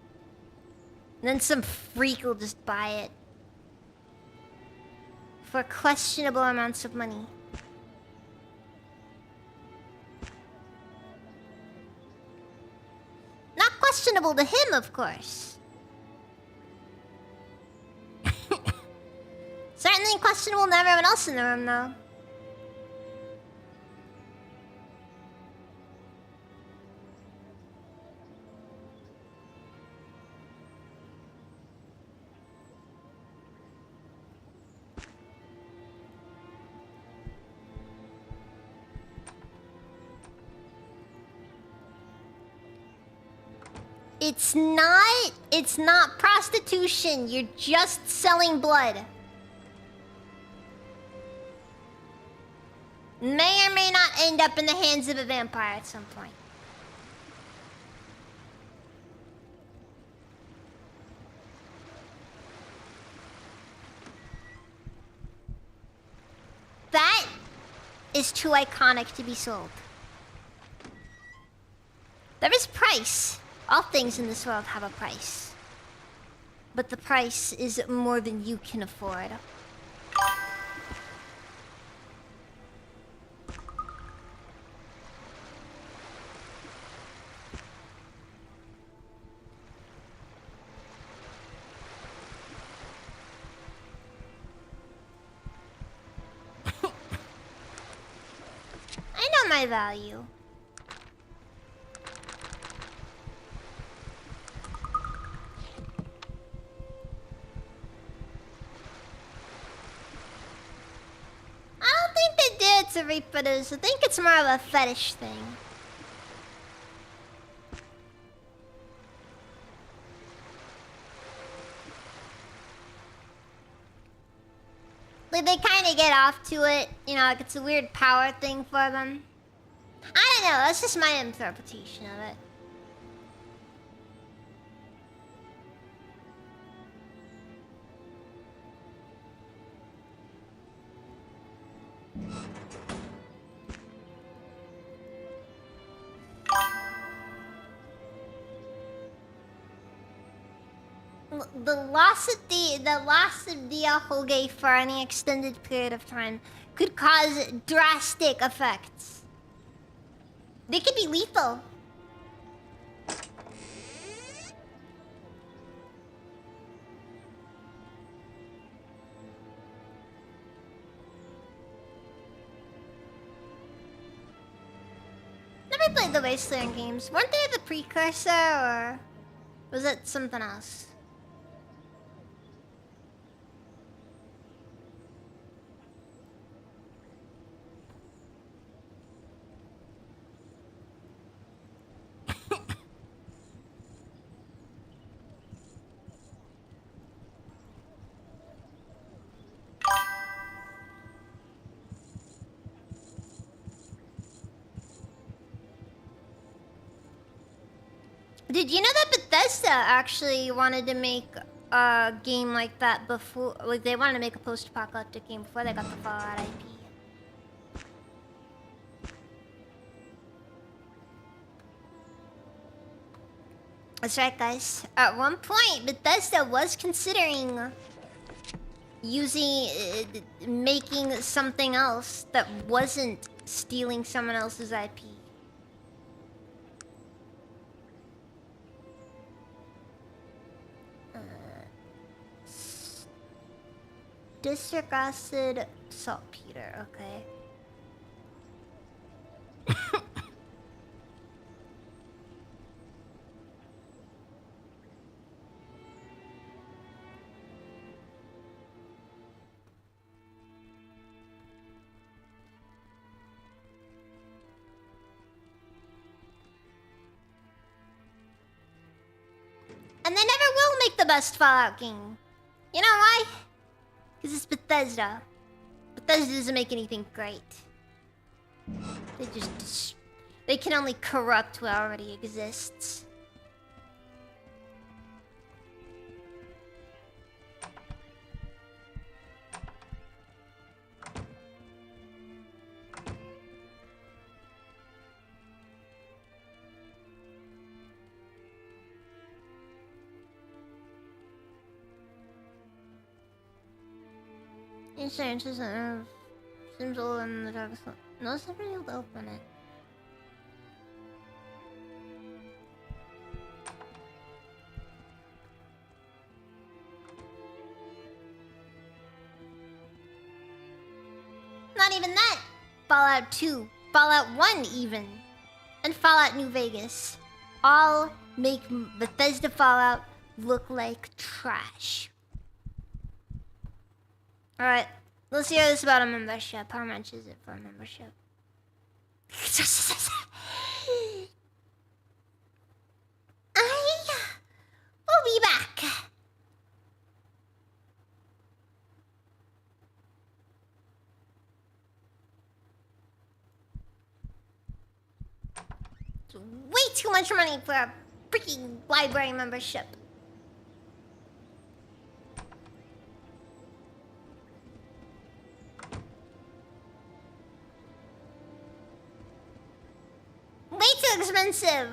then some freak will just buy it. For questionable amounts of money. Not questionable to him, of course. Certainly questionable to everyone else in the room, though. It's not prostitution. You're just selling blood. May or may not end up in the hands of a vampire at some point. That is too iconic to be sold. There is price. All things in this world have a price. But the price is more than you can afford. I know my value. To reproduce. I think it's more of a fetish thing. Like they kind of get off to it, you know, like it's a weird power thing for them. I don't know, that's just my interpretation of it. The loss of Diahoge for any extended period of time could cause drastic effects. They could be lethal. Never played the Wasteland games. Weren't they the precursor, or was it something else? Did you know that Bethesda actually wanted to make a game like that before? Like, they wanted to make a post-apocalyptic game before they got the Fallout IP. That's right, guys. At one point, Bethesda was considering using, making something else that wasn't stealing someone else's IP. District acid, saltpeter, okay. And they never will make the best Fallout game. You know why? Because it's Bethesda. Bethesda doesn't make anything great. They just they can only corrupt what already exists. Insurance isn't seems old in the dark. No, it's never able to open it. Not even that. Fallout 2, Fallout 1 even, and Fallout New Vegas all make Bethesda Fallout look like trash. Alright, let's hear this about a membership. How much is it for a membership? We'll be back. It's way too much money for a freaking library membership. Way too expensive.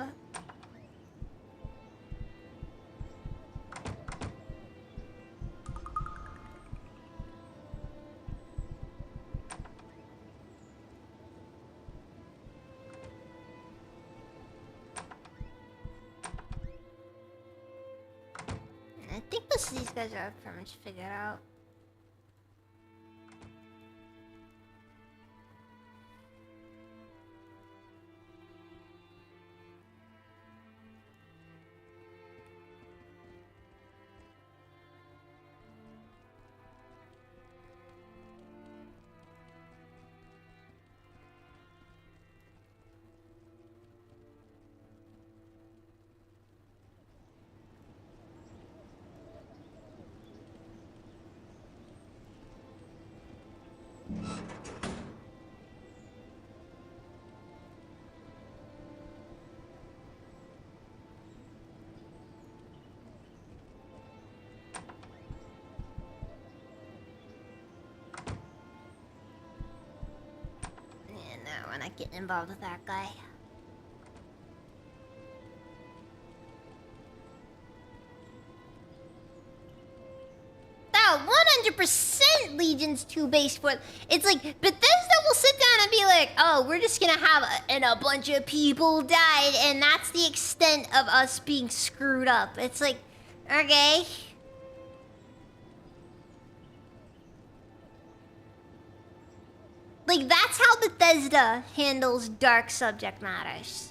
I think most of these guys are pretty much figured out. No, we're not getting involved with that guy. That 100% Legion's too base for it. It's like Bethesda will sit down and be like, "Oh, we're just gonna have and a bunch of people died, and that's the extent of us being screwed up." It's like, okay. Like, that's how Bethesda handles dark subject matters.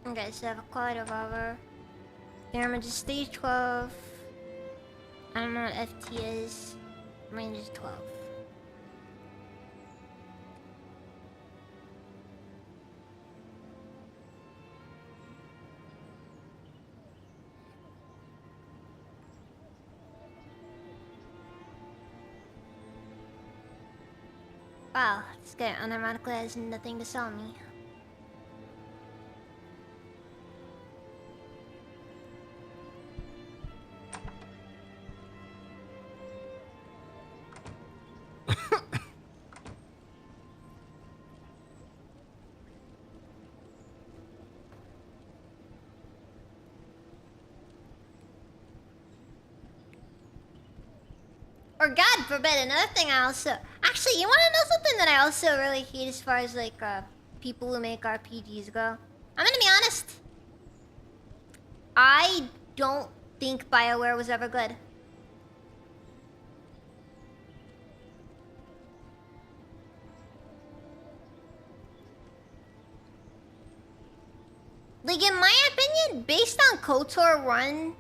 Okay, so I have a quality revolver. Damage is stage 12. I don't know what FT is. Range is 12. Wow, this guy unironically has nothing to sell me. Or God forbid, another thing I also... Actually, you wanna know something that I also really hate as far as like people who make RPGs go? I'm gonna be honest. I don't think BioWare was ever good. Like, in my opinion, based on KOTOR 1,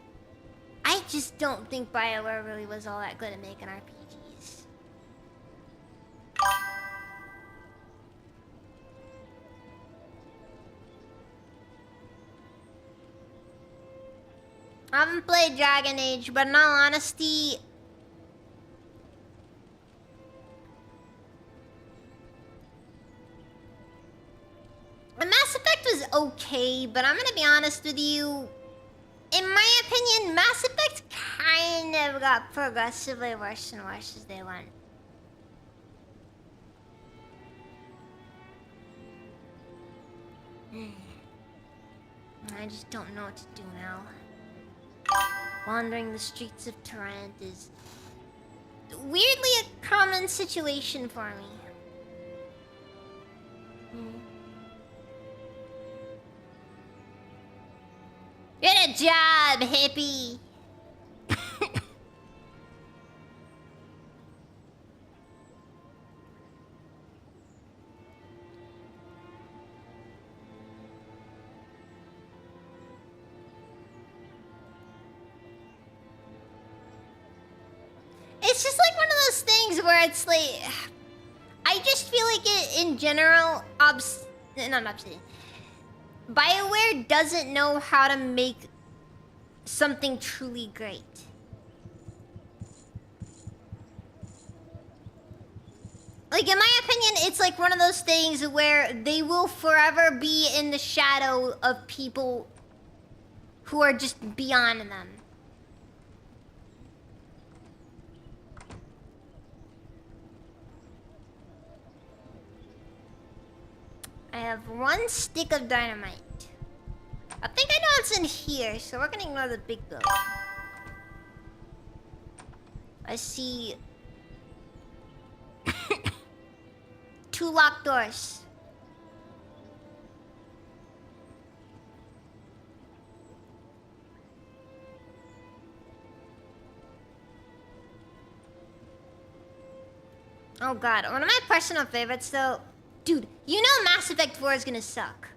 I just don't think BioWare really was all that good at making RPGs. I haven't played Dragon Age, but in all honesty... Mass Effect was okay, but I'm gonna be honest with you. In my opinion, Mass Effect kind of got progressively worse and worse as they went. I just don't know what to do now. Wandering the streets of Tarant is weirdly a common situation for me. Get a job, hippie! It's just like one of those things where it's like... I just feel like it, in general, not Obsidian. BioWare doesn't know how to make something truly great. Like, in my opinion, it's like one of those things where they will forever be in the shadow of people who are just beyond them. I have one stick of dynamite. I think I know it's in here, so we're gonna ignore the big building. I see 2 locked doors. Oh god, one of my personal favorites though. Dude, you know Mass Effect 4 is gonna suck.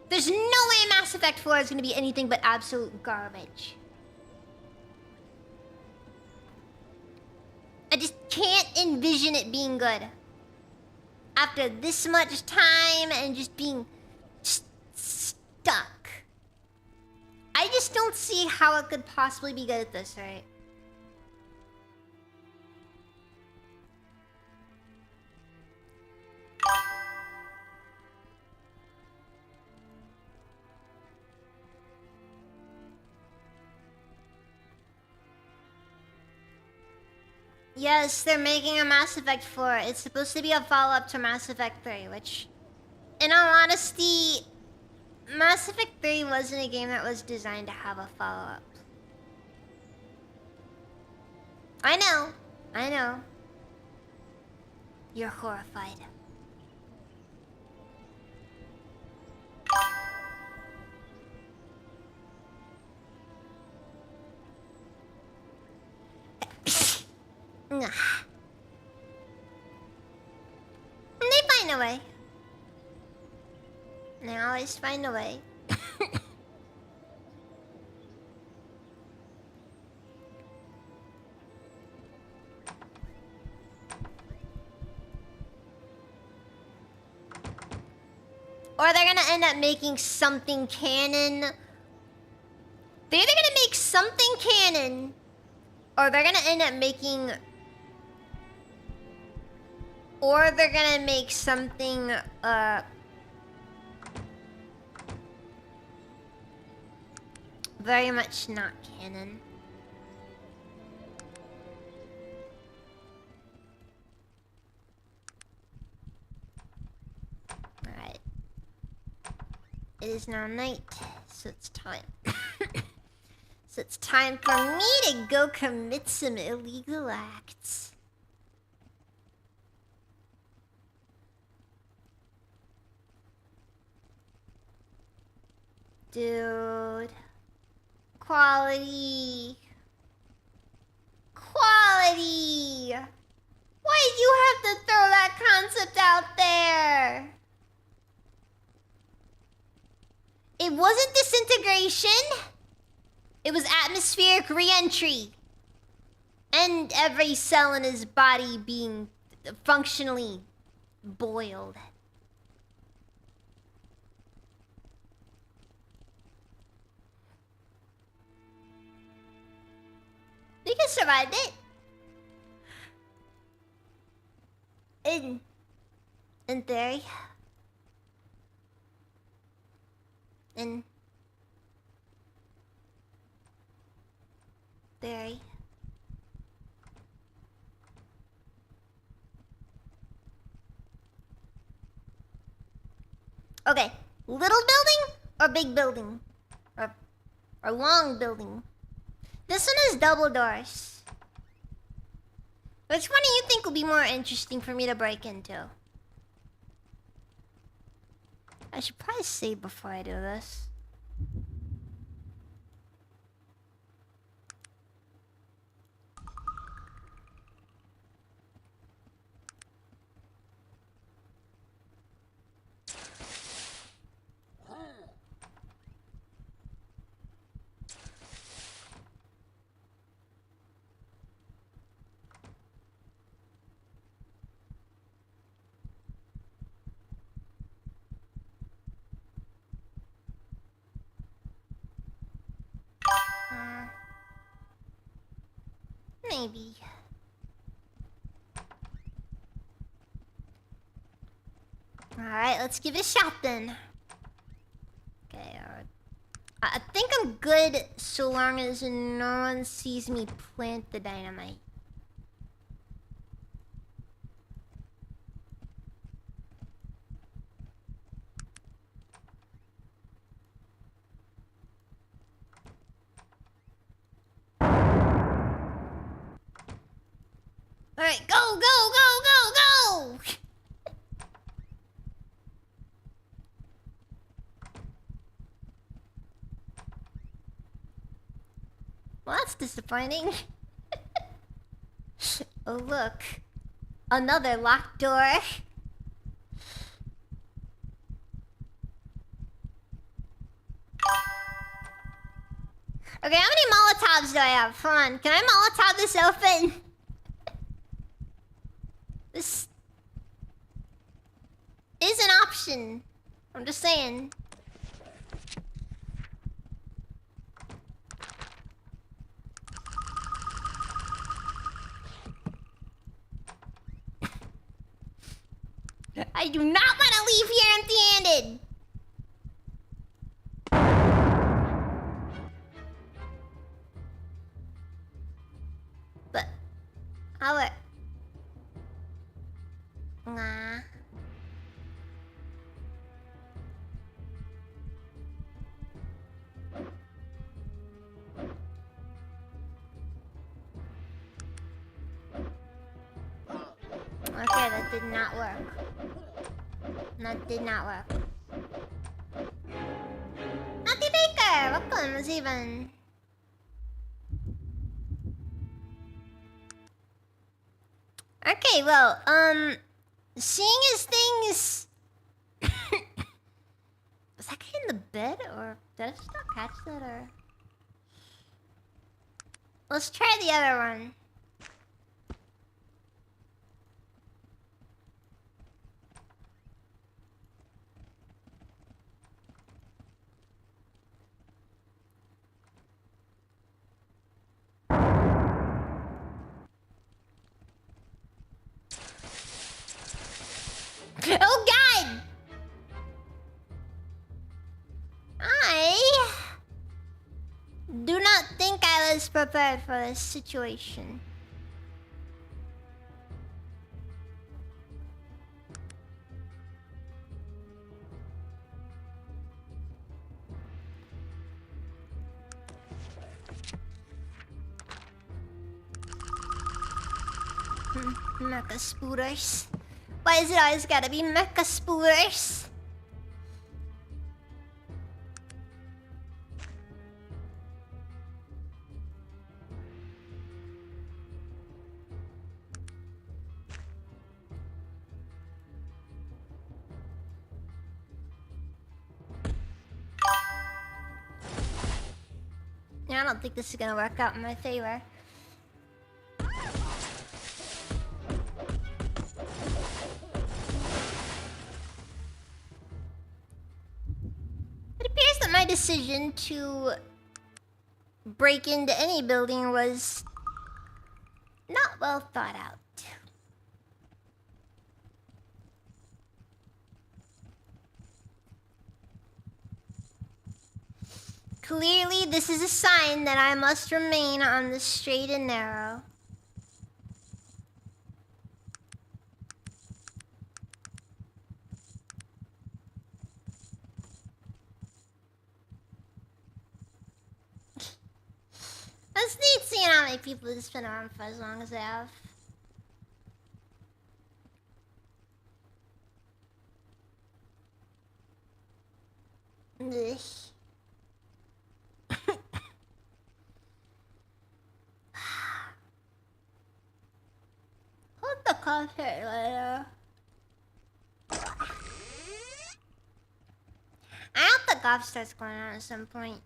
There's no way Mass Effect 4 is gonna be anything but absolute garbage. I just can't envision it being good. After this much time and just being stuck. I just don't see how it could possibly be good at this, right? Yes, they're making a Mass Effect 4. It's supposed to be a follow-up to Mass Effect 3, which, in all honesty, Mass Effect 3 wasn't a game that was designed to have a follow-up. I know. You're horrified. And they find a way. They always find a way. Or they're gonna end up making something canon. They're either gonna make something canon, or they're gonna end up making Or they're gonna make something, very much not canon. Alright. It is now night, so it's time. So it's time for me to go commit some illegal acts. Dude. Quality. Quality! Why did you have to throw that concept out there? It wasn't disintegration. It was atmospheric re-entry. And every cell in his body being functionally boiled. We can survive it. In theory. In theory. Okay, little building or big building? Or long building? This one has double doors. Which one do you think will be more interesting for me to break into? I should probably save before I do this. Maybe. Alright, let's give it a shot then. Okay, I think I'm good so long as no one sees me plant the dynamite. Alright, go, go, go, go, go! Well, that's disappointing. Oh, look. Another locked door. Okay, how many Molotovs do I have? Hold on, can I Molotov this open? This is an option. I'm just saying. I do not want to leave here empty-handed. But how it? Nah. Okay, that did not work. That did not work. Naughty Baker! Welcome, it's even. Okay, well, seeing as things... Was that guy in the bed, or did I just not catch that, or... Let's try the other one. Do not think I was prepared for this situation. Mecha spooters. Why is it always gotta be mecha spooters? Yeah, I don't think this is gonna work out in my favor. It appears that my decision to break into any building was not well thought out. Clearly, this is a sign that I must remain on the straight and narrow. It's neat seeing how many people have been around for as long as they have. Ugh. Hold the coffee later. I hope the golf starts going on at some point.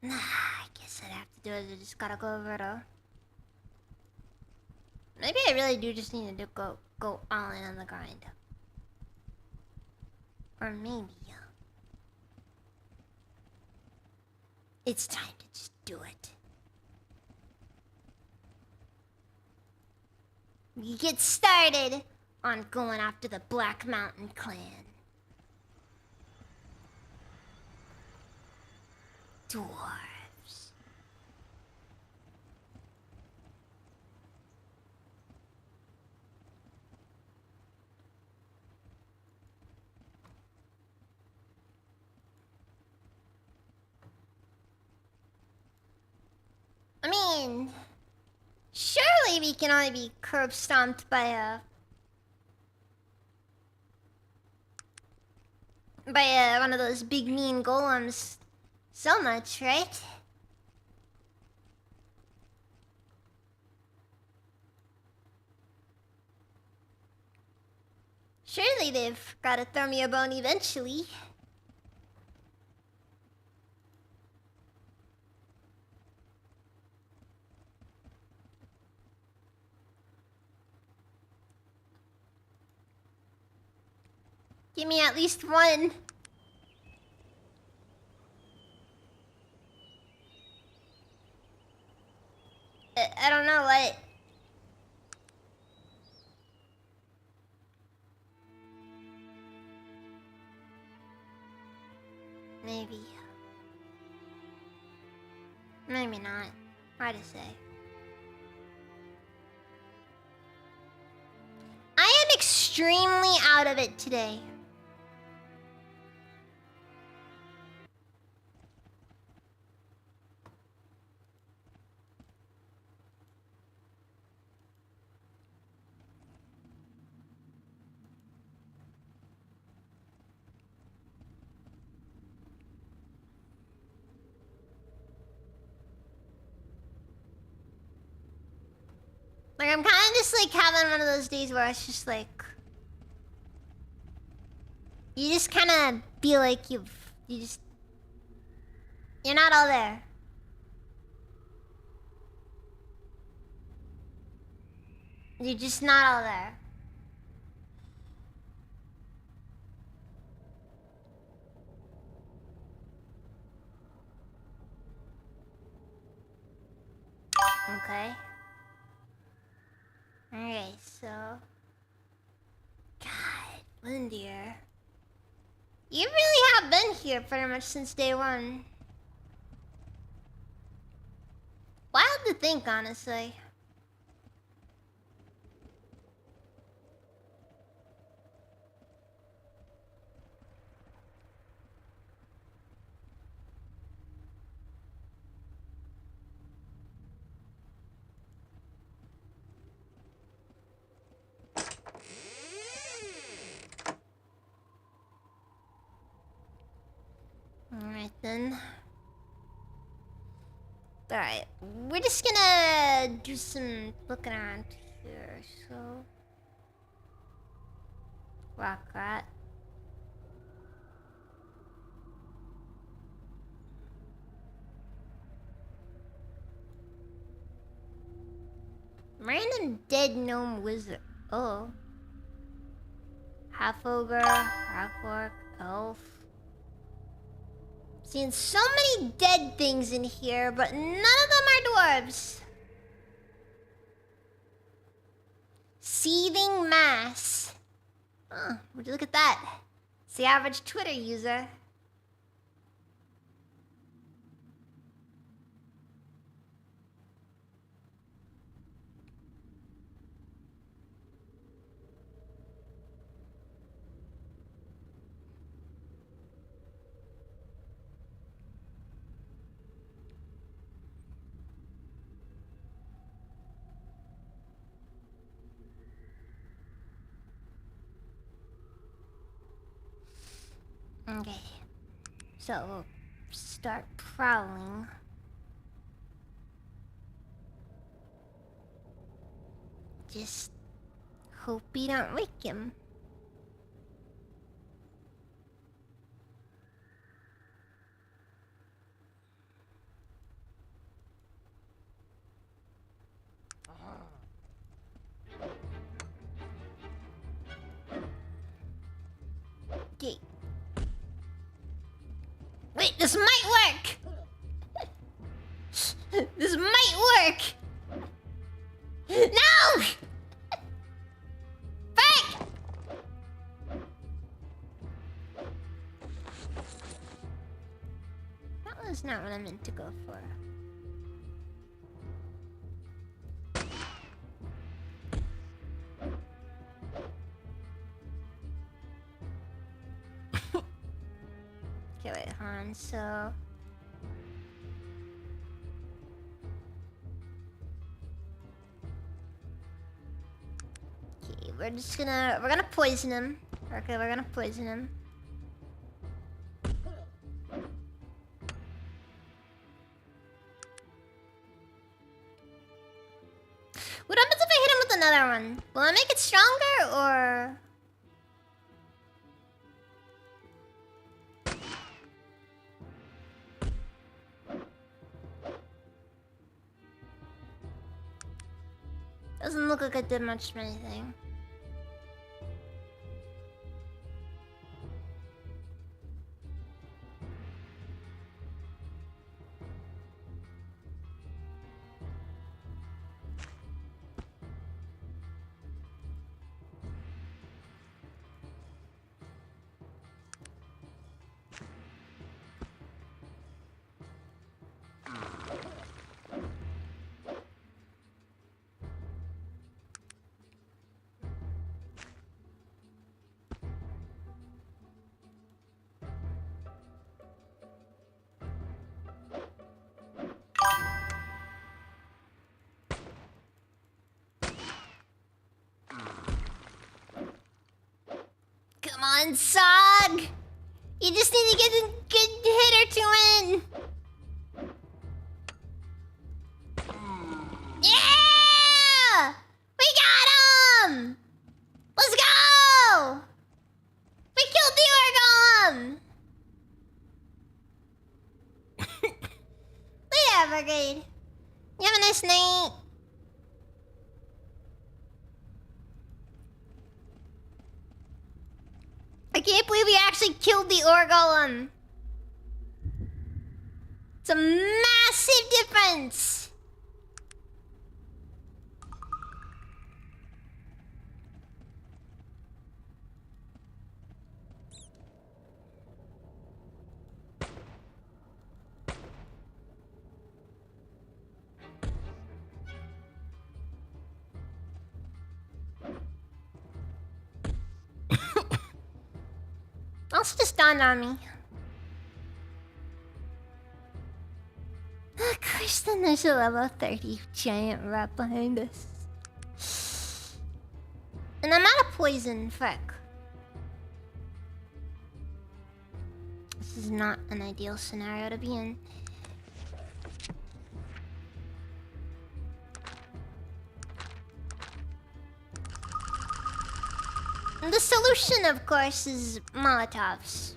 Nah, I guess I'd have to do it. I just gotta go over to... Maybe I really do just need to go all in on the grind. Or maybe... it's time to just do it. We get started on going after the Black Mountain Clan. Dwarves. I mean, surely we can only be curb stomped by one of those big mean golems so much, right? Surely they've gotta throw me a bone eventually. Give me at least one. I don't know what. Maybe. Maybe not. Hard to say. I am extremely out of it today. Like, I'm kind of just like having one of those days where it's just like, you just kind of feel like you You're not all there. You're just not all there. Okay. Alright, so... God, Lindier. You really have been here pretty much since day one. Wild to think, honestly. Alright then. Alright, we're just gonna do some looking around here, so... Rock rat. Random dead gnome wizard. Oh. Half ogre, half orc, elf. Seeing so many dead things in here, but none of them are dwarves. Seething mass. Oh, would you look at that? It's the average Twitter user. Okay, so we'll start prowling. Just hope we don't wake him. Okay. Wait, this might work! This might work! No! Back! That was not what I meant to go for. Okay, wait, hold on, so... Okay, we're gonna poison him. Okay, we're gonna poison him. What happens if I hit him with another one? Will I make it stronger, or...? Doesn't look like I did much of anything. Come on, Sog! You just need to get a good hit or two in! Yeah! We got him! Let's go! We killed the Orgolem! Brigade. You have a nice night. I can't believe we actually killed the ore golem. It's a massive difference. Also just dawned on me. Of course, then there's a level 30 giant rat behind us. And I'm out of poison, fuck. This is not an ideal scenario to be in. And the solution, of course, is Molotovs.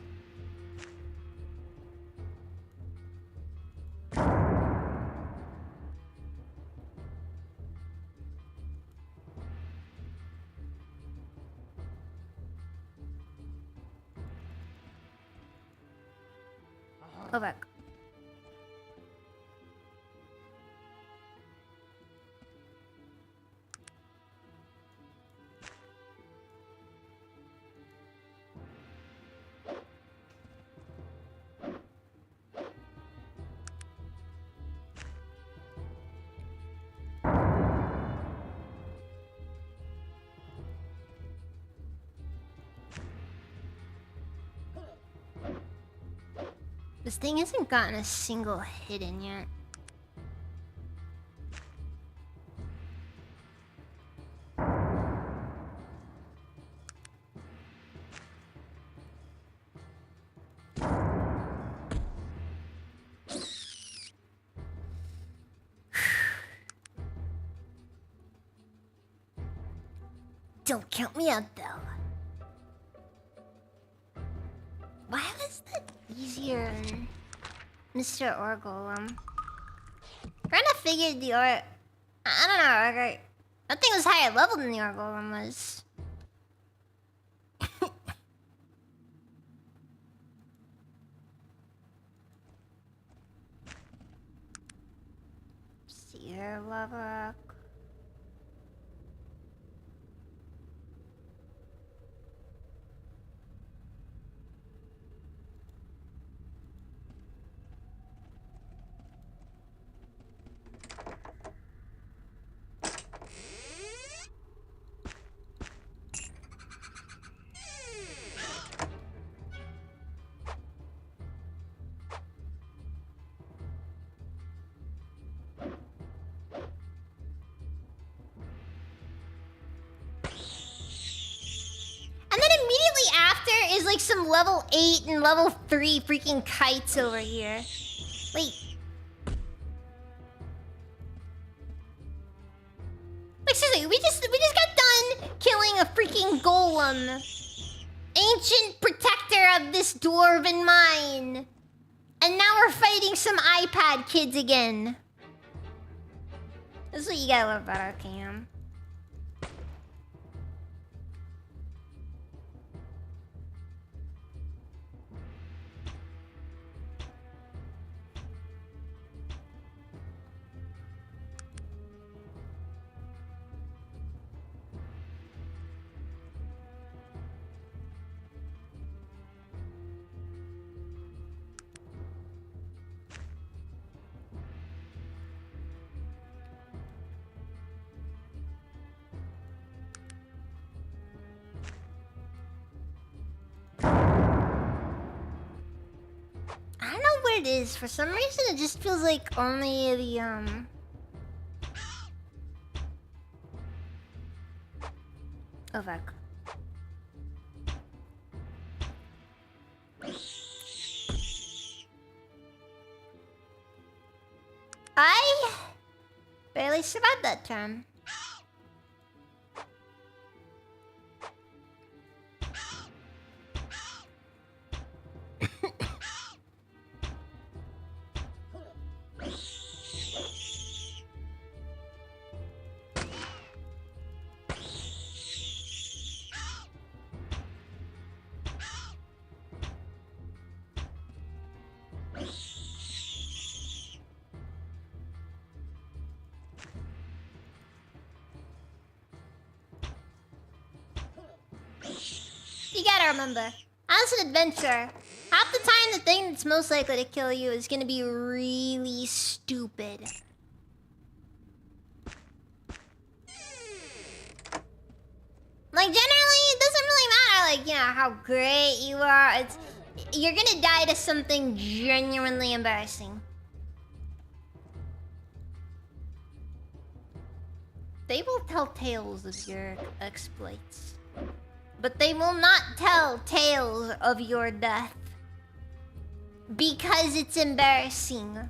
Go back. This thing hasn't gotten a single hit in yet. Don't count me out, though. Why was that easier than Mr. Orgolem? Kind of figured the I don't know. Like, that thing was higher level than the Orgolem was. See her, lava. Is like some level 8 and level 3 freaking kites over here. Wait. Like seriously, we just got done killing a freaking golem. Ancient protector of this dwarven mine. And now we're fighting some iPad kids again. This is what you gotta love about Arcanum. It is. For some reason, it just feels like only the, Oh, fuck. I barely survived that turn. You gotta remember, as an adventurer, half the time the thing that's most likely to kill you is gonna be really stupid. Like, generally, it doesn't really matter, like, you know, how great you are. You're gonna die to something genuinely embarrassing. They will tell tales of your exploits, but they will not tell tales of your death. Because it's embarrassing.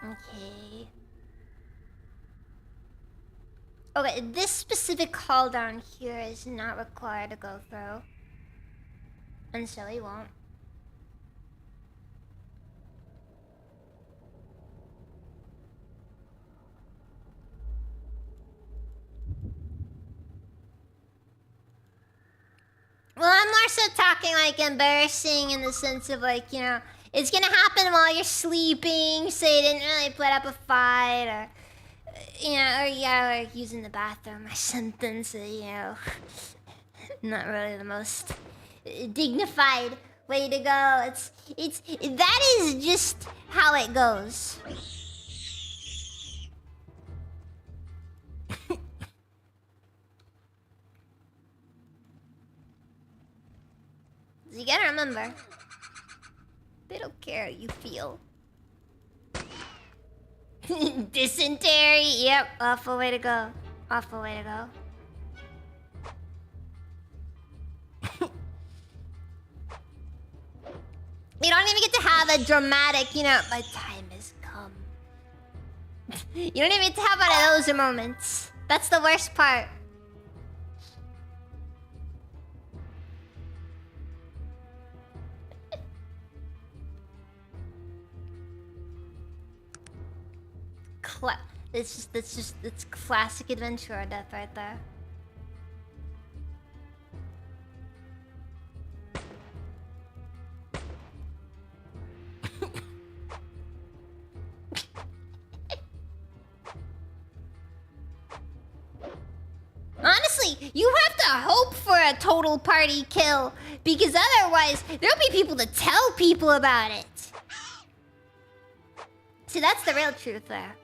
Okay. Okay, this specific hall down here is not required to go through. And so he won't. Well, I'm more so talking like embarrassing in the sense of like, you know, it's gonna happen while you're sleeping, so you didn't really put up a fight, or, you know, or yeah, like using the bathroom or something, so, you know, not really the most dignified way to go. That is just how it goes. You gotta remember, they don't care how you feel. Dysentery, yep, awful way to go. Awful way to go. You don't even get to have a dramatic, you know, my time has come. You don't even get to have one of those moments. That's the worst part. It's classic adventurer death right there. Honestly, you have to hope for a total party kill, because otherwise there'll be people to tell people about it. See, that's the real truth there.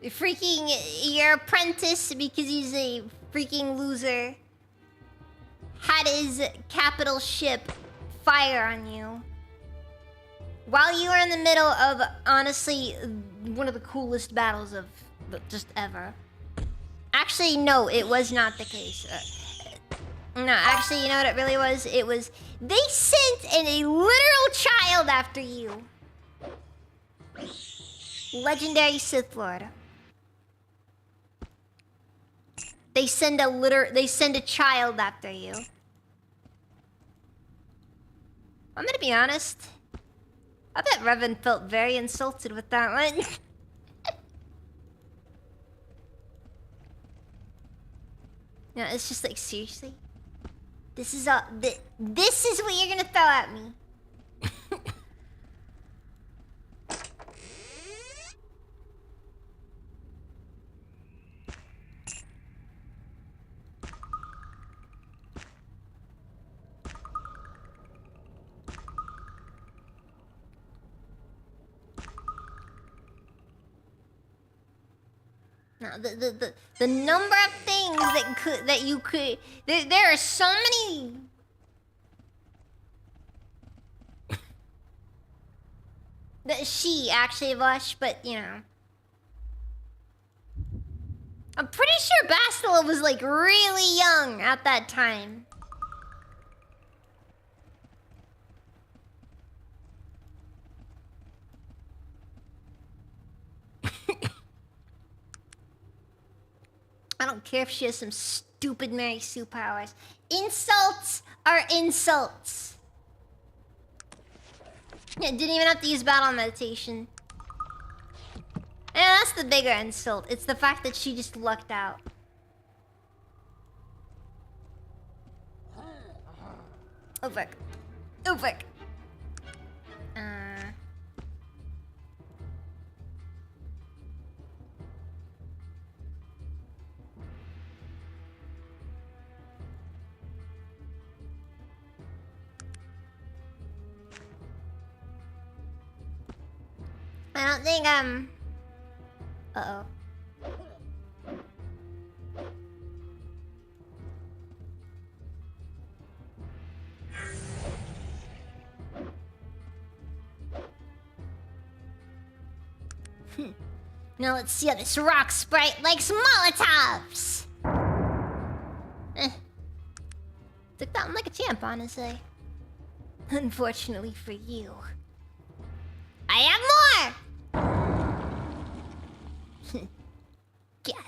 Freaking your apprentice, because he's a freaking loser, had his capital ship fire on you while you were in the middle of, honestly, one of the coolest battles of just ever. Actually, no, it was not the case. No, actually, you know what it really was? It was, they sent a literal child after you. Legendary Sith Lord. They send a child after you. I'm gonna be honest. I bet Revan felt very insulted with that one. No, it's just like, seriously? This is what you're gonna throw at me. No, the number of things that you could there are so many. That she actually blushed, but you know. I'm pretty sure Bastila was like really young at that time. I don't care if she has some stupid Mary Sue powers. Insults are insults. Yeah, didn't even have to use battle meditation. Yeah, that's the bigger insult. It's the fact that she just lucked out. Oh fuck. Oh fuck. I don't think uh-oh. Now let's see how this rock sprite likes Molotovs! Took that one like a champ, honestly. Unfortunately for you. I have more! Get him.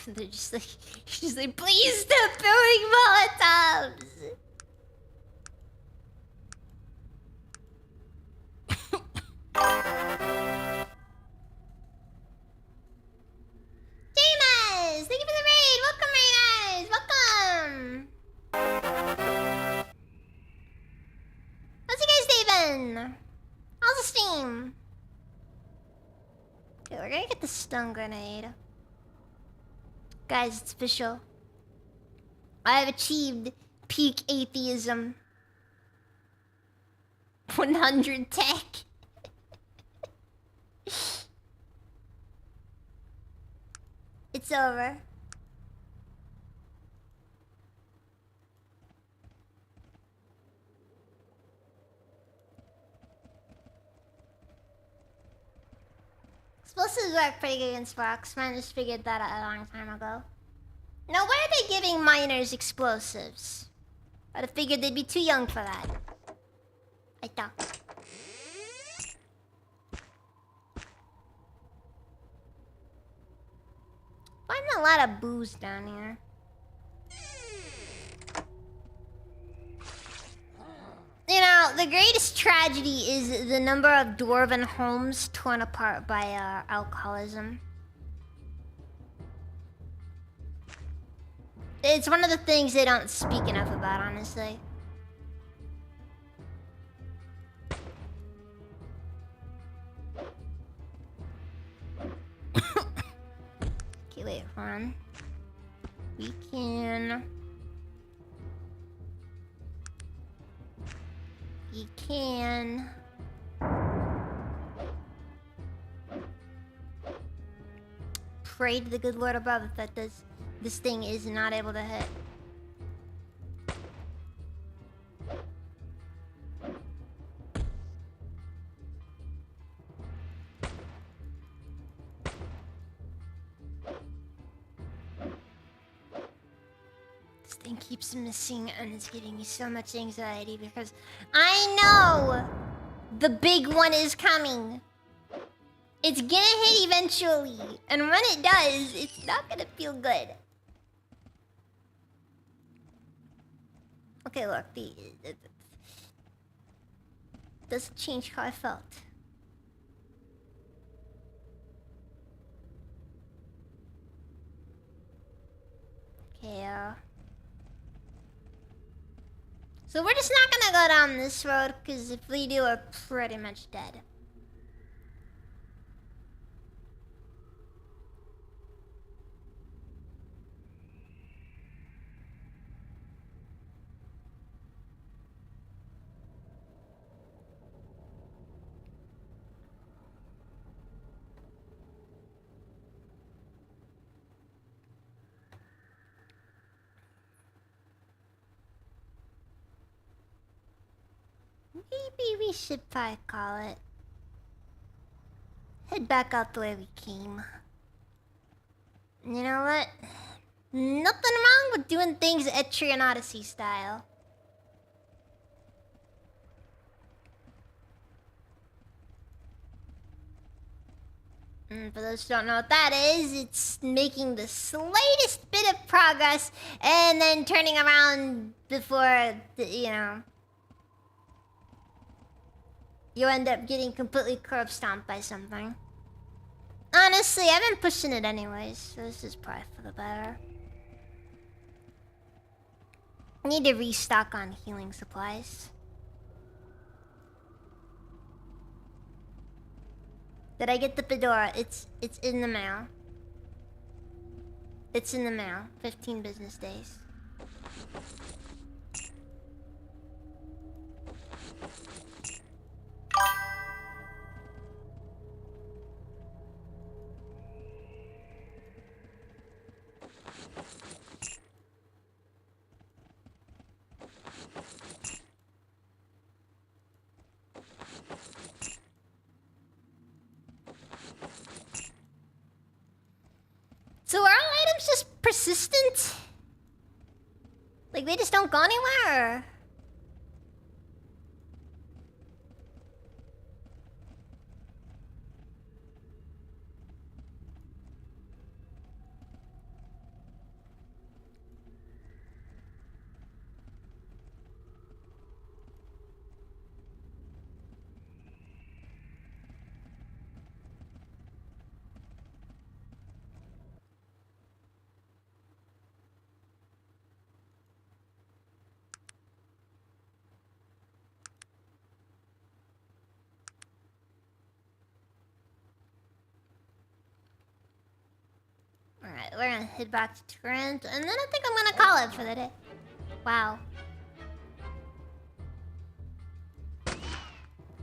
They're just like, she's like, please stop throwing Molotovs! James! Thank you for the raid! Welcome, raiders! Welcome! How's you guys doing? How's the steam? Okay, we're gonna get the stun grenade. Guys, it's official. I have achieved peak atheism. 100 tech. It's over. Explosives work pretty good against rocks. Man just figured that out a long time ago. Now, why are they giving miners explosives? I'd have figured they'd be too young for that. I thought. Finding a lot of booze down here. You know, the greatest tragedy is the number of dwarven homes torn apart by alcoholism. It's one of the things they don't speak enough about, honestly. Okay, wait, hold on. We can... You can... Pray to the good Lord above that this thing is not able to hit. This thing keeps missing and it's giving me so much anxiety because I know the big one is coming. It's gonna hit eventually, and when it does, it's not gonna feel good. Okay, look, it doesn't change how I felt. Okay, so we're just not gonna go down this road, because if we do, we're pretty much dead. Maybe we should probably call it. Head back out the way we came. You know what? Nothing wrong with doing things Etrian Odyssey style. For those who don't know what that is, it's making the slightest bit of progress and then turning around before, you end up getting completely curb stomped by something. Honestly, I've been pushing it anyways, so this is probably for the better. I need to restock on healing supplies. Did I get the fedora? It's in the mail. It's in the mail. 15 business days. So are our items just persistent? Like they just don't go anywhere? Or? Alright, we're gonna head back to Trent, and then I think I'm gonna call it for the day. Wow.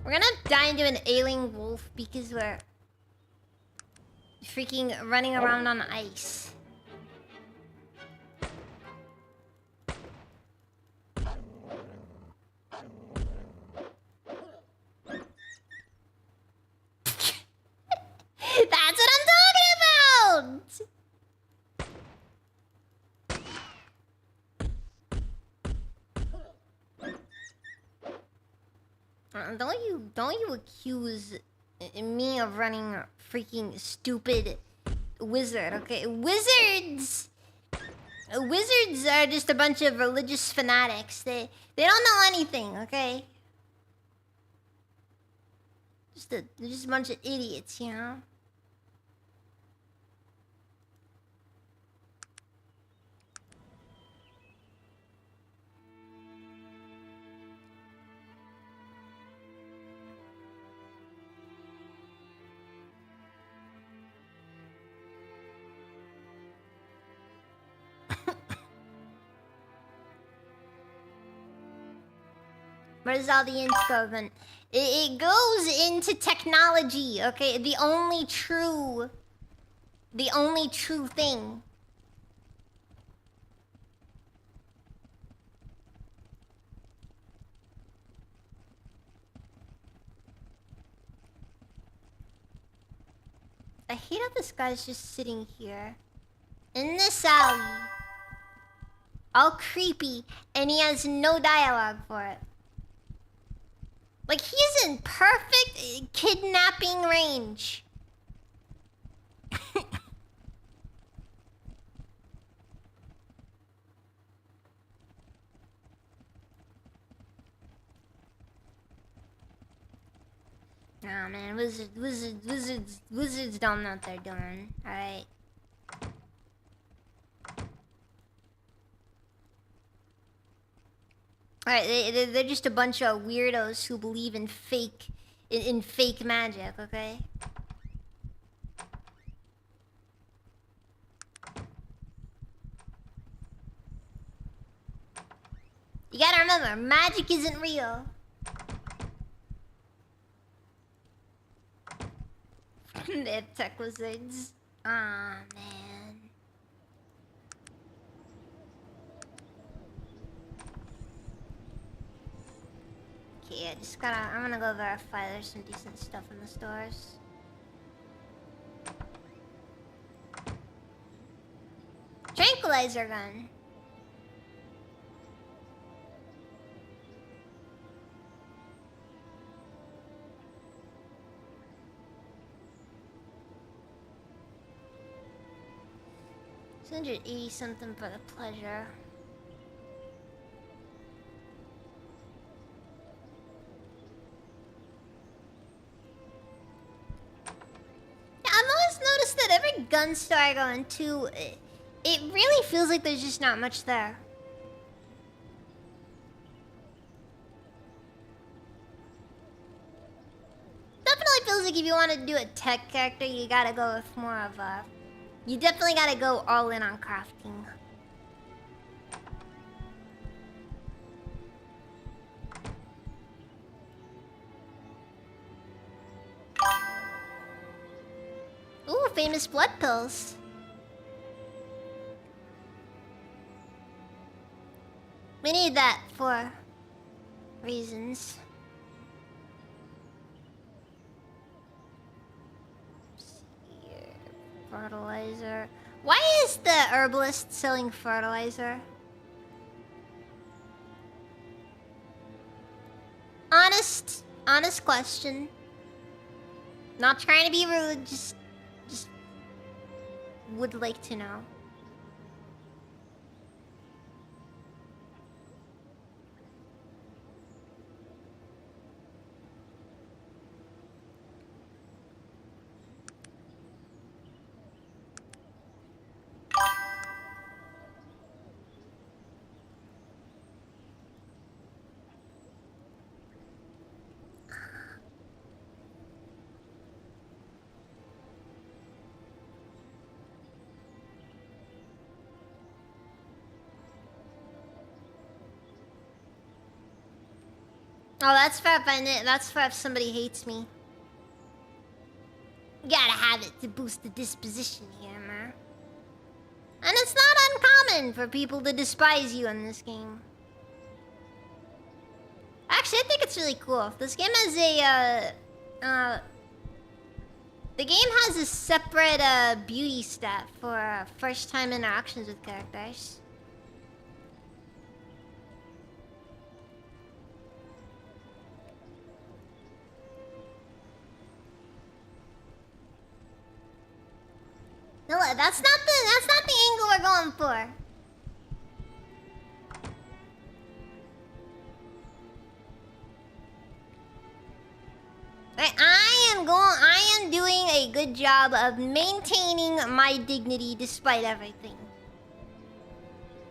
We're gonna die into an ailing wolf because we're freaking running around on ice. That's what I'm talking about! Don't you accuse me of running a freaking stupid wizard, okay? Wizards are just a bunch of religious fanatics. They don't know anything, okay? They're just a bunch of idiots, you know? Where's all the info then? It goes into technology, okay? The only true thing. I hate how this guy's just sitting here in this alley, all creepy, and he has no dialogue for it. Like, he's in perfect kidnapping range. Nah, man, wizards don't know what they're doing. Alright. Alright, they're just a bunch of weirdos who believe in fake magic, okay? You gotta remember, magic isn't real. The tech wizards. Aw, man. Okay, I just gotta. I'm gonna go verify there's some decent stuff in the stores. Tranquilizer gun. $180 something for the pleasure. Yeah, I've always noticed that every gun store I go into, it really feels like there's just not much there. Definitely feels like if you want to do a tech character, you gotta go with more of a... You definitely gotta go all in on crafting. Ooh, famous blood pills. We need that for reasons. Fertilizer. Why is the herbalist selling fertilizer? Honest question. Not trying to be rude, just would like to know. Oh, that's for if somebody hates me. You gotta have it to boost the disposition here, man. And it's not uncommon for people to despise you in this game. Actually, I think it's really cool. This game has the game has a separate beauty stat for first time interactions with characters. No, that's not the angle we're going for. I am doing a good job of maintaining my dignity despite everything.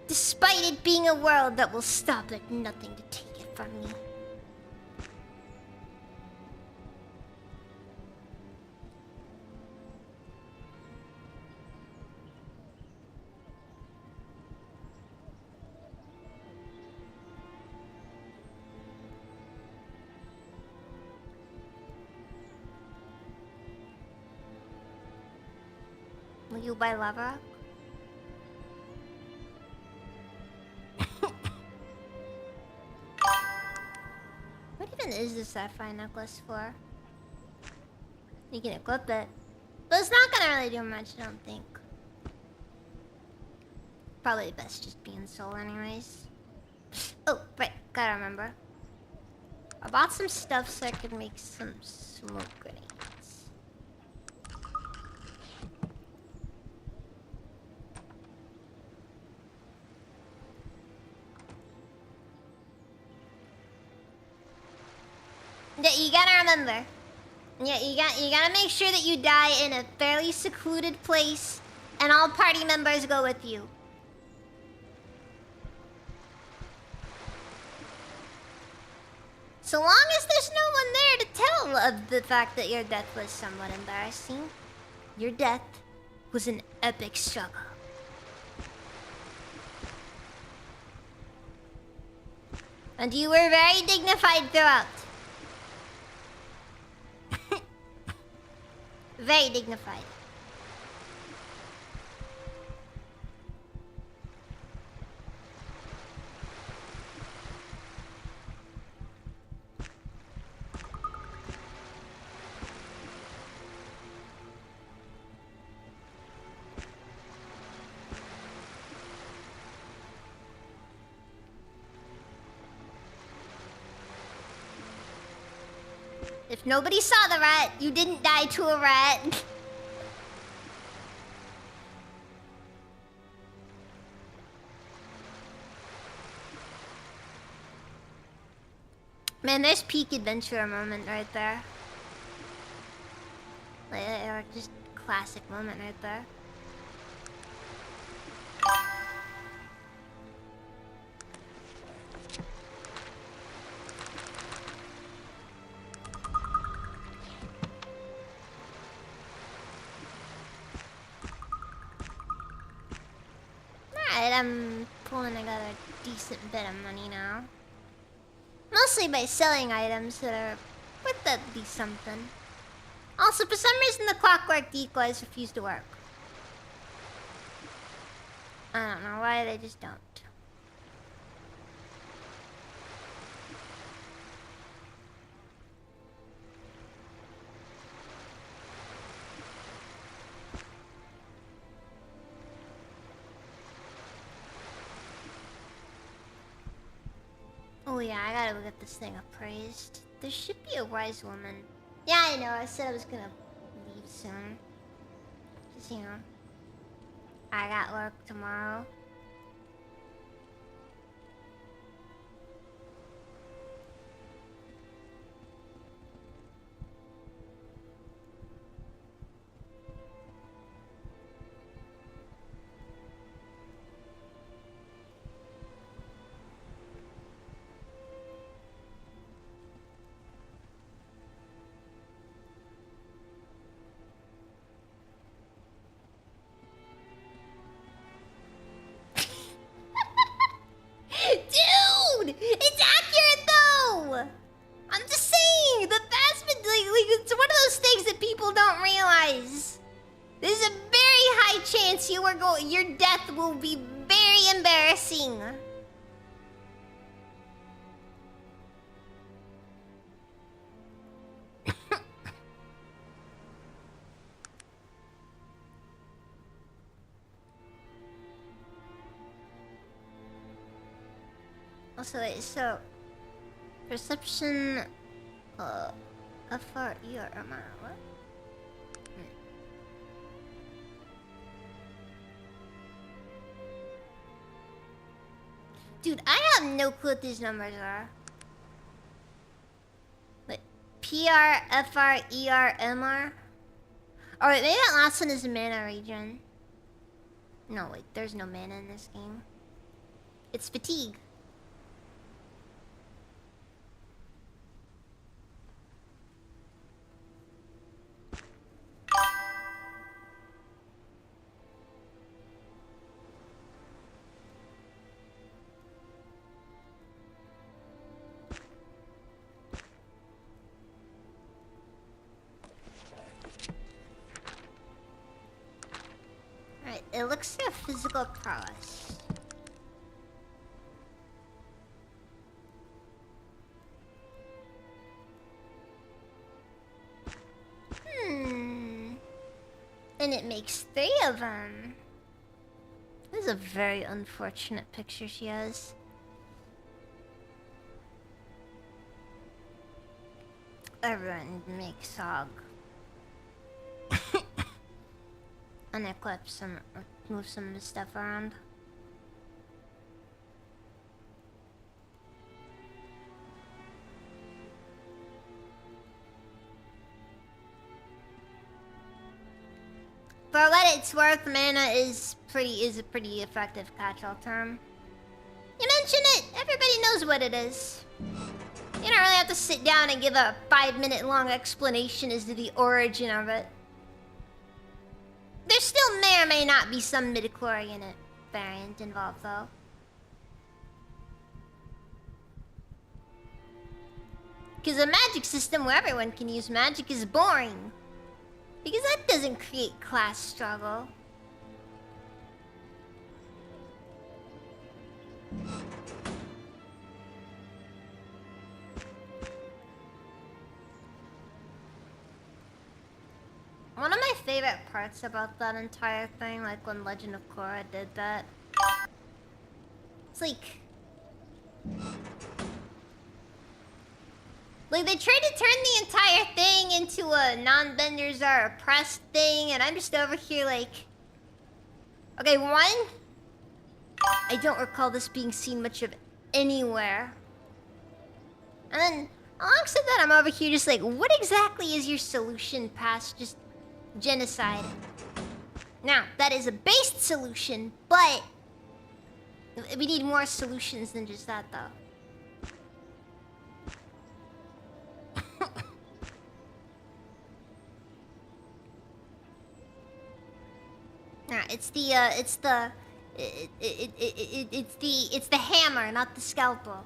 Despite it being a world that will stop at nothing to take it from me. Will you buy lava? What even is this sapphire necklace for? You can equip it. But it's not gonna really do much, I don't think. Probably best just being soul anyways. Oh, right, gotta remember. I bought some stuff so I could make some smoke grenades. Yeah, you gotta remember. Yeah, you gotta make sure that you die in a fairly secluded place, and all party members go with you. So long as there's no one there to tell of the fact that your death was somewhat embarrassing. Your death was an epic struggle. And you were very dignified throughout. Very dignified. If nobody saw the rat, you didn't die to a rat. Man, there's peak adventure moment right there. Like, just classic moment right there. Alright, I'm pulling together a decent bit of money now. Mostly by selling items that are worth at least something. Also, for some reason the clockwork decoys refuse to work. I don't know why, they just don't. Oh yeah, I gotta go get this thing appraised. There should be a wise woman. Yeah, I know, I said I was gonna leave soon. Just, you know, I got work tomorrow. Dude! It's accurate though! I'm just saying, the vast it's one of those things that people don't realize. There's a very high chance your death will be very embarrassing. Also, wait, so perception, FRE or MR, what? Dude, I have no clue what these numbers are. Wait, PR, FR, ER, MR? Oh wait, maybe that last one is the mana region. No, wait, there's no mana in this game. It's fatigue. Alright, it looks like physical prowess. And it makes 3 of them. This is a very unfortunate picture she has. Everyone make Sog. Unequip some, move some of the stuff around. For what it's worth, mana is a pretty effective catch-all term. You mention it, everybody knows what it is. You don't really have to sit down and give a 5-minute long explanation as to the origin of it. There still may or may not be some midichlorian variant involved, though. Because a magic system where everyone can use magic is boring. Because that doesn't create class struggle. One of my favorite parts about that entire thing, like when Legend of Korra did that, it's like Like, they tried to turn the entire thing into a non-benders are oppressed thing, and I'm just over here like... Okay, one... I don't recall this being seen much of anywhere. And then, alongside that, I'm over here just like, what exactly is your solution past just genocide? Now, that is a based solution, but... we need more solutions than just that, though. Nah, it's the hammer, not the scalpel.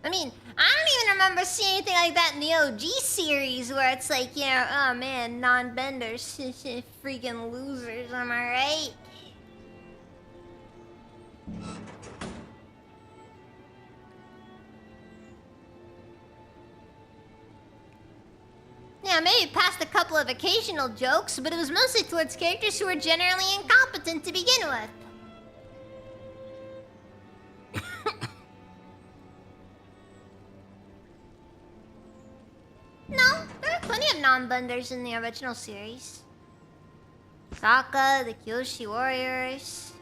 I mean, I don't even remember seeing anything like that in the OG series where it's like, you know, oh man, non-benders, freaking losers, am I right? Yeah, maybe past a couple of occasional jokes, but it was mostly towards characters who were generally incompetent to begin with. No, there are plenty of non-benders in the original series. Sokka, the Kyoshi Warriors.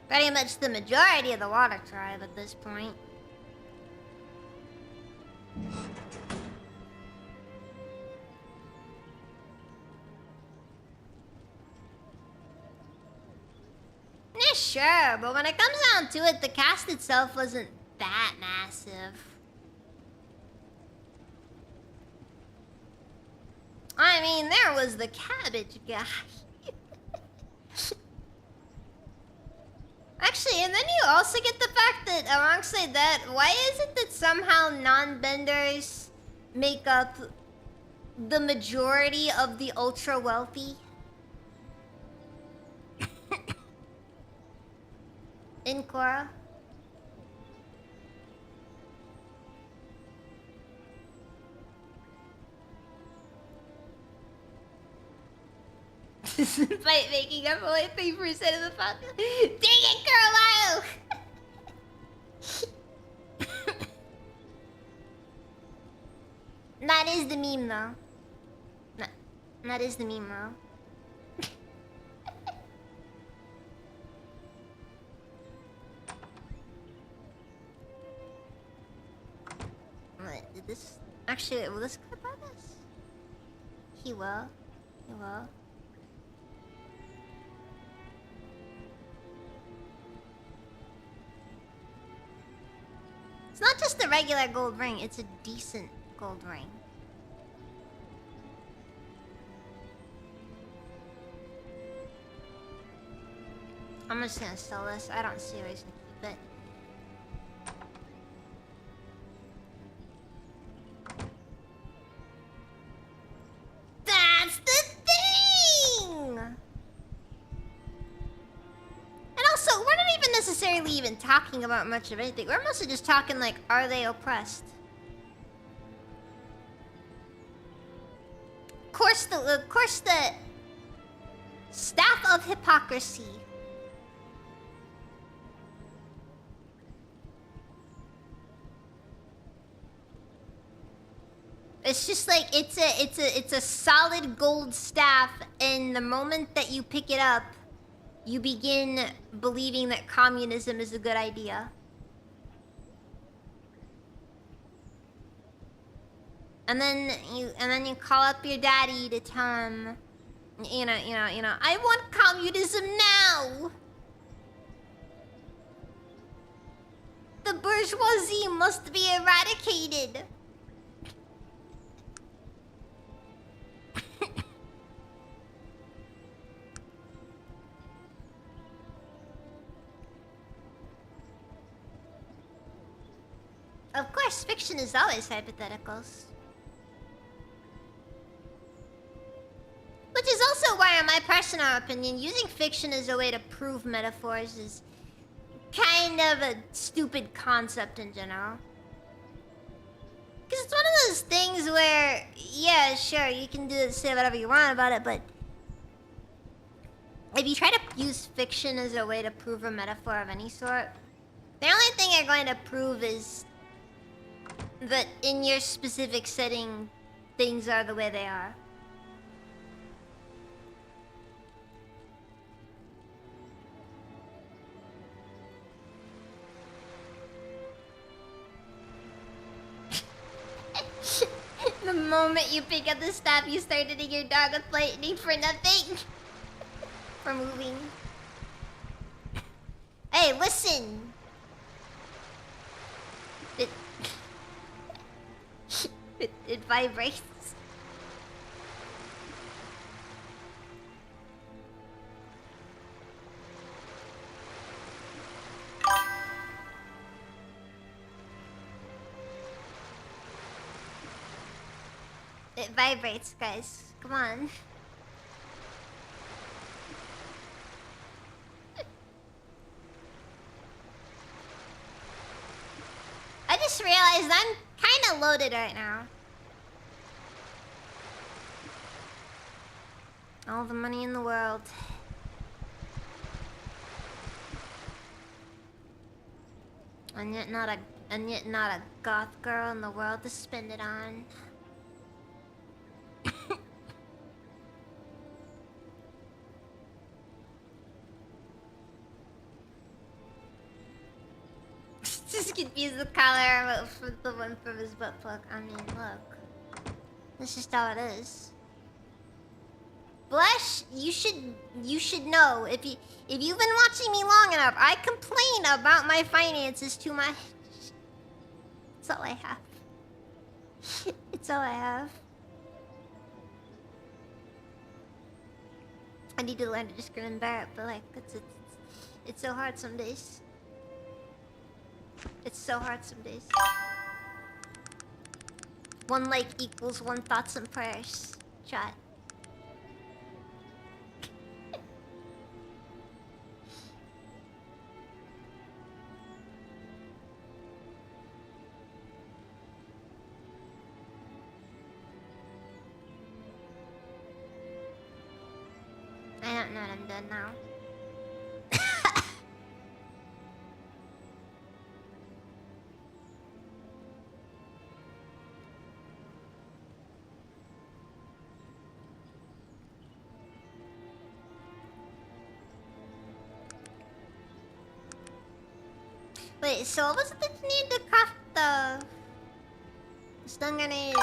Pretty much the majority of the Water Tribe at this point. Yeah, sure, but when it comes down to it, the cast itself wasn't that massive. I mean, there was the cabbage guy. Actually, and then you also get the fact that alongside that, why is it that somehow non-benders make up the majority of the ultra wealthy? In Korra? Despite making up only 3% of the population. Dang it, Carlisle! That is the meme, though. That is the meme, though. Did this... Actually, will this clip on this? He will. He will. It's not just a regular gold ring, it's a decent gold ring. I'm just gonna sell this. I don't see a reason to keep it. That's the thing! And also, we're not even necessarily even talking about much of anything. We're mostly just talking like, are they oppressed? Of course the staff of hypocrisy. It's just like it's a solid gold staff, and the moment that you pick it up, you begin believing that communism is a good idea. And then you call up your daddy to tell him, you know, I want communism now. The bourgeoisie must be eradicated. Of course, fiction is always hypotheticals. Which is also why, in my personal opinion, using fiction as a way to prove metaphors is kind kind of a stupid concept in general. Because it's one of those things where, yeah, sure, you can say whatever you want about it, but if you try to use fiction as a way to prove a metaphor of any sort, the only thing you're going to prove is that in your specific setting, things are the way they are. The moment you pick up the staff, you start hitting your dog with lightning for nothing. For moving. Hey, listen! It vibrates. It vibrates, guys. Come on. I just realized I'm kind of loaded right now. All the money in the world. And yet not a goth girl in the world to spend it on. Just confuse the collar with the one from his butt plug. I mean, look. That's just how it is. Blush, you should know. If you've been watching me long enough, I complain about my finances too much. It's all I have. It's all I have. I need to learn to just grin and bear it, but like it's so hard some days. It's so hard some days. One like equals one thoughts and prayers. Chat. I don't know what I'm done now. Wait, so what was it that you need to craft the stun grenade?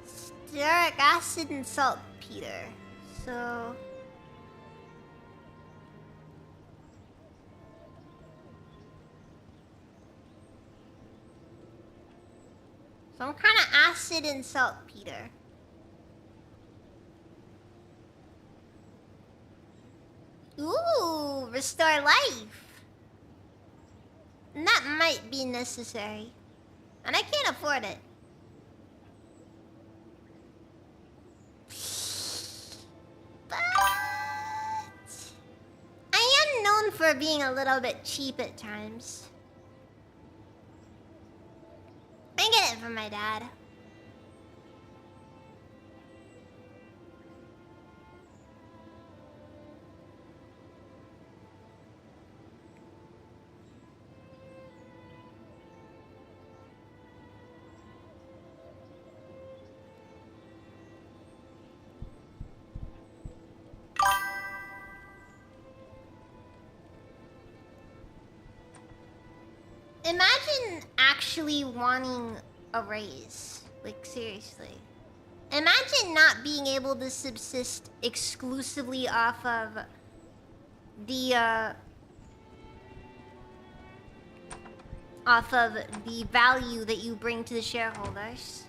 It's stearic acid and saltpeter. So some kind of acid and saltpeter. Ooh, restore life. And that might be necessary. And I can't afford it. But I am known for being a little bit cheap at times. I get it from my dad. Imagine actually wanting a raise. Like, seriously. Imagine not being able to subsist exclusively off of the, value that you bring to the shareholders.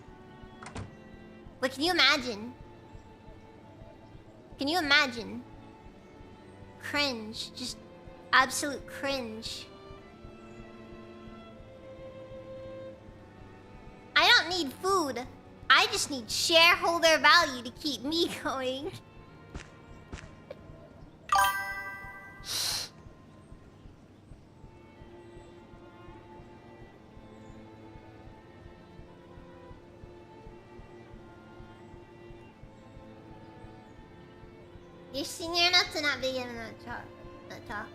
Like, can you imagine? Can you imagine? Cringe. Just absolute cringe. I don't need food. I just need shareholder value to keep me going. You're senior enough to not be given that talk.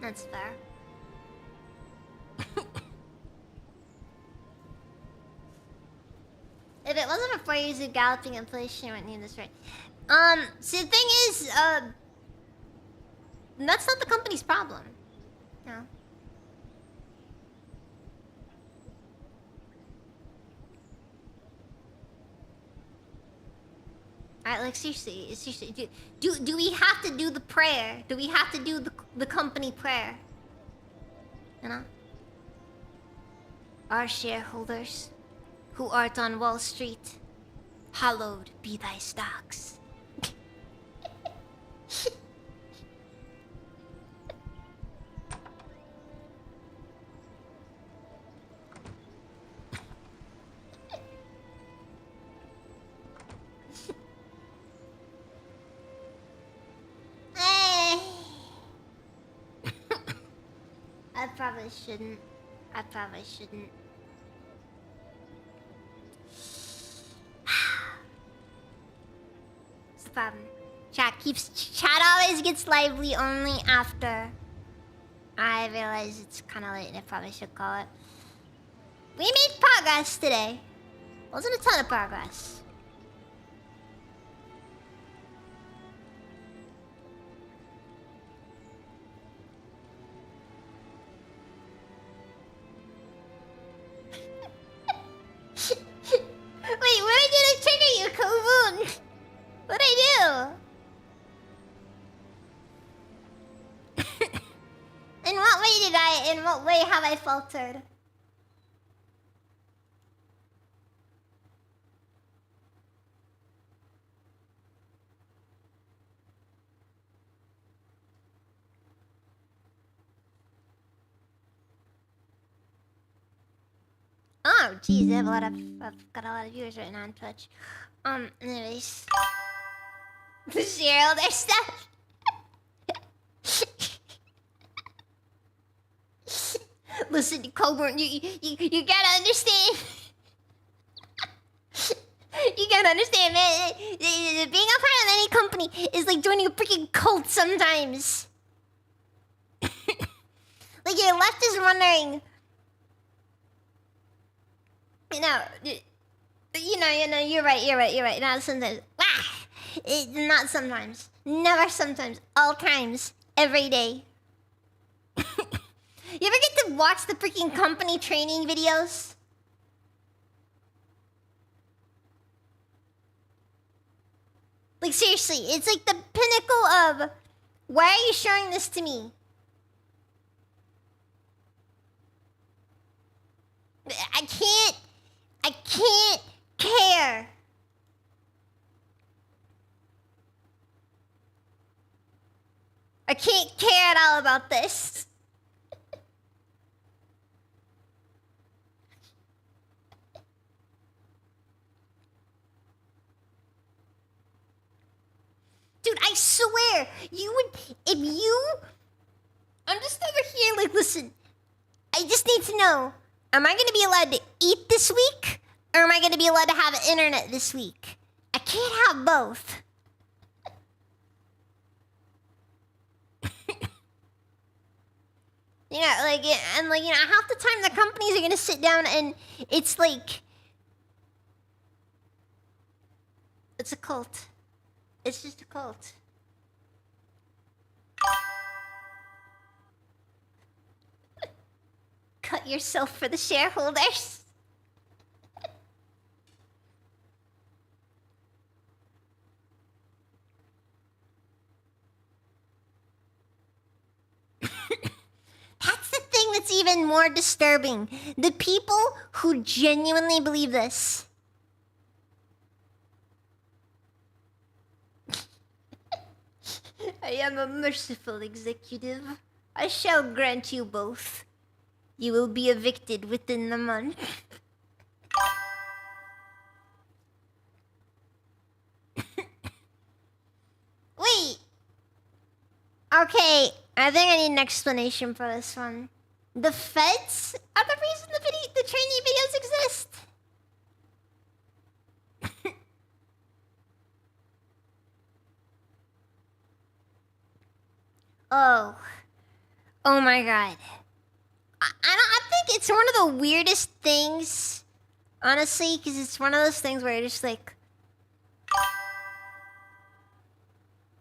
That's fair. If it wasn't for 4 years of galloping inflation, I wouldn't need this right. So the thing is, that's not the company's problem. No. Alright, like seriously, do we have to do the prayer? Do we have to do the company prayer? You know? Our shareholders, who art on Wall Street, hallowed be thy stocks. I probably shouldn't. It's the problem. Chat always gets lively only after I realize it's kind of late and I probably should call it. We made progress today. Wasn't a ton of progress. Wait, what did I trigger you, Kowloon? What'd I do? In what way have I faltered? Oh, geez, I've got a lot of viewers right now on Twitch. Anyways. Cheryl, there's stuff. Listen, Coburn, you gotta understand. You gotta understand, man. Being a part of any company is like joining a freaking cult sometimes. Like your left is wondering. You're right. Not sometimes. Not sometimes. Never sometimes. All times. Every day. You ever get to watch the freaking company training videos? Like seriously, it's like the pinnacle of, why are you showing this to me? I can't care. I can't care at all about this. Dude, I swear, I'm just over here like, listen, I just need to know, am I gonna be allowed to eat this week? Or am I gonna be allowed to have internet this week? I can't have both. Half the time the companies are gonna sit down and it's like, it's a cult. It's just a cult. Cut yourself for the shareholders. That's the thing that's even more disturbing. The people who genuinely believe this. I am a merciful executive. I shall grant you both. You will be evicted within the month. Wait. Okay, I think I need an explanation for this one. The feds are the reason the training videos exist. Oh. Oh my god. I think it's one of the weirdest things, honestly, because it's one of those things where you're just like,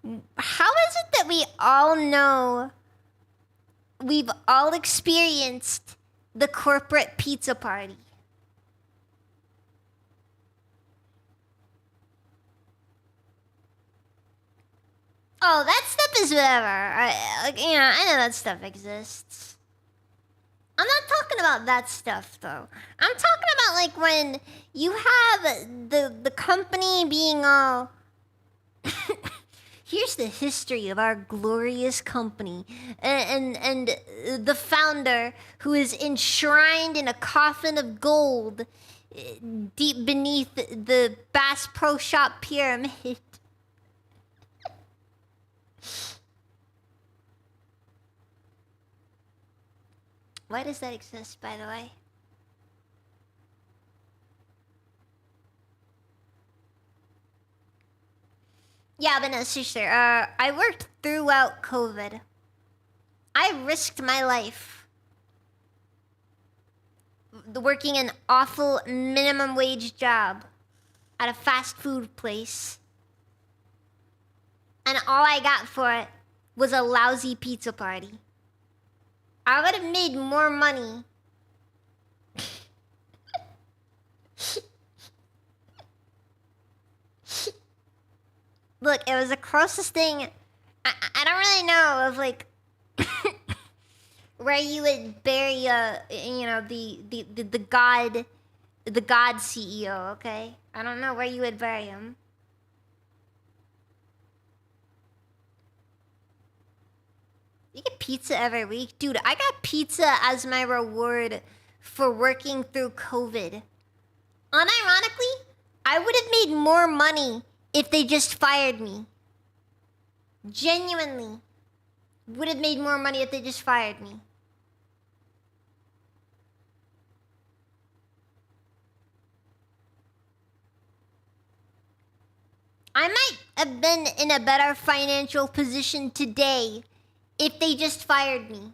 how is it that we all know, we've all experienced the corporate pizza party? Oh, that stuff is whatever. I know that stuff exists. I'm not talking about that stuff though. I'm talking about like when you have the company being all here's the history of our glorious company, and the founder who is enshrined in a coffin of gold deep beneath the Bass Pro Shop pyramid. Why does that exist, by the way? Yeah, but no, seriously. I worked throughout COVID. I risked my life working an awful minimum wage job at a fast food place. And all I got for it was a lousy pizza party. I would have made more money. Look, it was the closest thing. I don't really know of like where you would bury the god CEO. Okay, I don't know where you would bury him. You get pizza every week, dude. I got pizza as my reward for working through COVID. Unironically, I would have made more money if they just fired me. Genuinely. Would have made more money if they just fired me. I might have been in a better financial position today if they just fired me.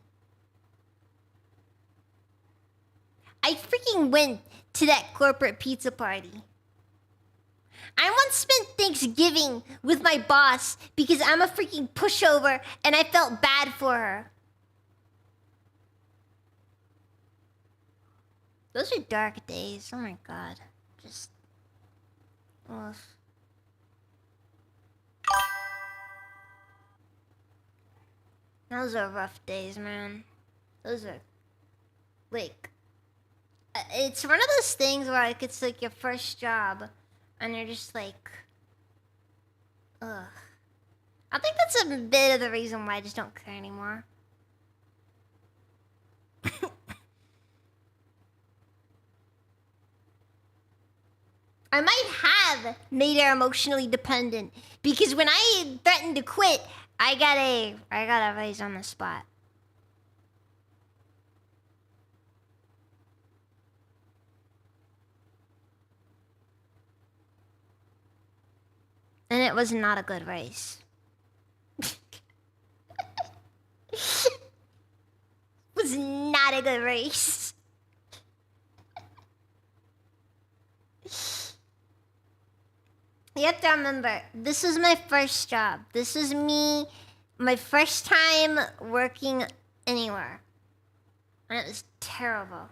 I freaking went to that corporate pizza party. I once spent Thanksgiving with my boss because I'm a freaking pushover and I felt bad for her. Those are dark days. Oh my god. Just. Ugh. Those are rough days, man. Those are. Like. It's one of those things where like it's like your first job and you're just like. Ugh. I think that's a bit of the reason why I just don't care anymore. I might have made her emotionally dependent because when I threatened to quit, I got a raise on the spot. And it was not a good race. It was not a good race. You have to remember, this was my first job. This was me, my first time working anywhere. And it was terrible.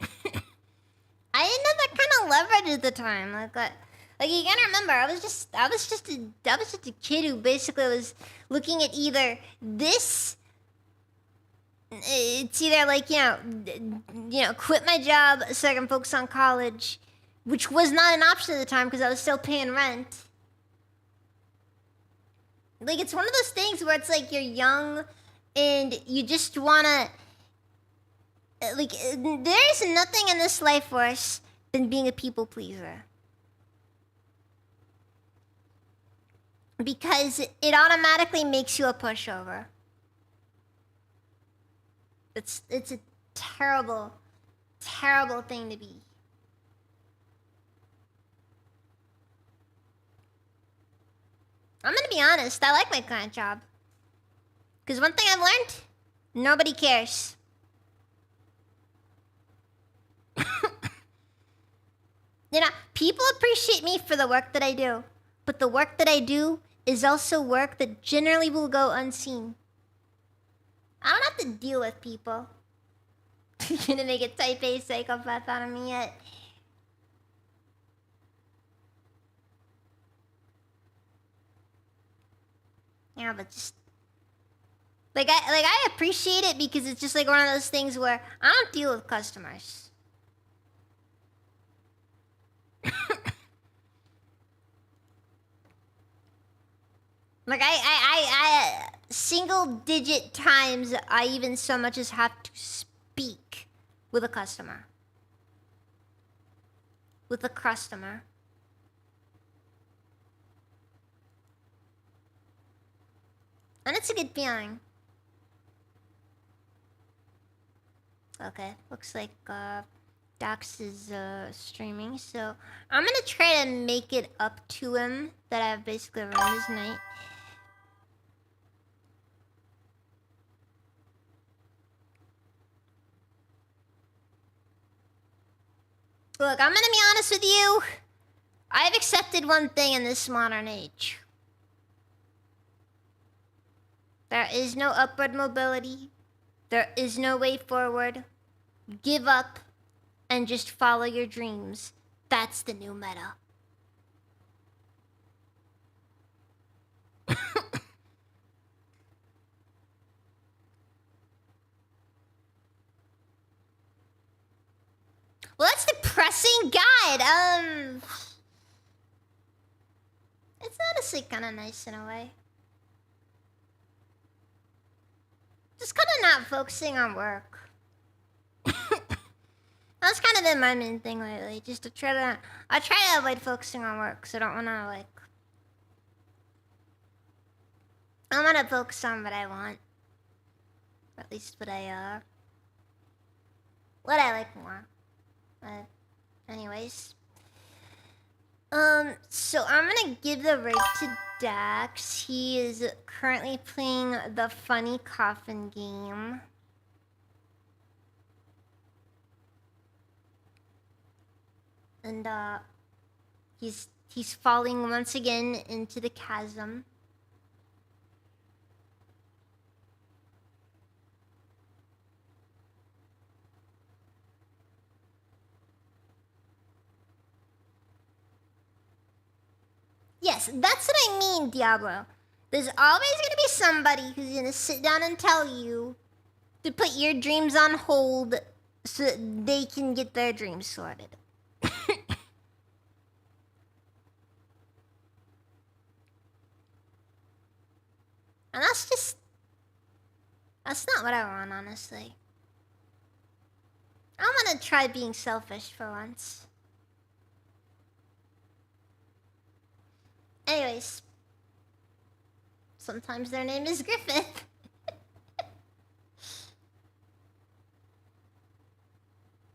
I didn't have that kind of leverage at the time. Like you gotta remember, I was just a kid who basically was looking at either this. It's either like quit my job so I can focus on college, which was not an option at the time because I was still paying rent. Like it's one of those things where it's like you're young and you just wanna. Like there's nothing in this life worse than being a people pleaser. Because it automatically makes you a pushover. It's a terrible, terrible thing to be. I'm gonna be honest, I like my current job. Because one thing I've learned, nobody cares. You know, people appreciate me for the work that I do. But the work that I do is also work that generally will go unseen. I don't have to deal with people. You're gonna make a type A psychopath out of me yet? Yeah, but just I appreciate it because it's just like one of those things where I don't deal with customers. Like I single digit times I even so much as have to speak with a customer. With a customer. And it's a good feeling. Okay, looks like Dax is streaming, so I'm gonna try to make it up to him that I've basically run his night. Look, I'm gonna be honest with you. I've accepted one thing in this modern age. There is no upward mobility. There is no way forward. Give up and just follow your dreams. That's the new meta. Well, that's depressing. God, it's honestly kind of nice in a way. Just kind of not focusing on work. That's kind of been my main thing lately. Just to try to, I try to avoid focusing on work, so I don't want to like. I want to focus on what I want, or at least what I like more. But, anyways. So I'm gonna give the right to Dax. He is currently playing the funny coffin game. And he's falling once again into the chasm. Yes, that's what I mean, Diablo. There's always gonna be somebody who's gonna sit down and tell you to put your dreams on hold so that they can get their dreams sorted. And that's not what I want, honestly. I want to try being selfish for once. Anyways, sometimes their name is Griffith.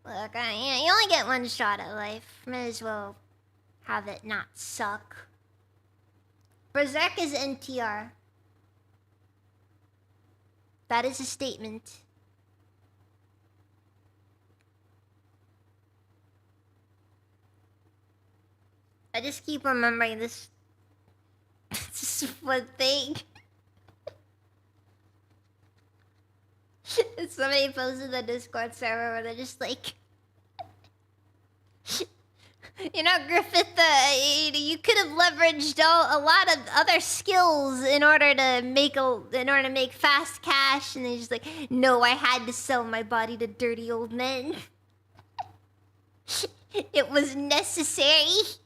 Look, you only get one shot at life. Might as well have it not suck. Berserk is NTR. That is a statement. I just keep remembering this. This one thing. Somebody posted the Discord server where they're just like, you know, Griffith, you could have leveraged a lot of other skills in order to make fast cash, and they're just like, no, I had to sell my body to dirty old men. It was necessary.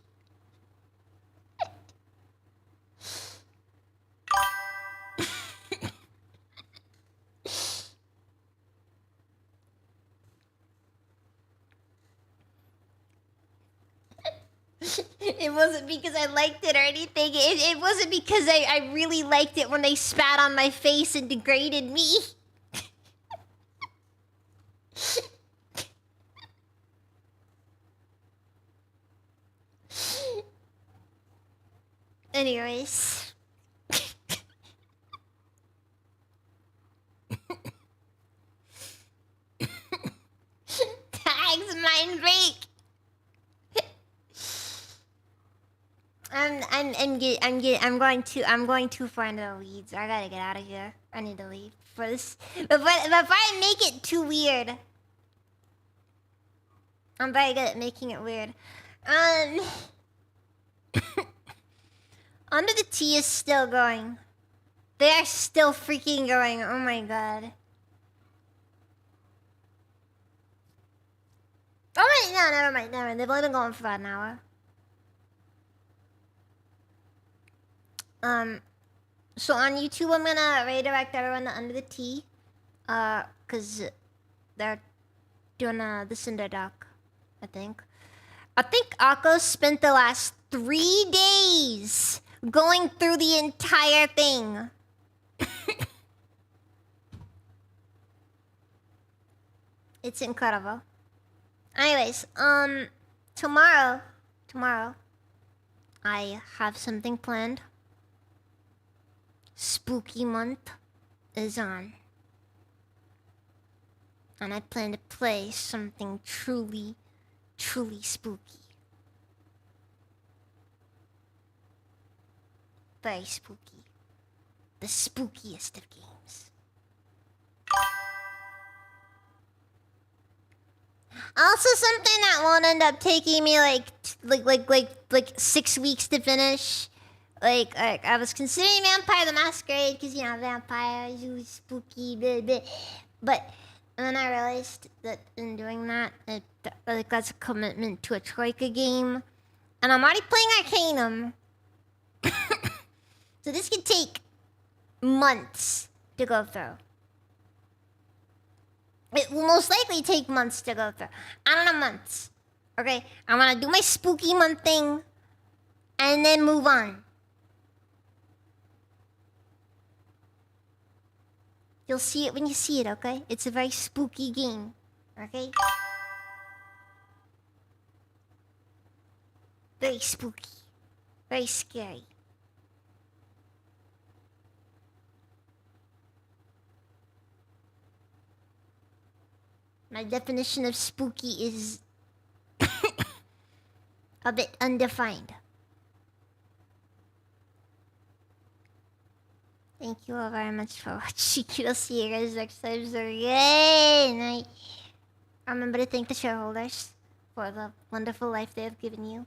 It wasn't because I liked it or anything. It wasn't because I really liked it when they spat on my face and degraded me. Anyways. mind break. I'm going too far into the weeds. I gotta get out of here. I need to leave for this. Before I make it too weird. I'm very good at making it weird. Under the Tea is still going. They are still freaking going. Oh my god. Oh wait, no, never mind. They've only been going for about an hour. So on YouTube, I'm gonna redirect everyone to Under the Tea. Cause they're doing this in their doc, I think. I think Akko spent the last 3 days going through the entire thing. It's incredible. Anyways, tomorrow, I have something planned. Spooky month is on. And I plan to play something truly, truly spooky. Very spooky. The spookiest of games. Also something that won't end up taking me like 6 weeks to finish. Like I was considering Vampire the Masquerade because you know vampires, ooh, spooky, blah, blah. But and then I realized that in doing that, that's a commitment to a Troika game, and I'm already playing Arcanum, so this could take months to go through. It will most likely take months to go through. I don't know, months. Okay, I want to do my spooky month thing, and then move on. You'll see it when you see it, okay? It's a very spooky game, okay? Very spooky. Very scary. My definition of spooky is a bit undefined. Thank you all very much for watching. I'll see you guys next time. So yay! And I remember to thank the shareholders for the wonderful life they have given you.